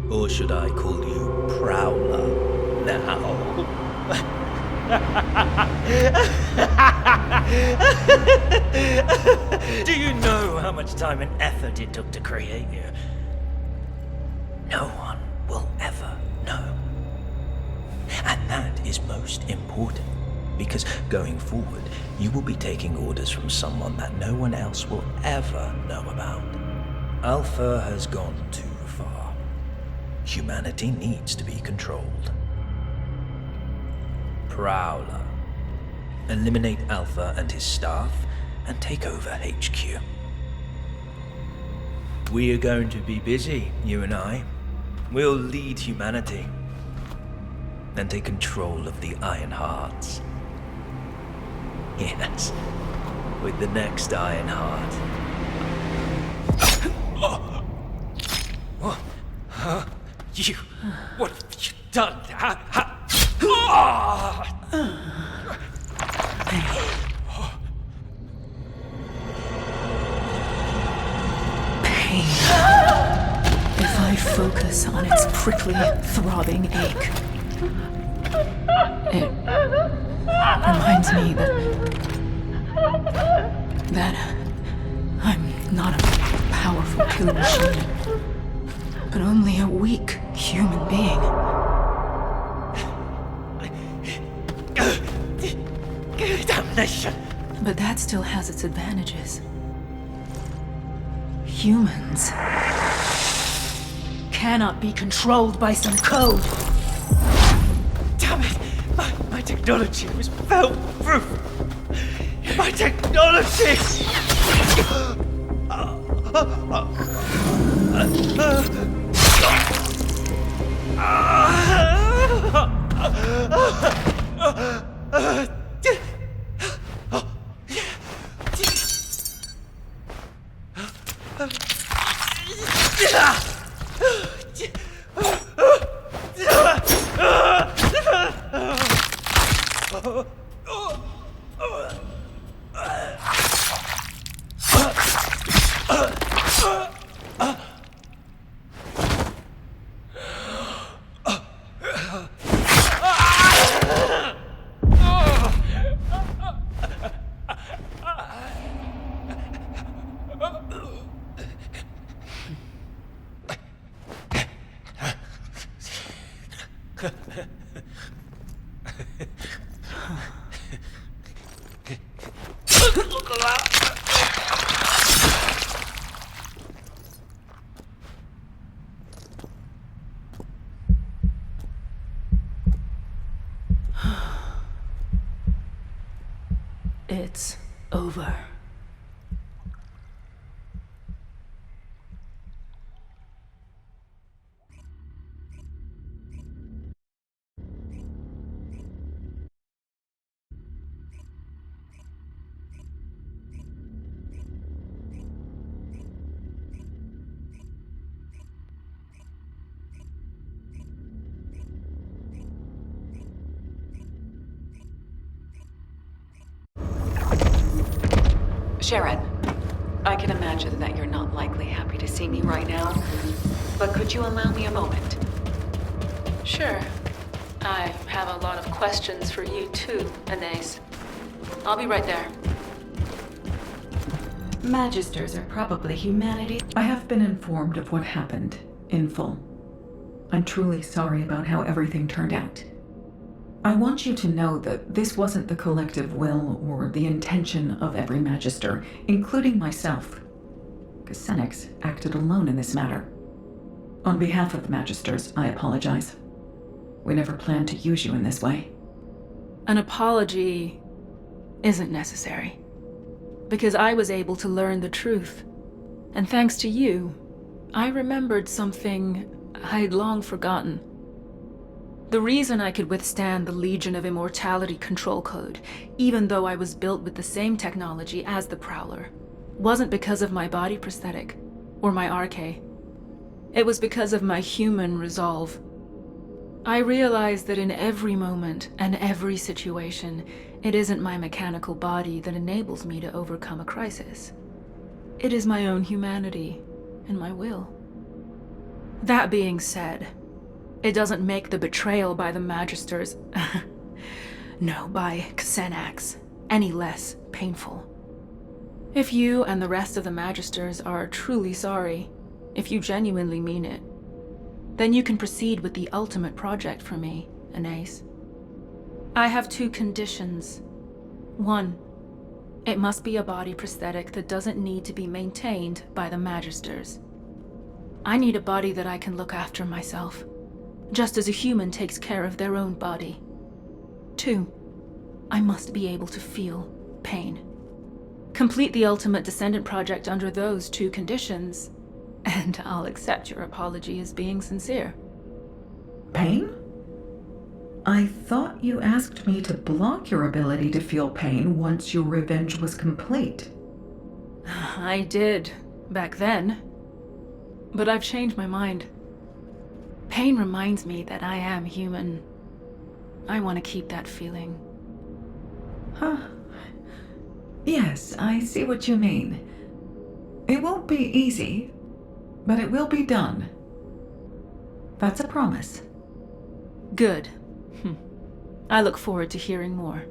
Or should I call you Prowler now? Do you know how much time and effort it took to create you? No one will ever know. And that is most important, because going forward, you will be taking orders from someone that no one else will ever know about. Alpha has gone too far. Humanity needs to be controlled. Prowler. Eliminate Alpha and his staff and take over HQ. We are going to be busy, you and I. We'll lead humanity and take control of the Iron Hearts. Yes, with the next Iron Heart. You... what have you done? Pain. If I focus on its prickly, throbbing ache, it reminds me that I'm not a powerful killing machine, but only a weak human being. Damnation! But that still has its advantages. Humans cannot be controlled by some code. Damn it! My technology was fail-proof! My technology! It's over. Sharon, I can imagine that you're not likely happy to see me right now, but could you allow me a moment? Sure. I have a lot of questions for you too, Anais. I'll be right there. Magisters are probably humanity. I have been informed of what happened, in full. I'm truly sorry about how everything turned out. I want you to know that this wasn't the collective will or the intention of every Magister, including myself. Kusenex acted alone in this matter. On behalf of the Magisters, I apologize. We never planned to use you in this way. An apology isn't necessary, because I was able to learn the truth. And thanks to you, I remembered something I'd long forgotten. The reason I could withstand the Legion of Immortality control code, even though I was built with the same technology as the Prowler, wasn't because of my body prosthetic or my RK. It was because of my human resolve. I realized that in every moment and every situation, it isn't my mechanical body that enables me to overcome a crisis. It is my own humanity and my will. That being said, it doesn't make the betrayal by the Magisters, no, by Kusenex, any less painful. If you and the rest of the Magisters are truly sorry, if you genuinely mean it, then you can proceed with the ultimate project for me, Anais. I have 2 conditions. 1, it must be a body prosthetic that doesn't need to be maintained by the Magisters. I need a body that I can look after myself, just as a human takes care of their own body. 2, I must be able to feel pain. Complete the Ultimate Descendant project under those 2 conditions, and I'll accept your apology as being sincere. Pain? I thought you asked me to block your ability to feel pain once your revenge was complete. I did, back then. But I've changed my mind. Pain reminds me that I am human. I want to keep that feeling. Huh. Yes, I see what you mean. It won't be easy, but it will be done. That's a promise. Good. I look forward to hearing more.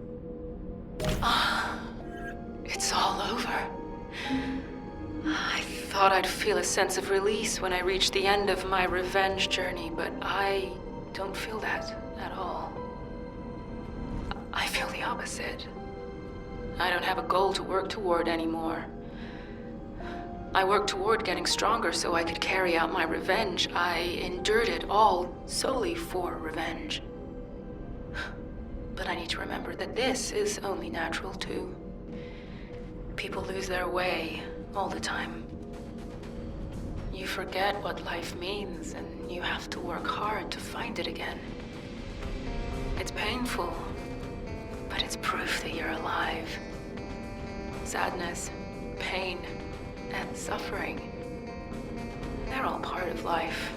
It's all over. I thought I'd feel a sense of release when I reached the end of my revenge journey, but I don't feel that at all. I feel the opposite. I don't have a goal to work toward anymore. I worked toward getting stronger so I could carry out my revenge. I endured it all solely for revenge. But I need to remember that this is only natural too. People lose their way all the time. You forget what life means, and you have to work hard to find it again. It's painful, but it's proof that you're alive. Sadness, pain, and suffering, they're all part of life.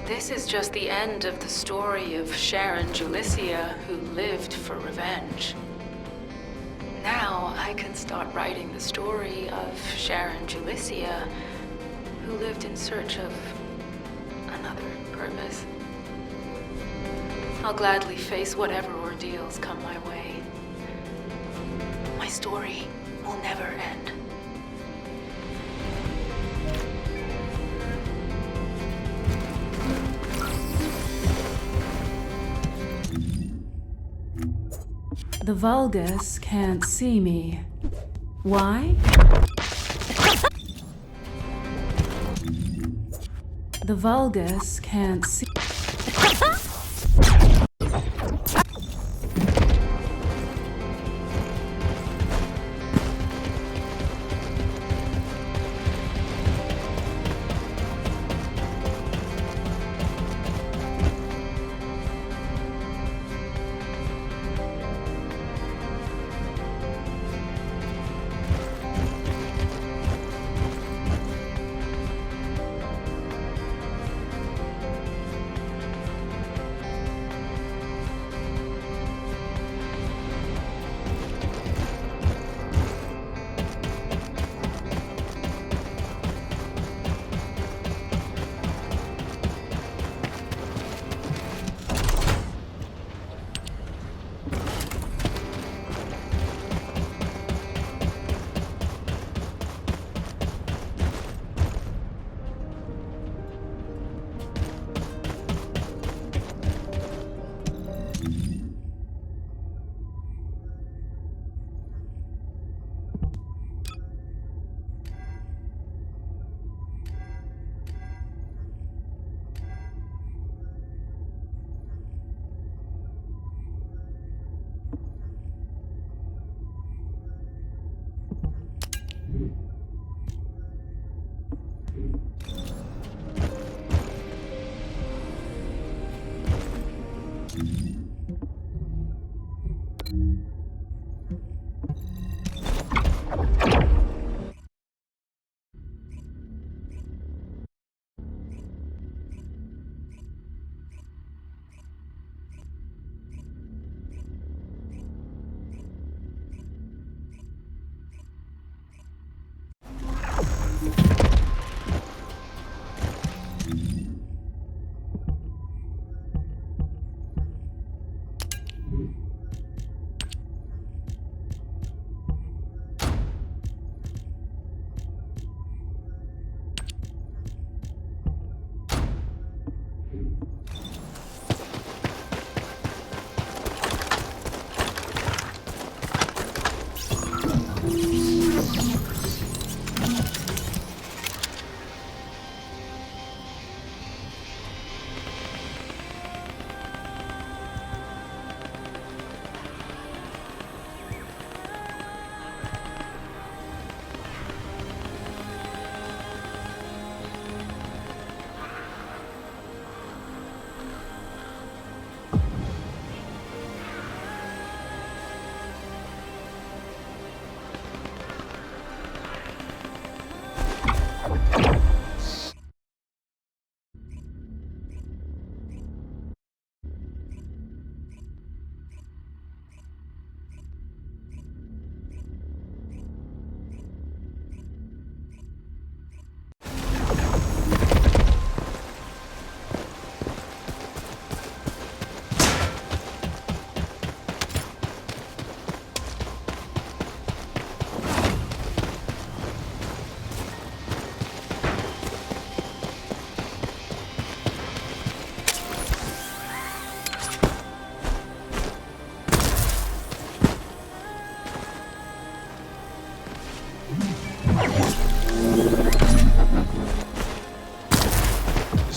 This is just the end of the story of Sharon Julicia, who lived for revenge. Now I can start writing the story of Sharon Julicia, who lived in search of another purpose. I'll gladly face whatever ordeals come my way. My story will never end. The Vulgus can't see me. Why? The Vulgus can't see.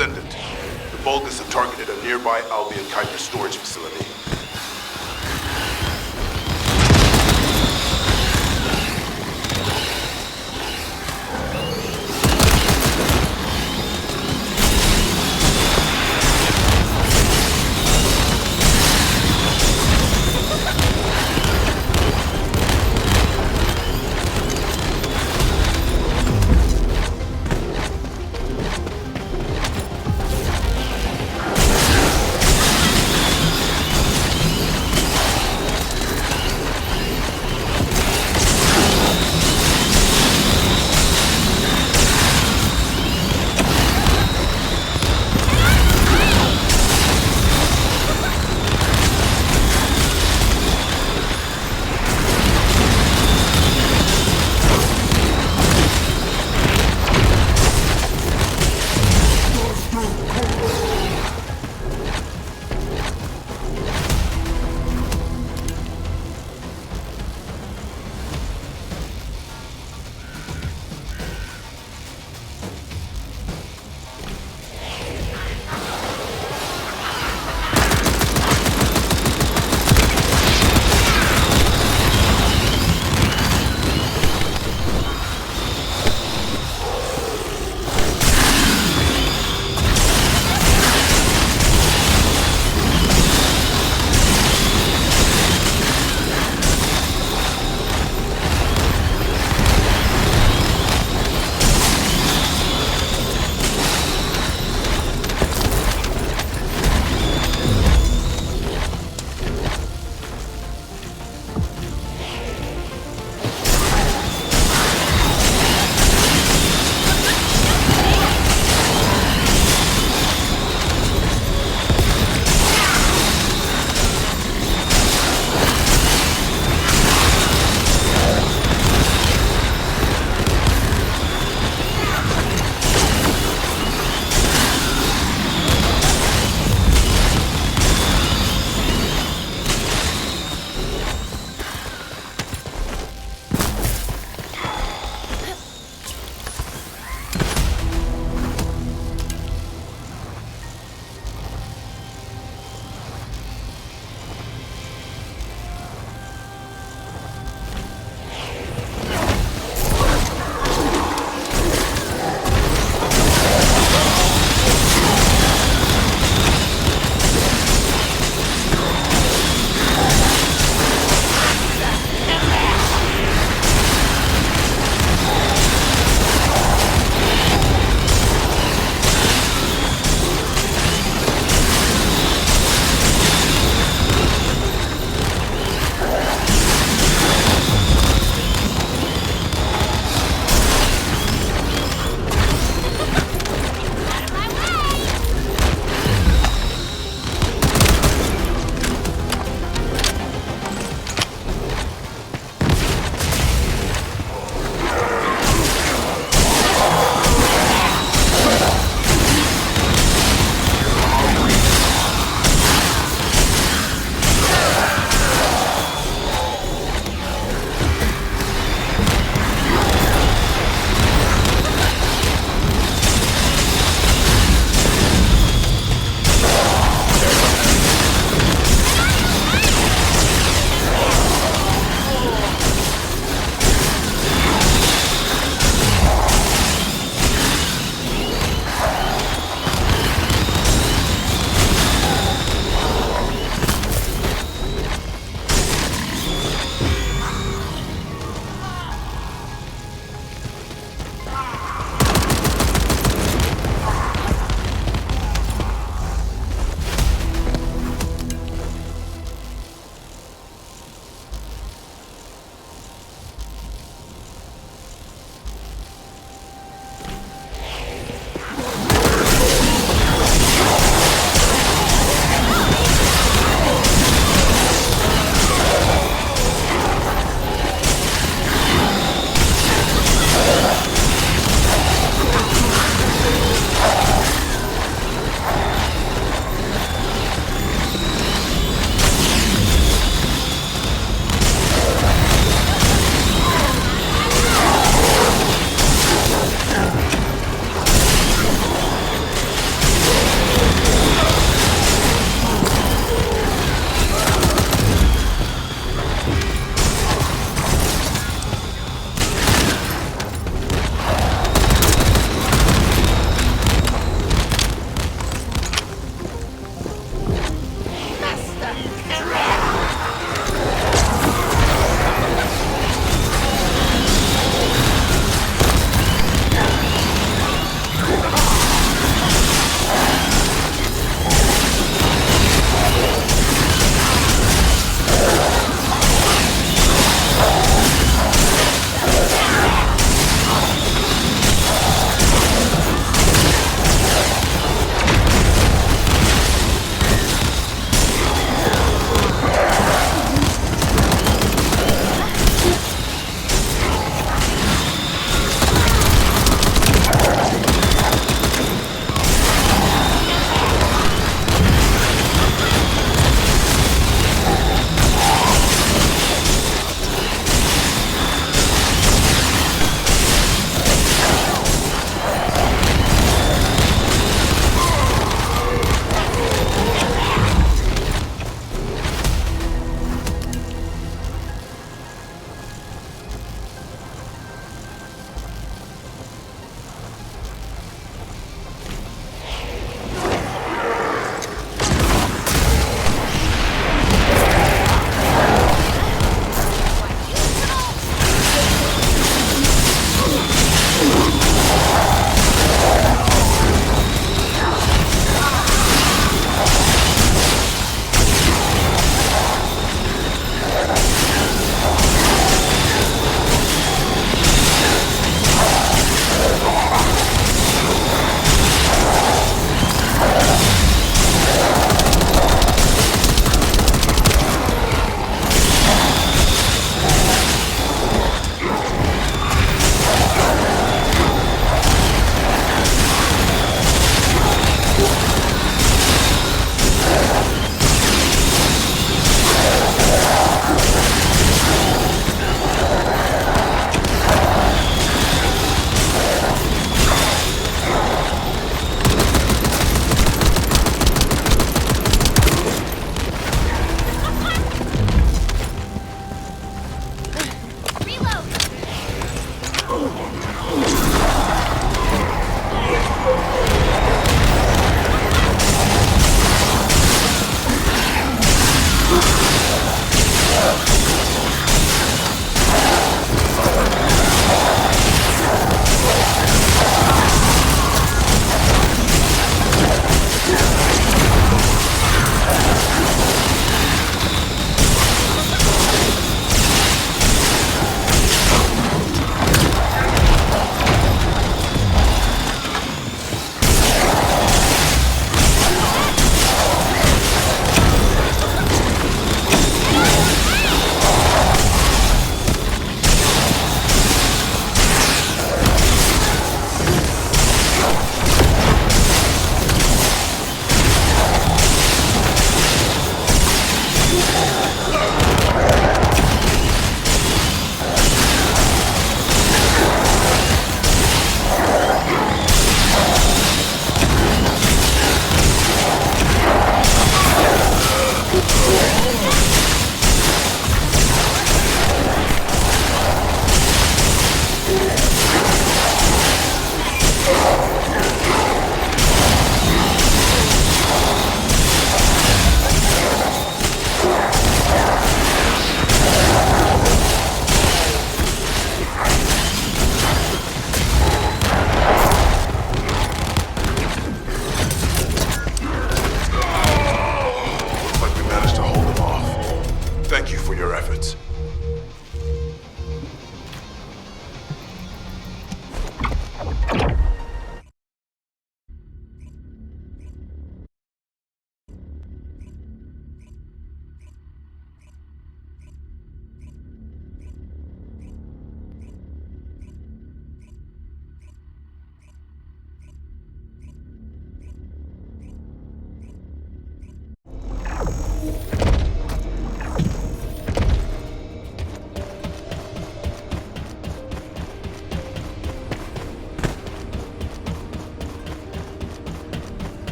Descendant, the Vulgus have targeted a nearby Albion Kuiper storage facility.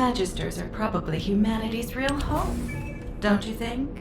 Magisters are probably humanity's real home, don't you think?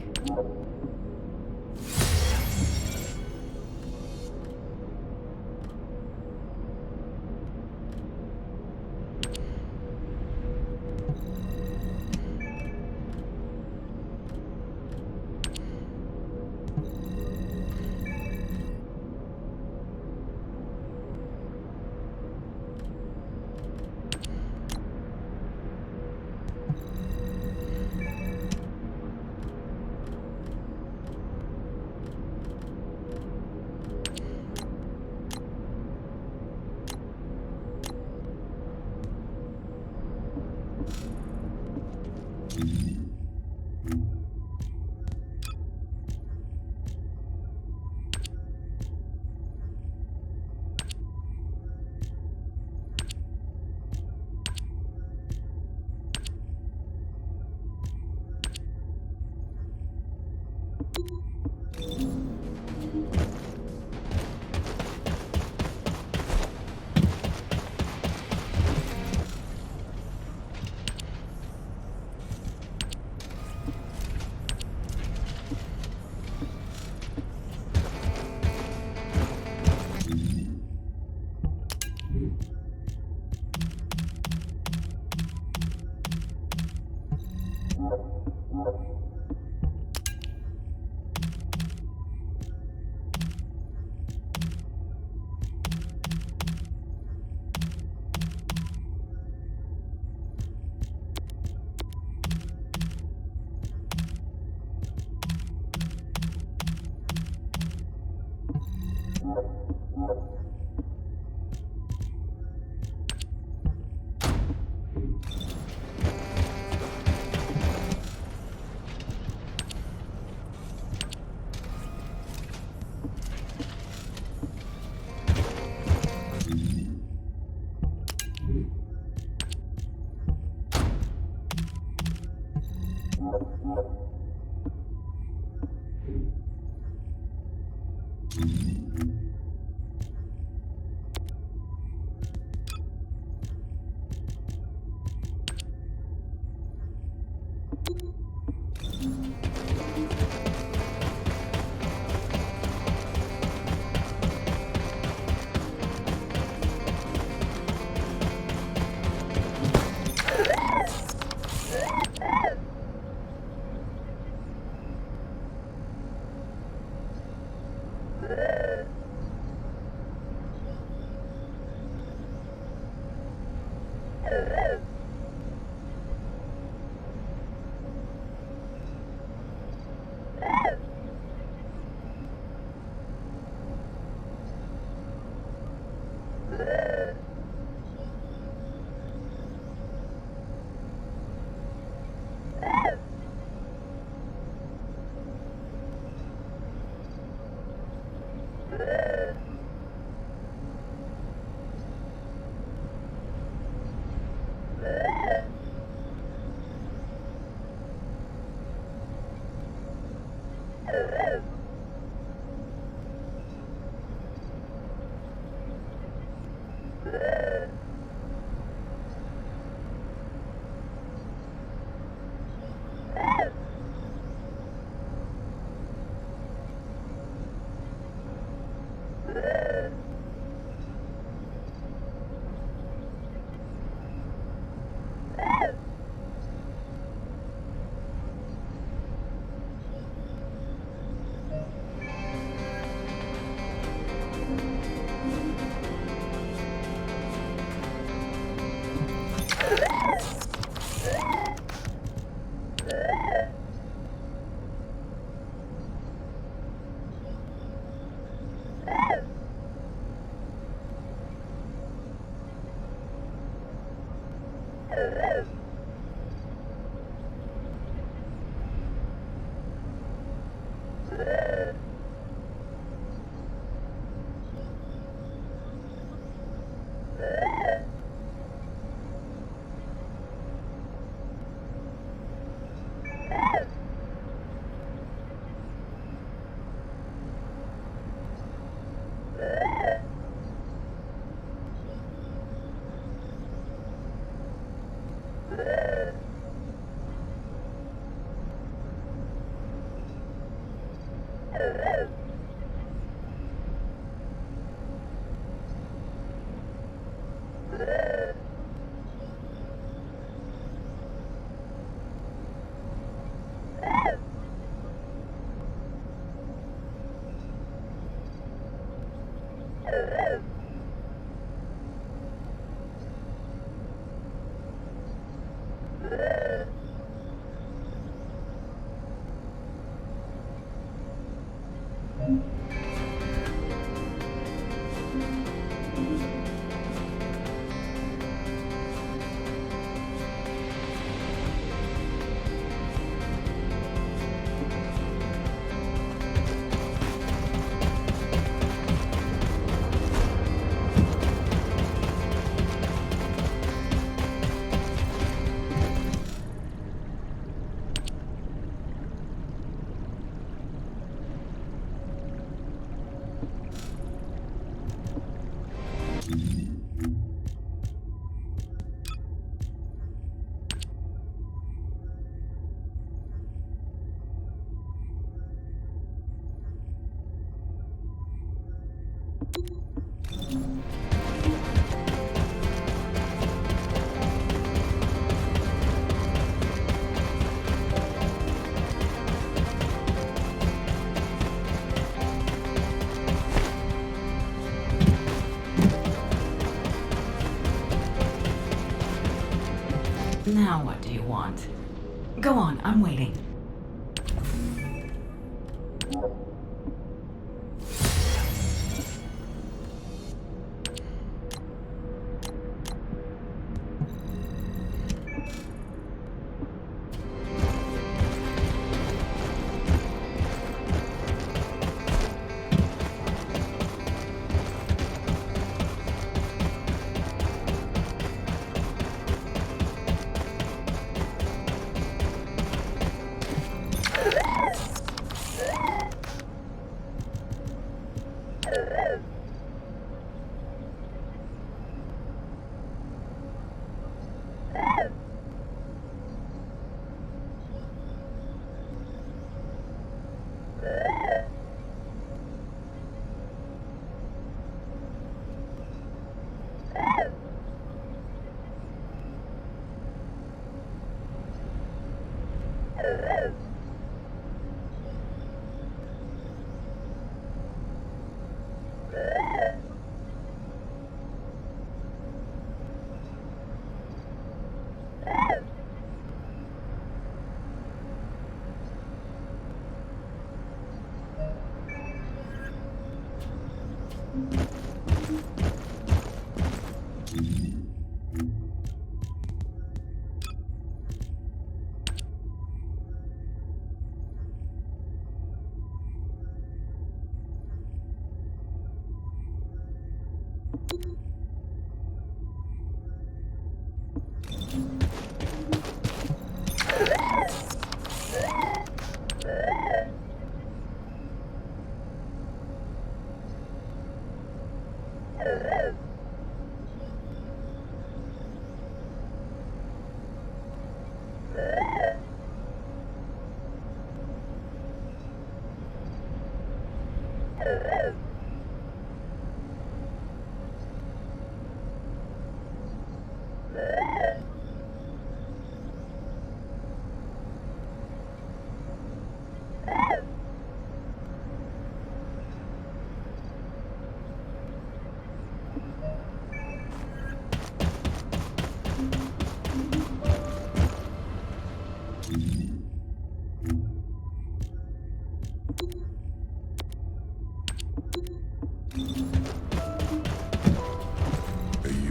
Now what do you want? Go on, I'm waiting.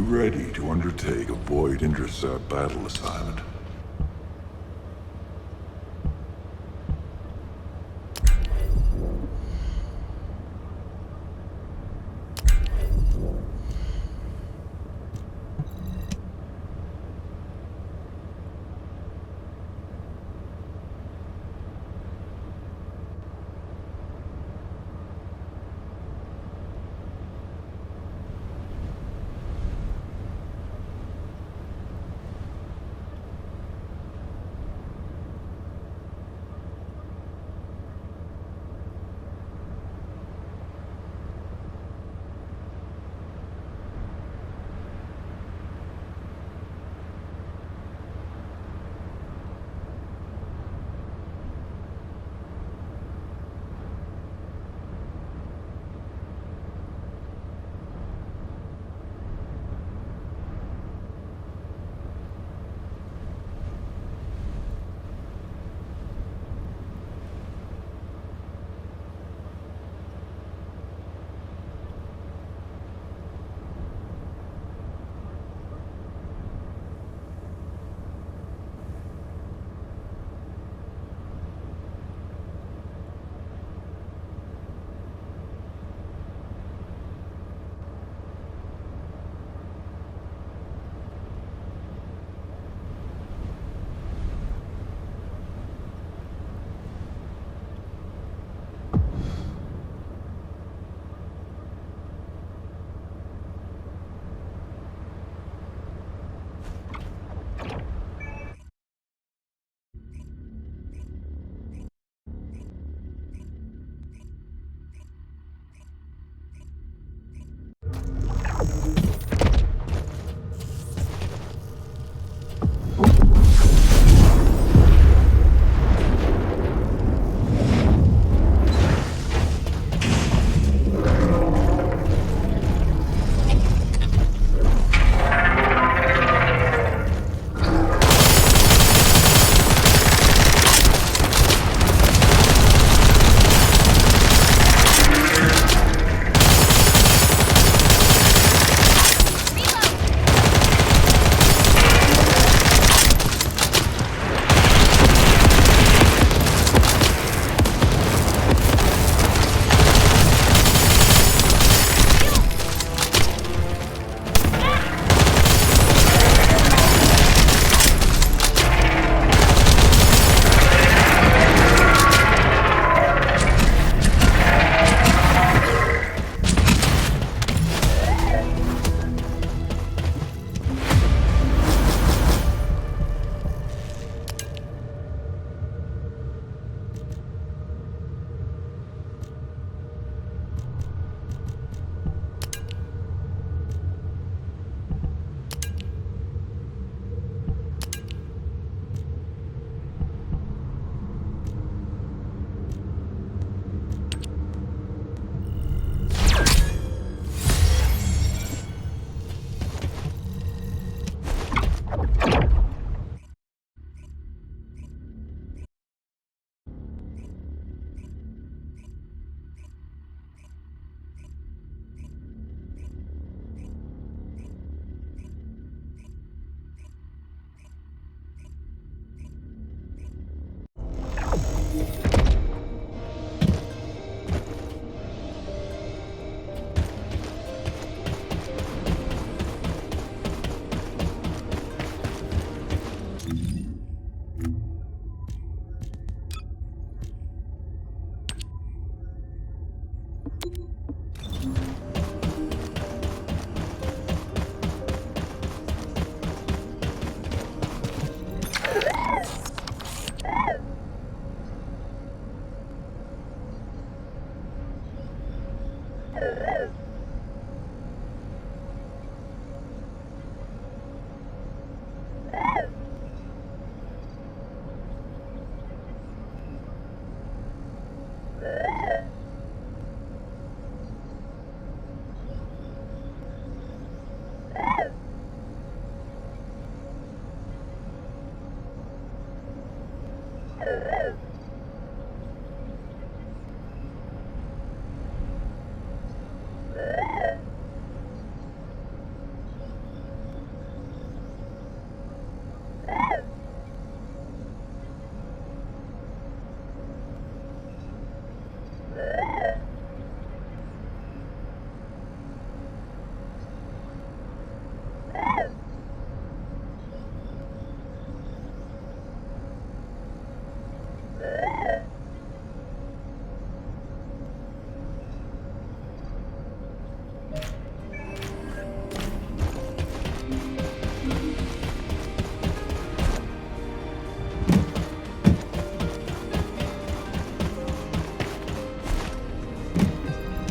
Ready to undertake a Void Intercept battle assignment.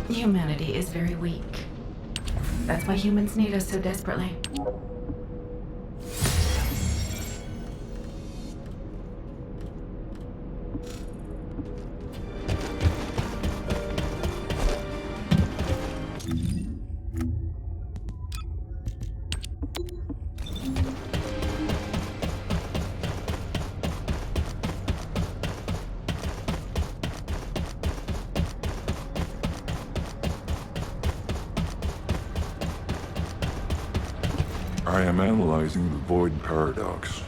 Humanity is very weak. That's why humans need us so desperately. I am analyzing the void paradox.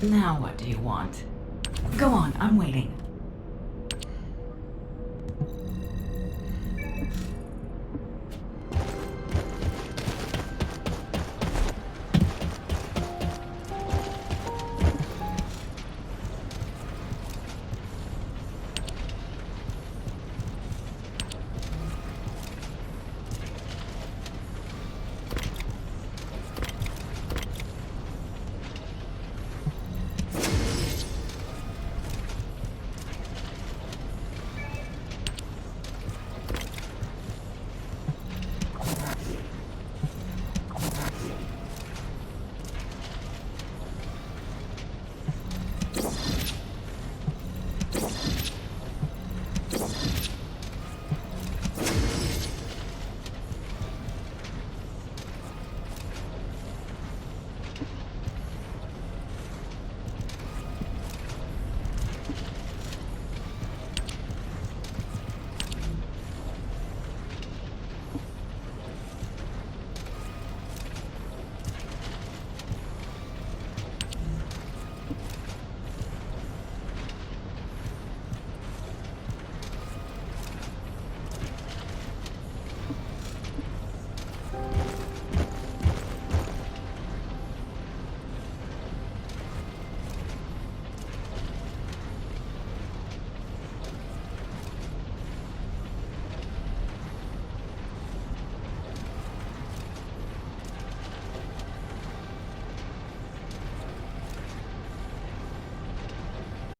Now what do you want? Go on, I'm waiting.